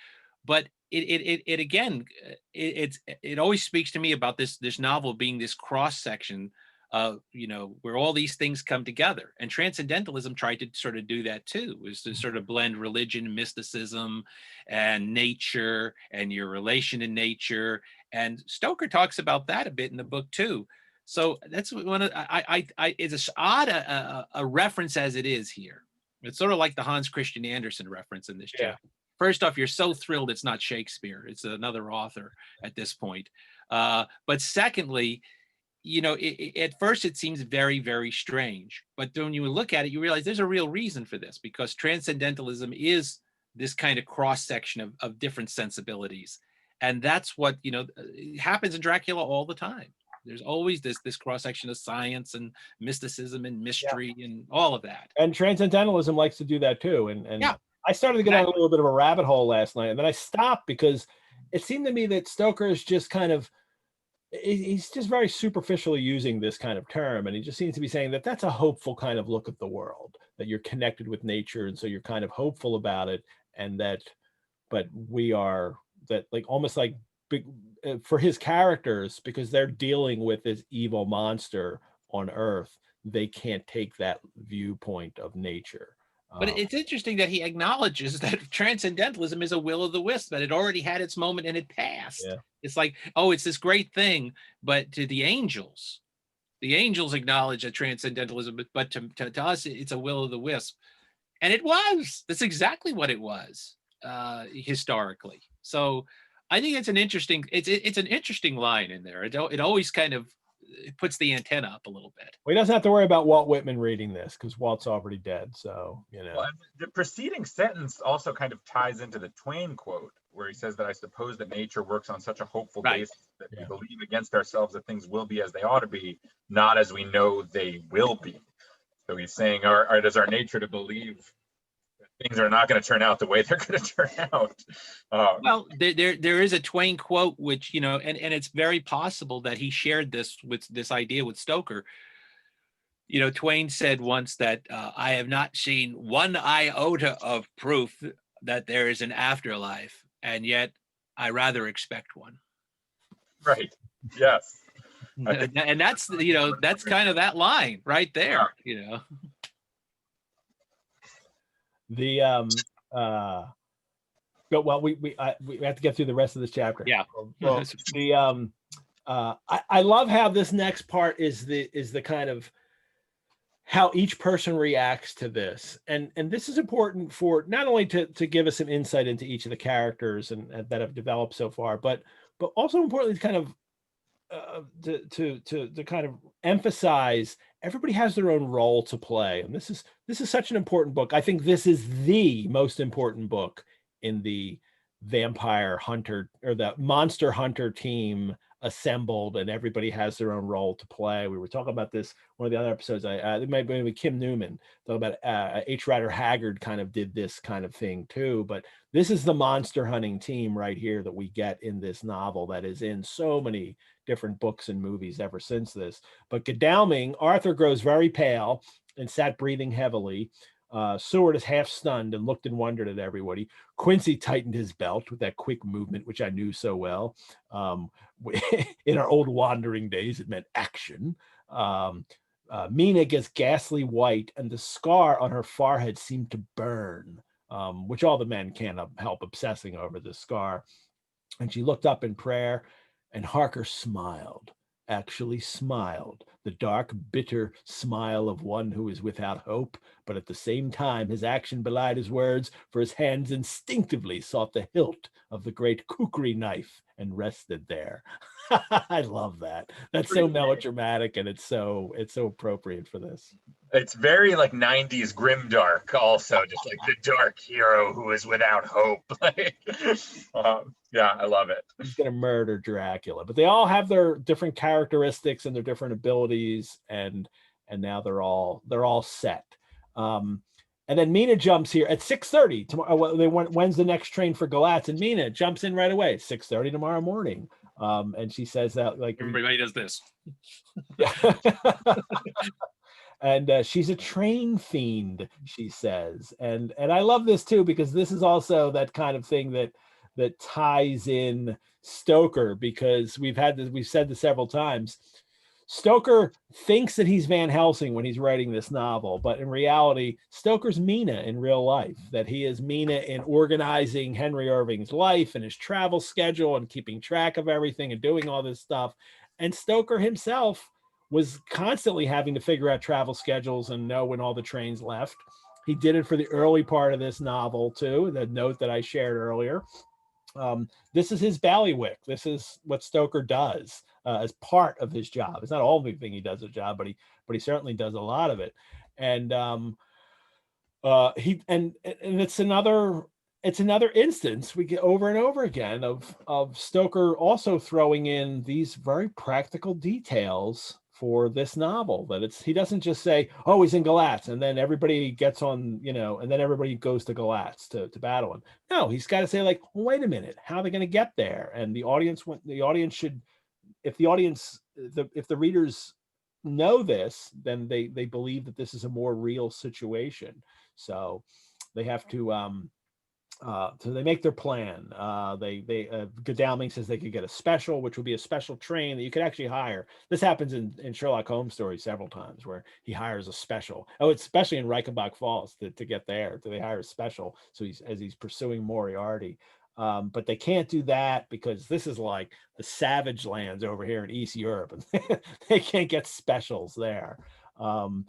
[SPEAKER 3] But it again, it always speaks to me about this novel being this cross section. Where all these things come together, and transcendentalism tried to sort of do that too, is to sort of blend religion, mysticism, and nature, and your relation to nature. And Stoker talks about that a bit in the book too. So that's one of it's as odd a reference as it is here. It's sort of like the Hans Christian Andersen reference in this chapter. First off, you're so thrilled it's not Shakespeare; it's another author at this point. But secondly, you know, at first it seems very, very strange, but when you look at it, you realize there's a real reason for this, because transcendentalism is this kind of cross section of different sensibilities, and that's what, you know, happens in Dracula all the time. There's always this cross section of science and mysticism and mystery and all of that.
[SPEAKER 1] And transcendentalism likes to do that too. And
[SPEAKER 3] Yeah,
[SPEAKER 1] I started to get on a little bit of a rabbit hole last night, and then I stopped because it seemed to me that Stoker is just kind of, he's just very superficially using this kind of term, and he just seems to be saying that that's a hopeful kind of look at the world, that you're connected with nature, and so you're kind of hopeful about it, and that, but we are, that like almost like big for his characters, because they're dealing with this evil monster on Earth, they can't take that viewpoint of nature.
[SPEAKER 3] but it's interesting that he acknowledges that transcendentalism is a will o' the wisp, that it already had its moment and it passed.
[SPEAKER 1] Yeah.
[SPEAKER 3] It's like, oh, it's this great thing, but to the angels acknowledge that transcendentalism, but to us, it's a will o' the wisp. And it was. That's exactly what it was, historically. So I think it's an interesting, it's an interesting line in there. It always kind of, it puts the antenna up a little bit.
[SPEAKER 1] Well, he doesn't have to worry about Walt Whitman reading this because Walt's already dead. So, you know.
[SPEAKER 2] Well, the preceding sentence also kind of ties into the Twain quote, where he says that I suppose that nature works on such a hopeful basis that we believe against ourselves that things will be as they ought to be, not as we know they will be. So he's saying, does our nature to believe things are not going to turn out the way they're going to turn out?
[SPEAKER 3] Well, there is a Twain quote, which, you know, and it's very possible that he shared this idea with Stoker. You know, Twain said once that I have not seen one iota of proof that there is an afterlife, and yet I rather expect one.
[SPEAKER 2] Right. Yes.
[SPEAKER 3] And that's, you know, that's kind of that line right there, you know.
[SPEAKER 1] Well, we have to get through the rest of this chapter.
[SPEAKER 3] Yeah.
[SPEAKER 1] Well, I love how this next part is the kind of how each person reacts to this, and this is important for not only to give us some insight into each of the characters and that have developed so far, but also importantly to kind of to kind of emphasize everybody has their own role to play, and this is such an important book. I think this is the most important book in the vampire hunter or the monster hunter team assembled, and everybody has their own role to play. We were talking about this one of the other episodes. It might be Kim Newman talking about H. Rider Haggard kind of did this kind of thing too, but this is the monster hunting team right here that we get in this novel that is in so many different books and movies ever since this. But Godalming, Arthur grows very pale and sat breathing heavily. Seward is half stunned and looked and wondered at everybody. Quincy tightened his belt with that quick movement, which I knew so well. In our old wandering days, it meant action. Mina gets ghastly white, and the scar on her forehead seemed to burn, which all the men can't help obsessing over the scar. And she looked up in prayer, and Harker smiled, actually smiled, the dark, bitter smile of one who is without hope, but at the same time his action belied his words, for his hands instinctively sought the hilt of the great kukri knife and rested there. I love that. That's so melodramatic, and it's so appropriate for this.
[SPEAKER 2] It's very like 90s grimdark also, just like the dark hero who is without hope. Yeah, I love it.
[SPEAKER 1] He's gonna murder Dracula, but they all have their different characteristics and their different abilities, and now they're all set. And then Mina jumps here at 6:30 tomorrow. When's the next train for Galatz? And Mina jumps in right away. 6:30 tomorrow morning. And she says that like
[SPEAKER 3] everybody does this.
[SPEAKER 1] Yeah. And she's a train fiend, she says, and I love this too, because this is also that kind of thing that ties in Stoker, because we've said this several times. Stoker thinks that he's Van Helsing when he's writing this novel, but in reality, Stoker's Mina in real life, that he is Mina in organizing Henry Irving's life and his travel schedule and keeping track of everything and doing all this stuff. And Stoker himself was constantly having to figure out travel schedules and know when all the trains left. He did it for the early part of this novel too, the note that I shared earlier. This is his ballywick. This is what Stoker does as part of his job. It's not all the thing he does a job, but he certainly does a lot of it. And it's another instance we get over and over again of Stoker also throwing in these very practical details for this novel, that he doesn't just say, oh, he's in Galatz, and then everybody gets on, and then everybody goes to Galatz to battle him. No, he's got to say, like, well, wait a minute, how are they going to get there? And the audience should, if the readers know this, then they believe that this is a more real situation. So they have to so they make their plan. Godalming says they could get a special, which would be a special train that you could actually hire. This happens in Sherlock Holmes stories several times, where he hires a special. Oh, it's especially in Reichenbach Falls to get there. They hire a special, so he's pursuing Moriarty. But they can't do that because this is like the Savage Lands over here in East Europe, and they can't get specials there. So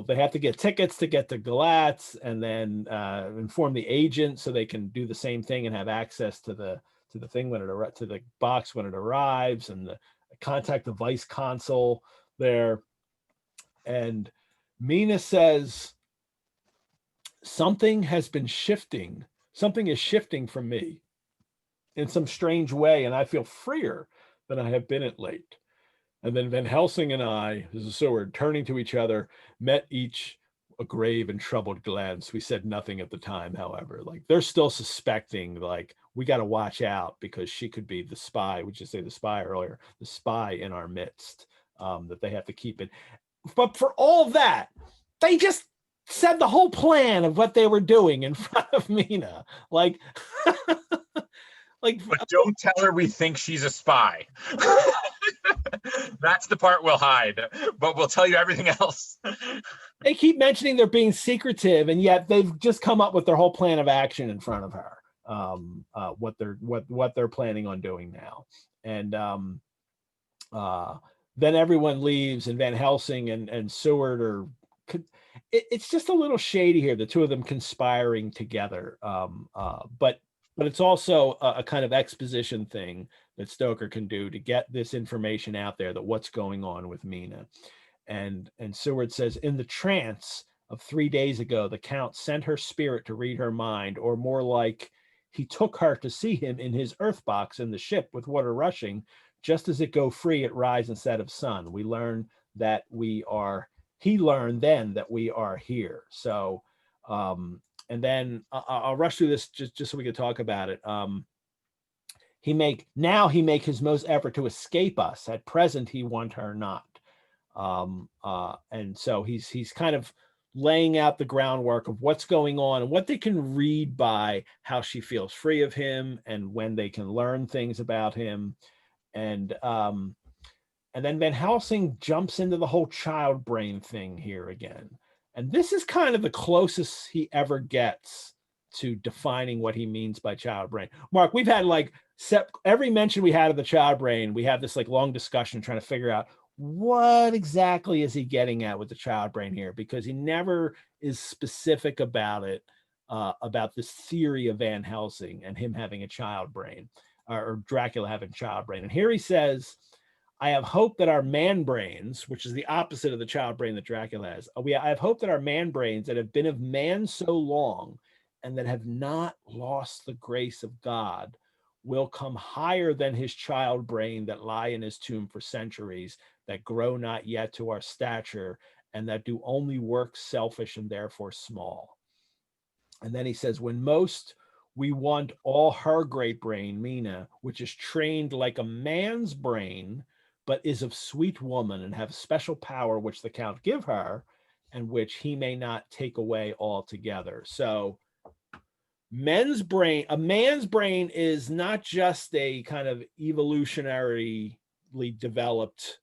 [SPEAKER 1] they have to get tickets to get to Galatz, and then inform the agent so they can do the same thing and have access to the thing to the box when it arrives, and contact the vice consul there. And Mina says, something has been shifting. Something is shifting from me in some strange way, and I feel freer than I have been at late. And then Van Helsing and I, as a sword, turning to each other, met each a grave and troubled glance. We said nothing at the time, however. Like, they're still suspecting, like, we got to watch out because she could be the spy. We just say the spy earlier, the spy in our midst, that they have to keep it. But for all that, they just said the whole plan of what they were doing in front of Mina. Like,
[SPEAKER 2] but don't tell her we think she's a spy. That's the part we'll hide, but we'll tell you everything else.
[SPEAKER 1] They keep mentioning they're being secretive, and yet they've just come up with their whole plan of action in front of her. What they're planning on doing now. And then everyone leaves, and Van Helsing and Seward it's just a little shady here, the two of them conspiring together. But it's also a kind of exposition thing that Stoker can do to get this information out there, that what's going on with Mina. And Seward says, in the trance of 3 days ago, the Count sent her spirit to read her mind, or more like, he took her to see him in his earth box in the ship with water rushing, just as it go free at rise instead of sun. He learned then that we are here. So, and then I'll rush through this just so we can talk about it. He make his most effort to escape us. At present, he want her not. And so he's kind of laying out the groundwork of what's going on and what they can read by how she feels free of him, and when they can learn things about him. And then Van Helsing jumps into the whole child brain thing here again. And this is kind of the closest he ever gets to defining what he means by child brain. Mark, we've had every mention we had of the child brain, we have this long discussion trying to figure out what exactly is he getting at with the child brain here, because he never is specific about it, about this theory of Van Helsing and him having a child brain, or Dracula having child brain. And here he says, I have hope that our man brains, which is the opposite of the child brain that Dracula has, I have hope that our man brains that have been of man so long and that have not lost the grace of God will come higher than his child brain that lie in his tomb for centuries, that grow not yet to our stature, and that do only work selfish and therefore small. And then he says, when most we want all her great brain, Mina, which is trained like a man's brain, but is of sweet woman and have special power which the Count give her, and which he may not take away altogether. So a man's brain is not just a kind of evolutionarily developed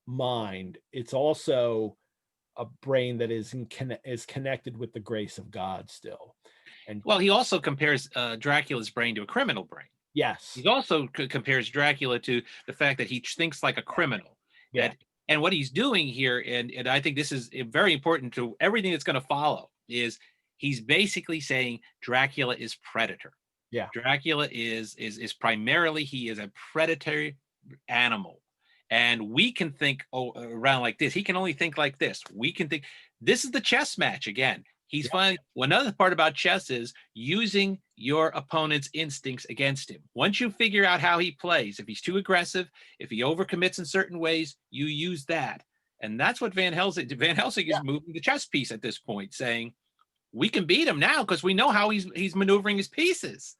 [SPEAKER 1] mind. It's also a brain that is connected with the grace of God still. And
[SPEAKER 3] well, he also compares Dracula's brain to a criminal brain.
[SPEAKER 1] Yes.
[SPEAKER 3] He also compares Dracula to the fact that he thinks like a criminal.
[SPEAKER 1] Yeah.
[SPEAKER 3] And what he's doing here, and I think this is very important to everything that's going to follow, is he's basically saying Dracula is predator.
[SPEAKER 1] Yeah.
[SPEAKER 3] Dracula is primarily, he is a predatory animal. And we can think around like this. He can only think like this. We can think, this is the chess match again. He's finding, well, another part about chess is using your opponent's instincts against him. Once you figure out how he plays, if he's too aggressive, if he overcommits in certain ways, you use that. And that's what Van Helsing is moving the chess piece at this point, saying, we can beat him now because we know how he's maneuvering his pieces.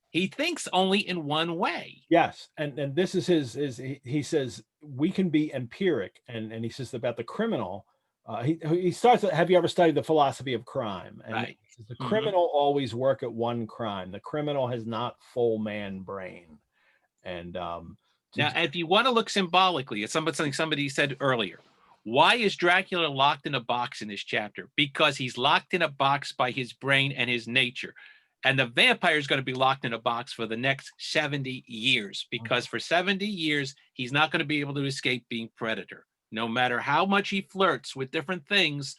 [SPEAKER 3] He thinks only in one way.
[SPEAKER 1] Yes, and this is he says we can be empiric, and he says about the criminal. He starts. Have you ever studied the philosophy of crime? And
[SPEAKER 3] Right.
[SPEAKER 1] the criminal always work at one crime. The criminal has not full man brain. And
[SPEAKER 3] now, if you want to look symbolically at something somebody said earlier, why is Dracula locked in a box in this chapter? Because he's locked in a box by his brain and his nature. And the vampire is going to be locked in a box for the next 70 years, because for 70 years, he's not going to be able to escape being predator. No matter how much he flirts with different things,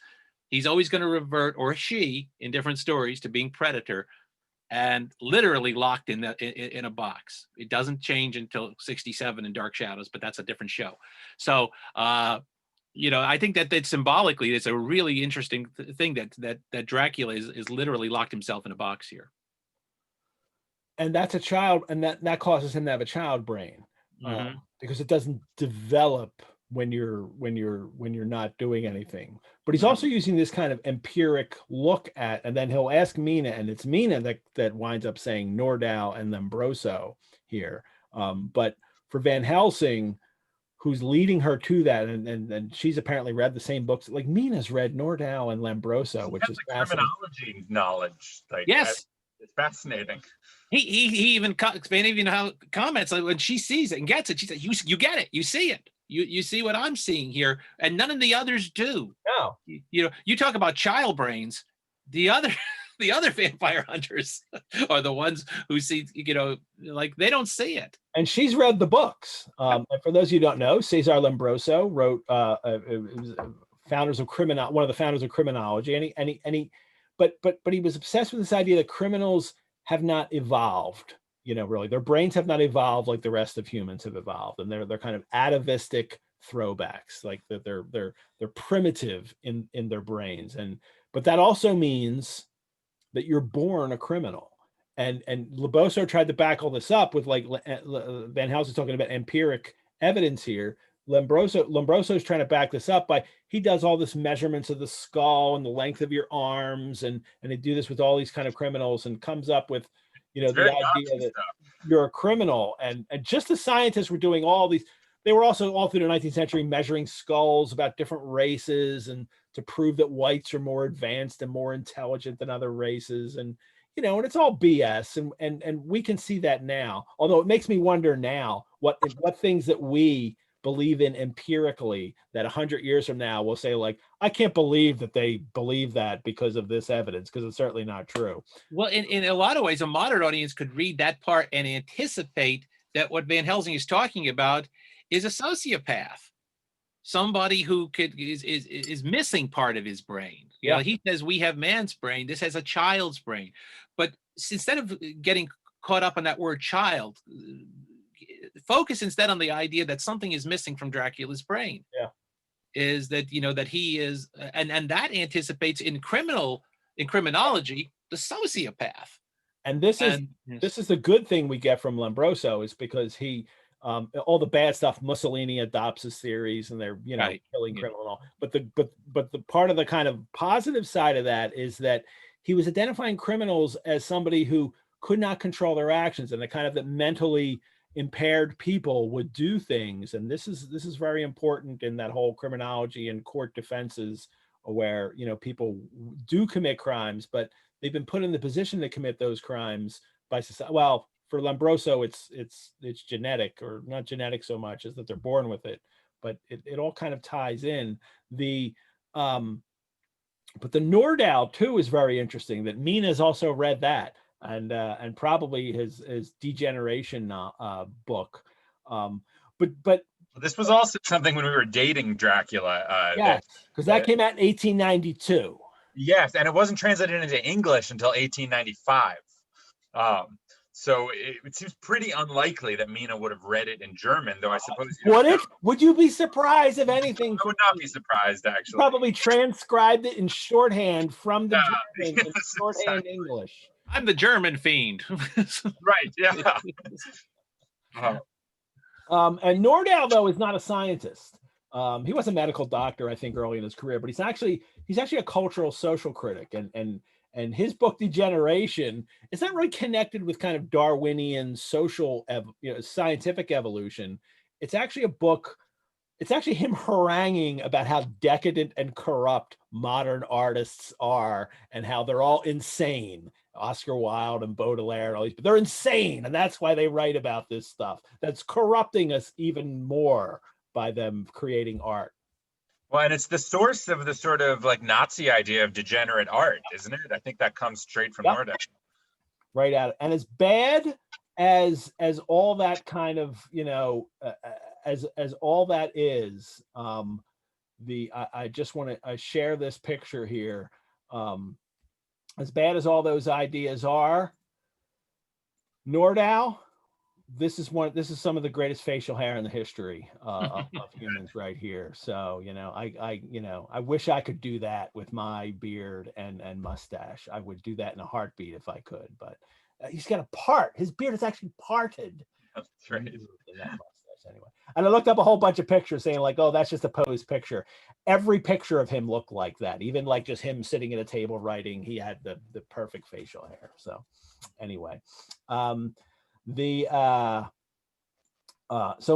[SPEAKER 3] he's always going to revert, or she, in different stories, to being predator, and literally locked in a box. It doesn't change until 67 in Dark Shadows, but that's a different show. So, I think that symbolically, it's a really interesting thing that Dracula is literally locked himself in a box here.
[SPEAKER 1] And that's a child, and that causes him to have a child brain, because it doesn't develop when you're not doing anything. But he's also using this kind of empiric look at, and then he'll ask Mina, and it's Mina that winds up saying Nordau and Lombroso here. But for Van Helsing, who's leading her to that, and she's apparently read the same books. Like Mina's read Nordau and Lombroso, which is
[SPEAKER 2] criminology knowledge. Like,
[SPEAKER 3] yes,
[SPEAKER 2] it's fascinating.
[SPEAKER 3] He even comments like when she sees it and gets it. She said, "You get it. You see it. You see what I'm seeing here, and none of the others do."
[SPEAKER 1] No,
[SPEAKER 3] you talk about child brains. The other vampire hunters are the ones who see, like they don't see it.
[SPEAKER 1] And she's read the books. And for those of you who don't know, Cesar Lombroso wrote one of the founders of criminology, but he was obsessed with this idea that criminals have not evolved. Really, their brains have not evolved like the rest of humans have evolved, and they're kind of atavistic throwbacks, like that they're primitive in their brains, but that also means that you're born a criminal. And Lombroso tried to back all this up with, like, Van Helsing talking about empiric evidence here. Lombroso's trying to back this up by, he does all this measurements of the skull and the length of your arms, and they do this with all these kind of criminals, and comes up with, the idea that you're a criminal. And just as scientists were doing all these, they were also all through the 19th century measuring skulls about different races, and to prove that whites are more advanced and more intelligent than other races. And and it's all BS, and we can see that now. Although it makes me wonder now what things that we believe in empirically that 100 years from now we'll say, like, I can't believe that they believe that because of this evidence, because it's certainly not true.
[SPEAKER 3] Well, in a lot of ways, a modern audience could read that part and anticipate that what Van Helsing is talking about is a sociopath, somebody who is missing part of his brain. He says we have man's brain. This has a child's brain. But instead of getting caught up on that word child, focus instead on the idea that something is missing from Dracula's brain.
[SPEAKER 1] Yeah.
[SPEAKER 3] Is that, that he is, and that anticipates in criminology, the sociopath.
[SPEAKER 1] And this is the good thing we get from Lombroso, is because he, all the bad stuff, Mussolini adopts his theories, and they're killing criminal and all. But the part of the kind of positive side of that is that he was identifying criminals as somebody who could not control their actions, and the kind of that mentally impaired people would do things. And this is very important in that whole criminology and court defenses, where people do commit crimes, but they've been put in the position to commit those crimes by society. Well, for Lombroso, it's genetic, or not genetic so much as that they're born with it, but it all kind of ties in. But the Nordau too is very interesting. That Mina's also read that, and probably his Degeneration book. But
[SPEAKER 2] this was also something when we were dating Dracula.
[SPEAKER 1] Yes, because that came out in 1892.
[SPEAKER 2] Yes, and it wasn't translated into English until 1895. So it seems pretty unlikely that Mina would have read it in German, though I suppose
[SPEAKER 1] would it? Would you be surprised if anything?
[SPEAKER 2] I would not be surprised, actually.
[SPEAKER 1] Probably transcribed it in shorthand from the German in
[SPEAKER 2] Yes,
[SPEAKER 1] shorthand
[SPEAKER 2] exactly.
[SPEAKER 1] English.
[SPEAKER 3] I'm the German fiend.
[SPEAKER 2] Right, yeah.
[SPEAKER 1] And Nordau, though, is not a scientist. He was a medical doctor, I think, early in his career, but he's actually a cultural social critic, and his book Degeneration is not really connected with kind of Darwinian social, scientific evolution. It's actually a book. It's actually him haranguing about how decadent and corrupt modern artists are and how they're all insane. Oscar Wilde and Baudelaire and all these, but they're insane. And that's why they write about this stuff that's corrupting us even more by them creating art.
[SPEAKER 2] Well, and it's the source of the sort of like Nazi idea of degenerate art, isn't it? I think that comes straight from Nordau.
[SPEAKER 1] Right at it. And as bad as all that kind of, as all that is, I just want to share this picture here. As bad as all those ideas are, Nordau, this is some of the greatest facial hair in the history of humans right here. So, I wish I could do that with my beard and mustache. I would do that in a heartbeat if I could, but he's got a part. His beard is actually parted.
[SPEAKER 2] That's right.
[SPEAKER 1] Anyway, and I looked up a whole bunch of pictures saying like, oh, that's just a posed picture. Every picture of him looked like that. Even like just him sitting at a table writing, he had the perfect facial hair. So anyway, so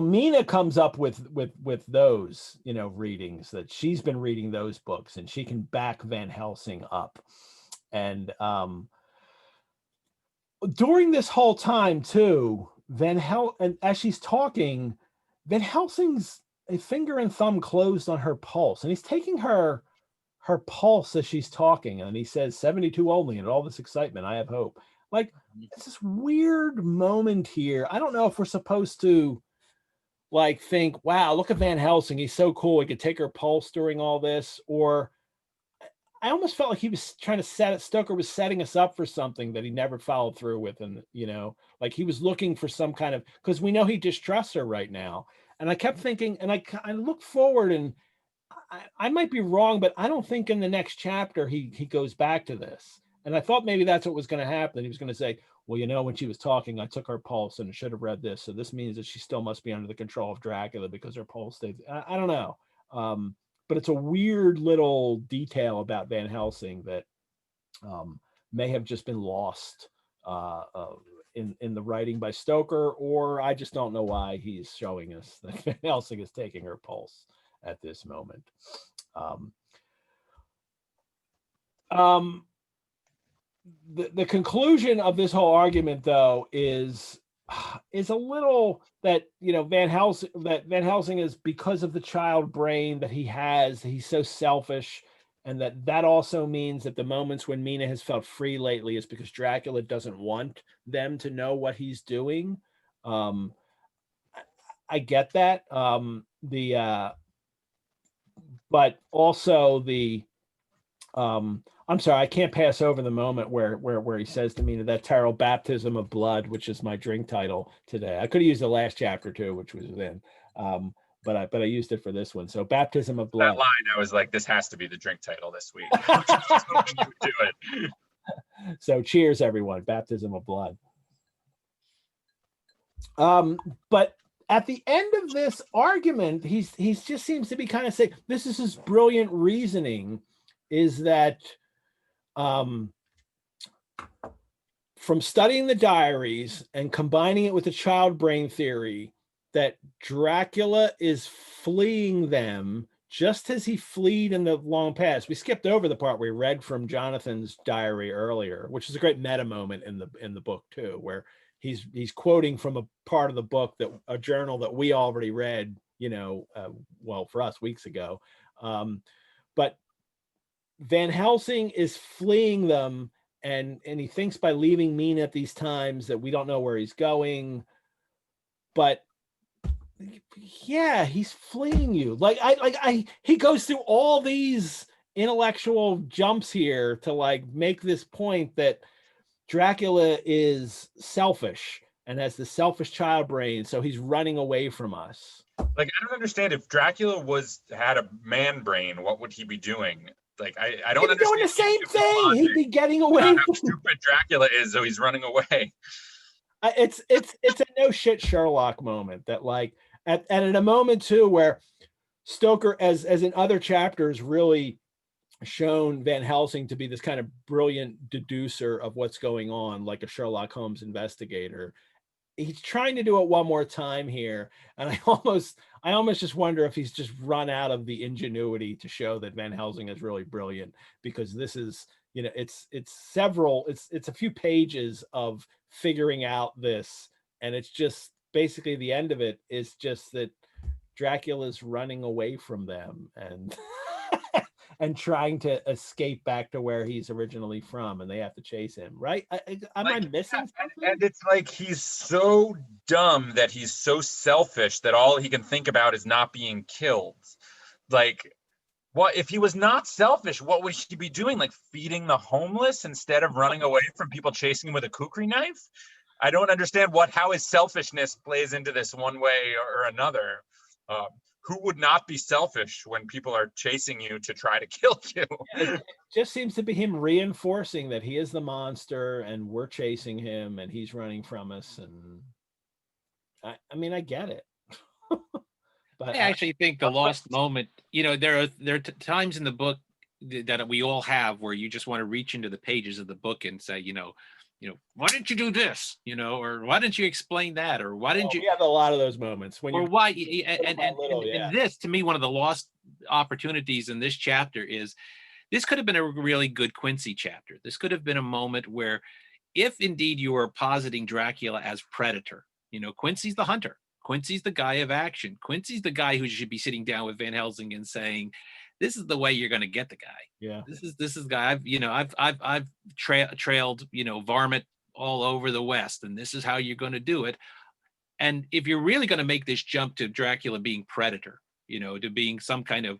[SPEAKER 1] Mina comes up with those, readings that she's been reading those books, and she can back Van Helsing up. And during this whole time too, and as she's talking, Van Helsing's a finger and thumb closed on her pulse, and he's taking her pulse as she's talking, and he says 72 only, and all this excitement, I have hope. Like, it's this weird moment here. I don't know if we're supposed to like think, wow, look at Van Helsing, he's so cool, he could take her pulse during all this, or I almost felt like he was trying to Stoker was setting us up for something that he never followed through with. And, like he was looking for some kind of, because we know he distrusts her right now. And I kept thinking, and I look forward, and I might be wrong, but I don't think in the next chapter he goes back to this. And I thought maybe that's what was going to happen. He was going to say, well, when she was talking, I took her pulse and should have read this. So this means that she still must be under the control of Dracula because her pulse stayed. I don't know. But it's a weird little detail about Van Helsing that may have just been lost in the writing by Stoker, or I just don't know why he's showing us that Van Helsing is taking her pulse at this moment. The conclusion of this whole argument, though, is a little that Van Helsing is, because of the child brain that he has, he's so selfish, and that also means that the moments when Mina has felt free lately is because Dracula doesn't want them to know what he's doing. I get that. But also I'm sorry, I can't pass over the moment where he says to Mina, that terrible baptism of blood, which is my drink title today. I could have used the last chapter too, which was then, but I used it for this one. So baptism of blood.
[SPEAKER 2] That line, I was like, this has to be the drink title this week. Just hoping you would do it.
[SPEAKER 1] So cheers, everyone. Baptism of blood. But at the end of this argument, he's just seems to be kind of saying, this is his brilliant reasoning, is that from studying the diaries and combining it with the child brain theory, that Dracula is fleeing them just as he fled in the long past. We skipped over the part where we read from Jonathan's diary earlier, which is a great meta moment in the book too, where he's quoting from a part of the book, that a journal that we already read, for us weeks ago. But Van Helsing is fleeing them, and he thinks by leaving Mina at these times that we don't know where he's going. But yeah, he's fleeing you. He goes through all these intellectual jumps here to like make this point that Dracula is selfish and has the selfish child brain, so he's running away from us.
[SPEAKER 2] Like, I don't understand, if Dracula had a man brain, what would he be doing? Like, I don't
[SPEAKER 1] He'd be
[SPEAKER 2] understand.
[SPEAKER 1] doing the same thing. He'd be getting away
[SPEAKER 2] How
[SPEAKER 1] from
[SPEAKER 2] stupid Dracula is, so he's running away.
[SPEAKER 1] it's a no shit Sherlock moment that, like, and in a moment too where Stoker, as in other chapters, really shown Van Helsing to be this kind of brilliant deducer of what's going on, like a Sherlock Holmes investigator. He's trying to do it one more time here, and I almost just wonder if he's just run out of the ingenuity to show that Van Helsing is really brilliant, because this is, you know, it's a few pages of figuring out this, and it's just basically the end of it is just that Dracula's running away from them and and trying to escape back to where he's originally from, and they have to chase him, right? Am I missing something?
[SPEAKER 2] And it's like he's so dumb that he's so selfish that all he can think about is not being killed. Like, what if he was not selfish? What would he be doing? Like feeding the homeless instead of running away from people chasing him with a kukri knife? I don't understand how his selfishness plays into this one way or another. Who would not be selfish when people are chasing you to try to kill you?
[SPEAKER 1] It just seems to be him reinforcing that he is the monster and we're chasing him and he's running from us. And I mean, I get it.
[SPEAKER 3] But I actually think the lost moment, you know, there are times in the book that we all have where you just want to reach into the pages of the book and say, you know, why didn't you do this? You know, or why didn't you explain that? Or why didn't you?
[SPEAKER 1] We have a lot of those moments when
[SPEAKER 3] or why? And this, to me, one of the lost opportunities in this chapter is this could have been a really good Quincy chapter. This could have been a moment where, if indeed you are positing Dracula as predator, you know, Quincy's the hunter. Quincy's the guy of action. Quincy's the guy who should be sitting down with Van Helsing and saying, "This is the way you're going to get the guy.
[SPEAKER 1] Yeah,
[SPEAKER 3] this is the guy. I've trailed, you know, varmint all over the West, and this is how you're going to do it." And if you're really going to make this jump to Dracula being predator, you know, to being some kind of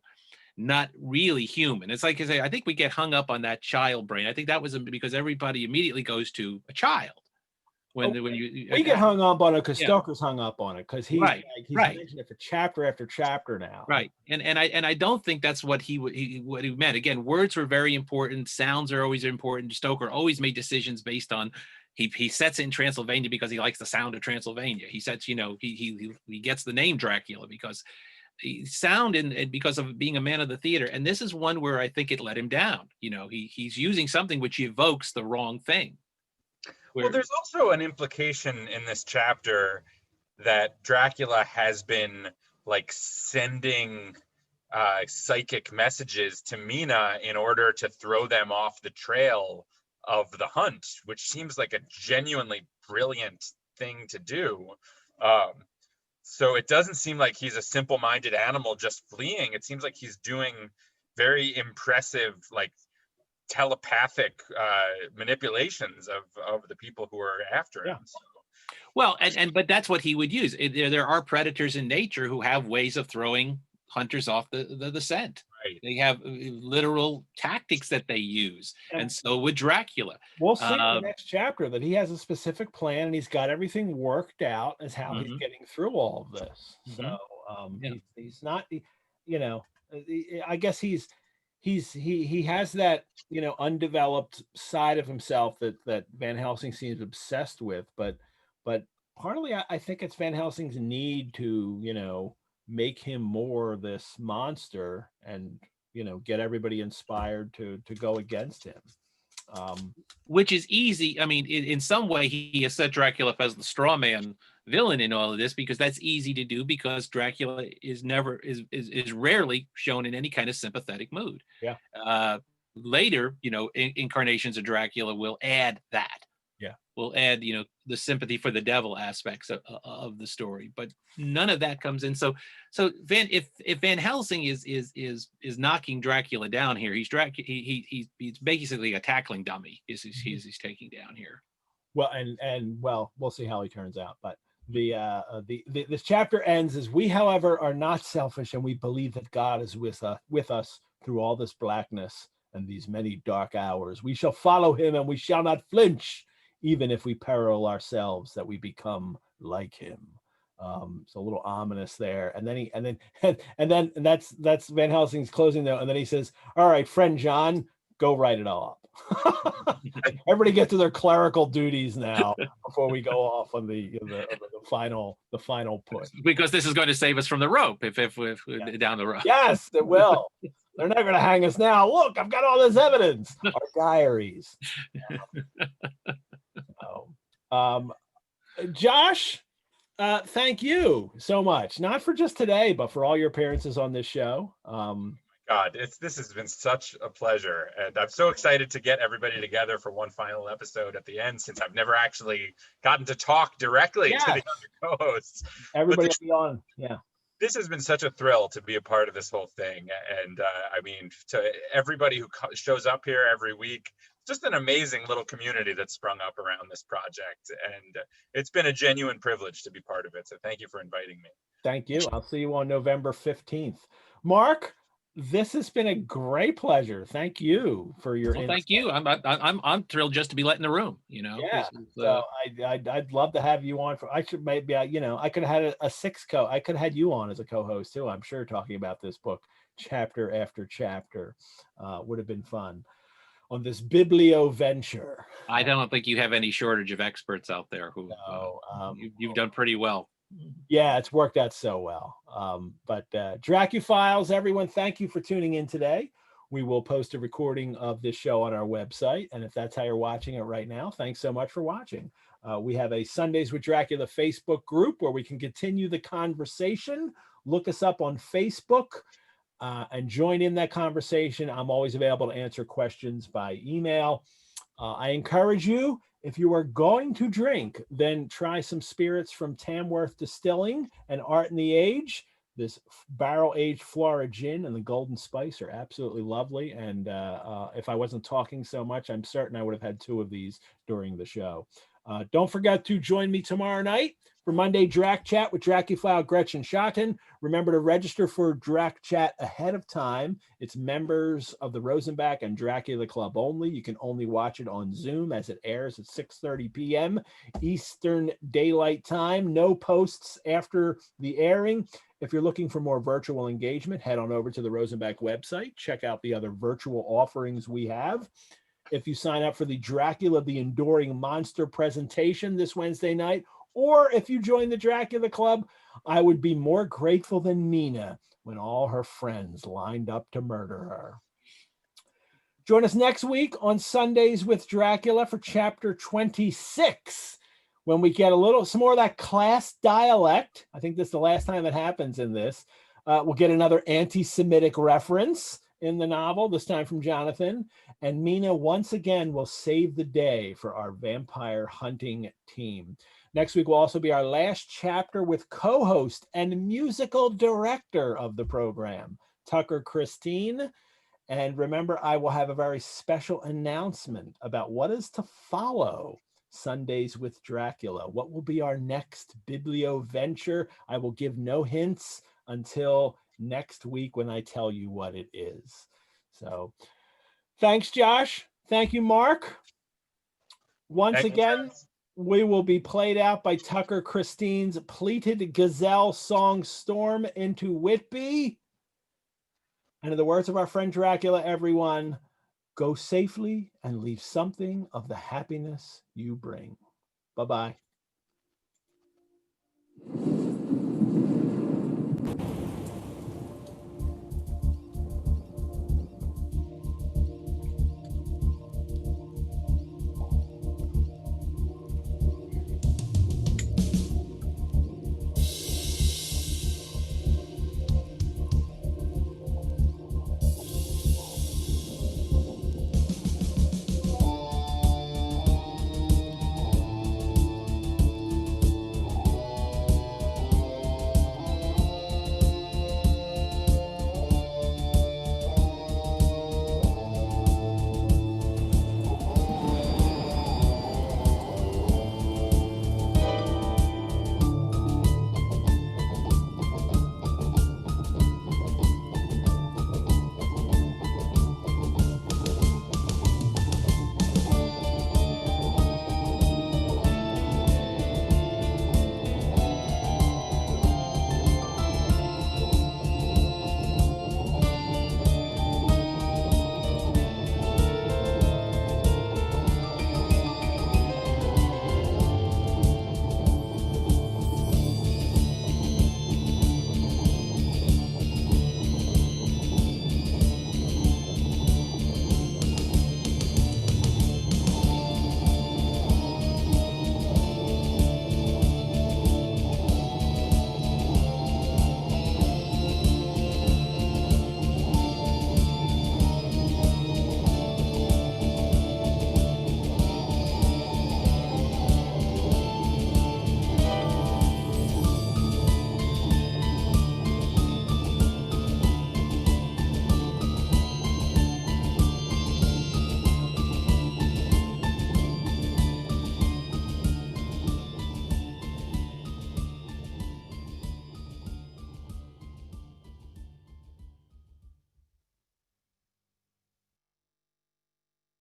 [SPEAKER 3] not really human, it's like I say, I think we get hung up on that child brain. I think that was because everybody immediately goes to a child. We
[SPEAKER 1] get hung up on it because Stoker's hung up on it because he's mentioned it for chapter after chapter now.
[SPEAKER 3] Right, and I don't think that's what he meant. Again, words were very important. Sounds are always important. Stoker always made decisions based on he sets it in Transylvania because he likes the sound of Transylvania. He sets, you know, he gets the name Dracula because sound and because of being a man of the theater. And this is one where I think it let him down. You know, he's using something which evokes the wrong thing.
[SPEAKER 2] Well, there's also an implication in this chapter that Dracula has been like sending psychic messages to Mina in order to throw them off the trail of the hunt, which seems like a genuinely brilliant thing to do. So it doesn't seem like he's a simple-minded animal just fleeing. It seems like he's doing very impressive, like, telepathic manipulations of the people who are after him. So.
[SPEAKER 3] Well, but that's what he would use. There are predators in nature who have ways of throwing hunters off the scent. Right. They have literal tactics that they use, and so would Dracula.
[SPEAKER 1] We'll see in the next chapter that he has a specific plan and he's got everything worked out as how he's getting through all of this. So he's not, you know, I guess he has that, you know, undeveloped side of himself that Van Helsing seems obsessed with, but partly I think it's Van Helsing's need to, you know, make him more this monster and, you know, get everybody inspired to go against him.
[SPEAKER 3] Which is easy. I mean, in some way, he has set Dracula up as the straw man villain in all of this because that's easy to do because Dracula is rarely shown in any kind of sympathetic mood.
[SPEAKER 1] Yeah.
[SPEAKER 3] Later, you know, incarnations of Dracula will add that.
[SPEAKER 1] Yeah.
[SPEAKER 3] Will add, you know, the sympathy for the devil aspects of the story, but none of that comes in. So if Van Helsing is knocking Dracula down here, he's basically a tackling dummy. He's taking down here.
[SPEAKER 1] Well, and we'll see how he turns out. But this chapter ends as we, however, are not selfish, and we believe that God is with us through all this blackness and these many dark hours. We shall follow him, and we shall not flinch. even if we peril ourselves, that we become like him. So a little ominous there. And then that's Van Helsing's closing note. And then he says, all right, friend John, go write it all up. Everybody get to their clerical duties now before we go off on the final push.
[SPEAKER 3] Because this is going to save us from the rope if down the road.
[SPEAKER 1] Yes, it will. They're not going to hang us now. Look, I've got all this evidence. Our diaries. Josh, thank you so much. Not for just today, but for all your appearances on this show.
[SPEAKER 2] God, this has been such a pleasure, and I'm so excited to get everybody together for one final episode at the end, since I've never actually gotten to talk directly to the other co-hosts.
[SPEAKER 1] Everybody will be on. Yeah.
[SPEAKER 2] This has been such a thrill to be a part of this whole thing, and I mean, to everybody who shows up here every week, just an amazing little community that's sprung up around this project, and it's been a genuine privilege to be part of it. So thank you for inviting me.
[SPEAKER 1] Thank you. I'll see you on November 15th. Mark, this has been a great pleasure. Thank you for your
[SPEAKER 3] insight. Thank you. I'm thrilled just to be let in the room, you know.
[SPEAKER 1] Yeah. So I'd love to have you on I should maybe I could have had I could have had you on as a co-host too, I'm sure, talking about this book chapter after chapter. Would have been fun on this biblio venture.
[SPEAKER 3] I don't think you have any shortage of experts out there who you've done pretty well.
[SPEAKER 1] Yeah, it's worked out so well. But Dracuphiles, everyone, thank you for tuning in today. We will post a recording of this show on our website. And if that's how you're watching it right now, thanks so much for watching. We have a Sundays with Dracula Facebook group where we can continue the conversation. Look us up on Facebook and join in that conversation. I'm always available to answer questions by email. I encourage you, if you are going to drink, then try some spirits from Tamworth Distilling and Art in the Age. This barrel-aged Flora gin and the Golden Spice are absolutely lovely. And if I wasn't talking so much, I'm certain I would have had 2 of these during the show. Don't forget to join me tomorrow night for Monday Drac Chat with Dracufile Gretchen Schotten. Remember to register for Drac Chat ahead of time. It's members of the Rosenbach and Dracula Club only. You can only watch it on Zoom as it airs at 6:30 p.m. Eastern Daylight Time. No posts after the airing. If you're looking for more virtual engagement, head on over to the Rosenbach website. Check out the other virtual offerings we have. If you sign up for the Dracula the Enduring Monster presentation this Wednesday night, or if you join the Dracula Club, I would be more grateful than Mina when all her friends lined up to murder her. Join us next week on Sundays with Dracula for chapter 26, when we get some more of that class dialect. I think this is the last time it happens in this. We'll get another anti-Semitic reference in the novel, this time from Jonathan. And Mina once again will save the day for our vampire hunting team. Next week will also be our last chapter with co-host and musical director of the program, Tucker Christine. And remember, I will have a very special announcement about what is to follow Sundays with Dracula. What will be our next biblio venture? I will give no hints until next week when I tell you what it is. So thanks, Josh. Thank you, Mark. Once again, we will be played out by Tucker Christine's Pleated Gazelle song Storm into Whitby. And in the words of our friend Dracula, everyone, go safely and leave something of the happiness you bring. Bye-bye.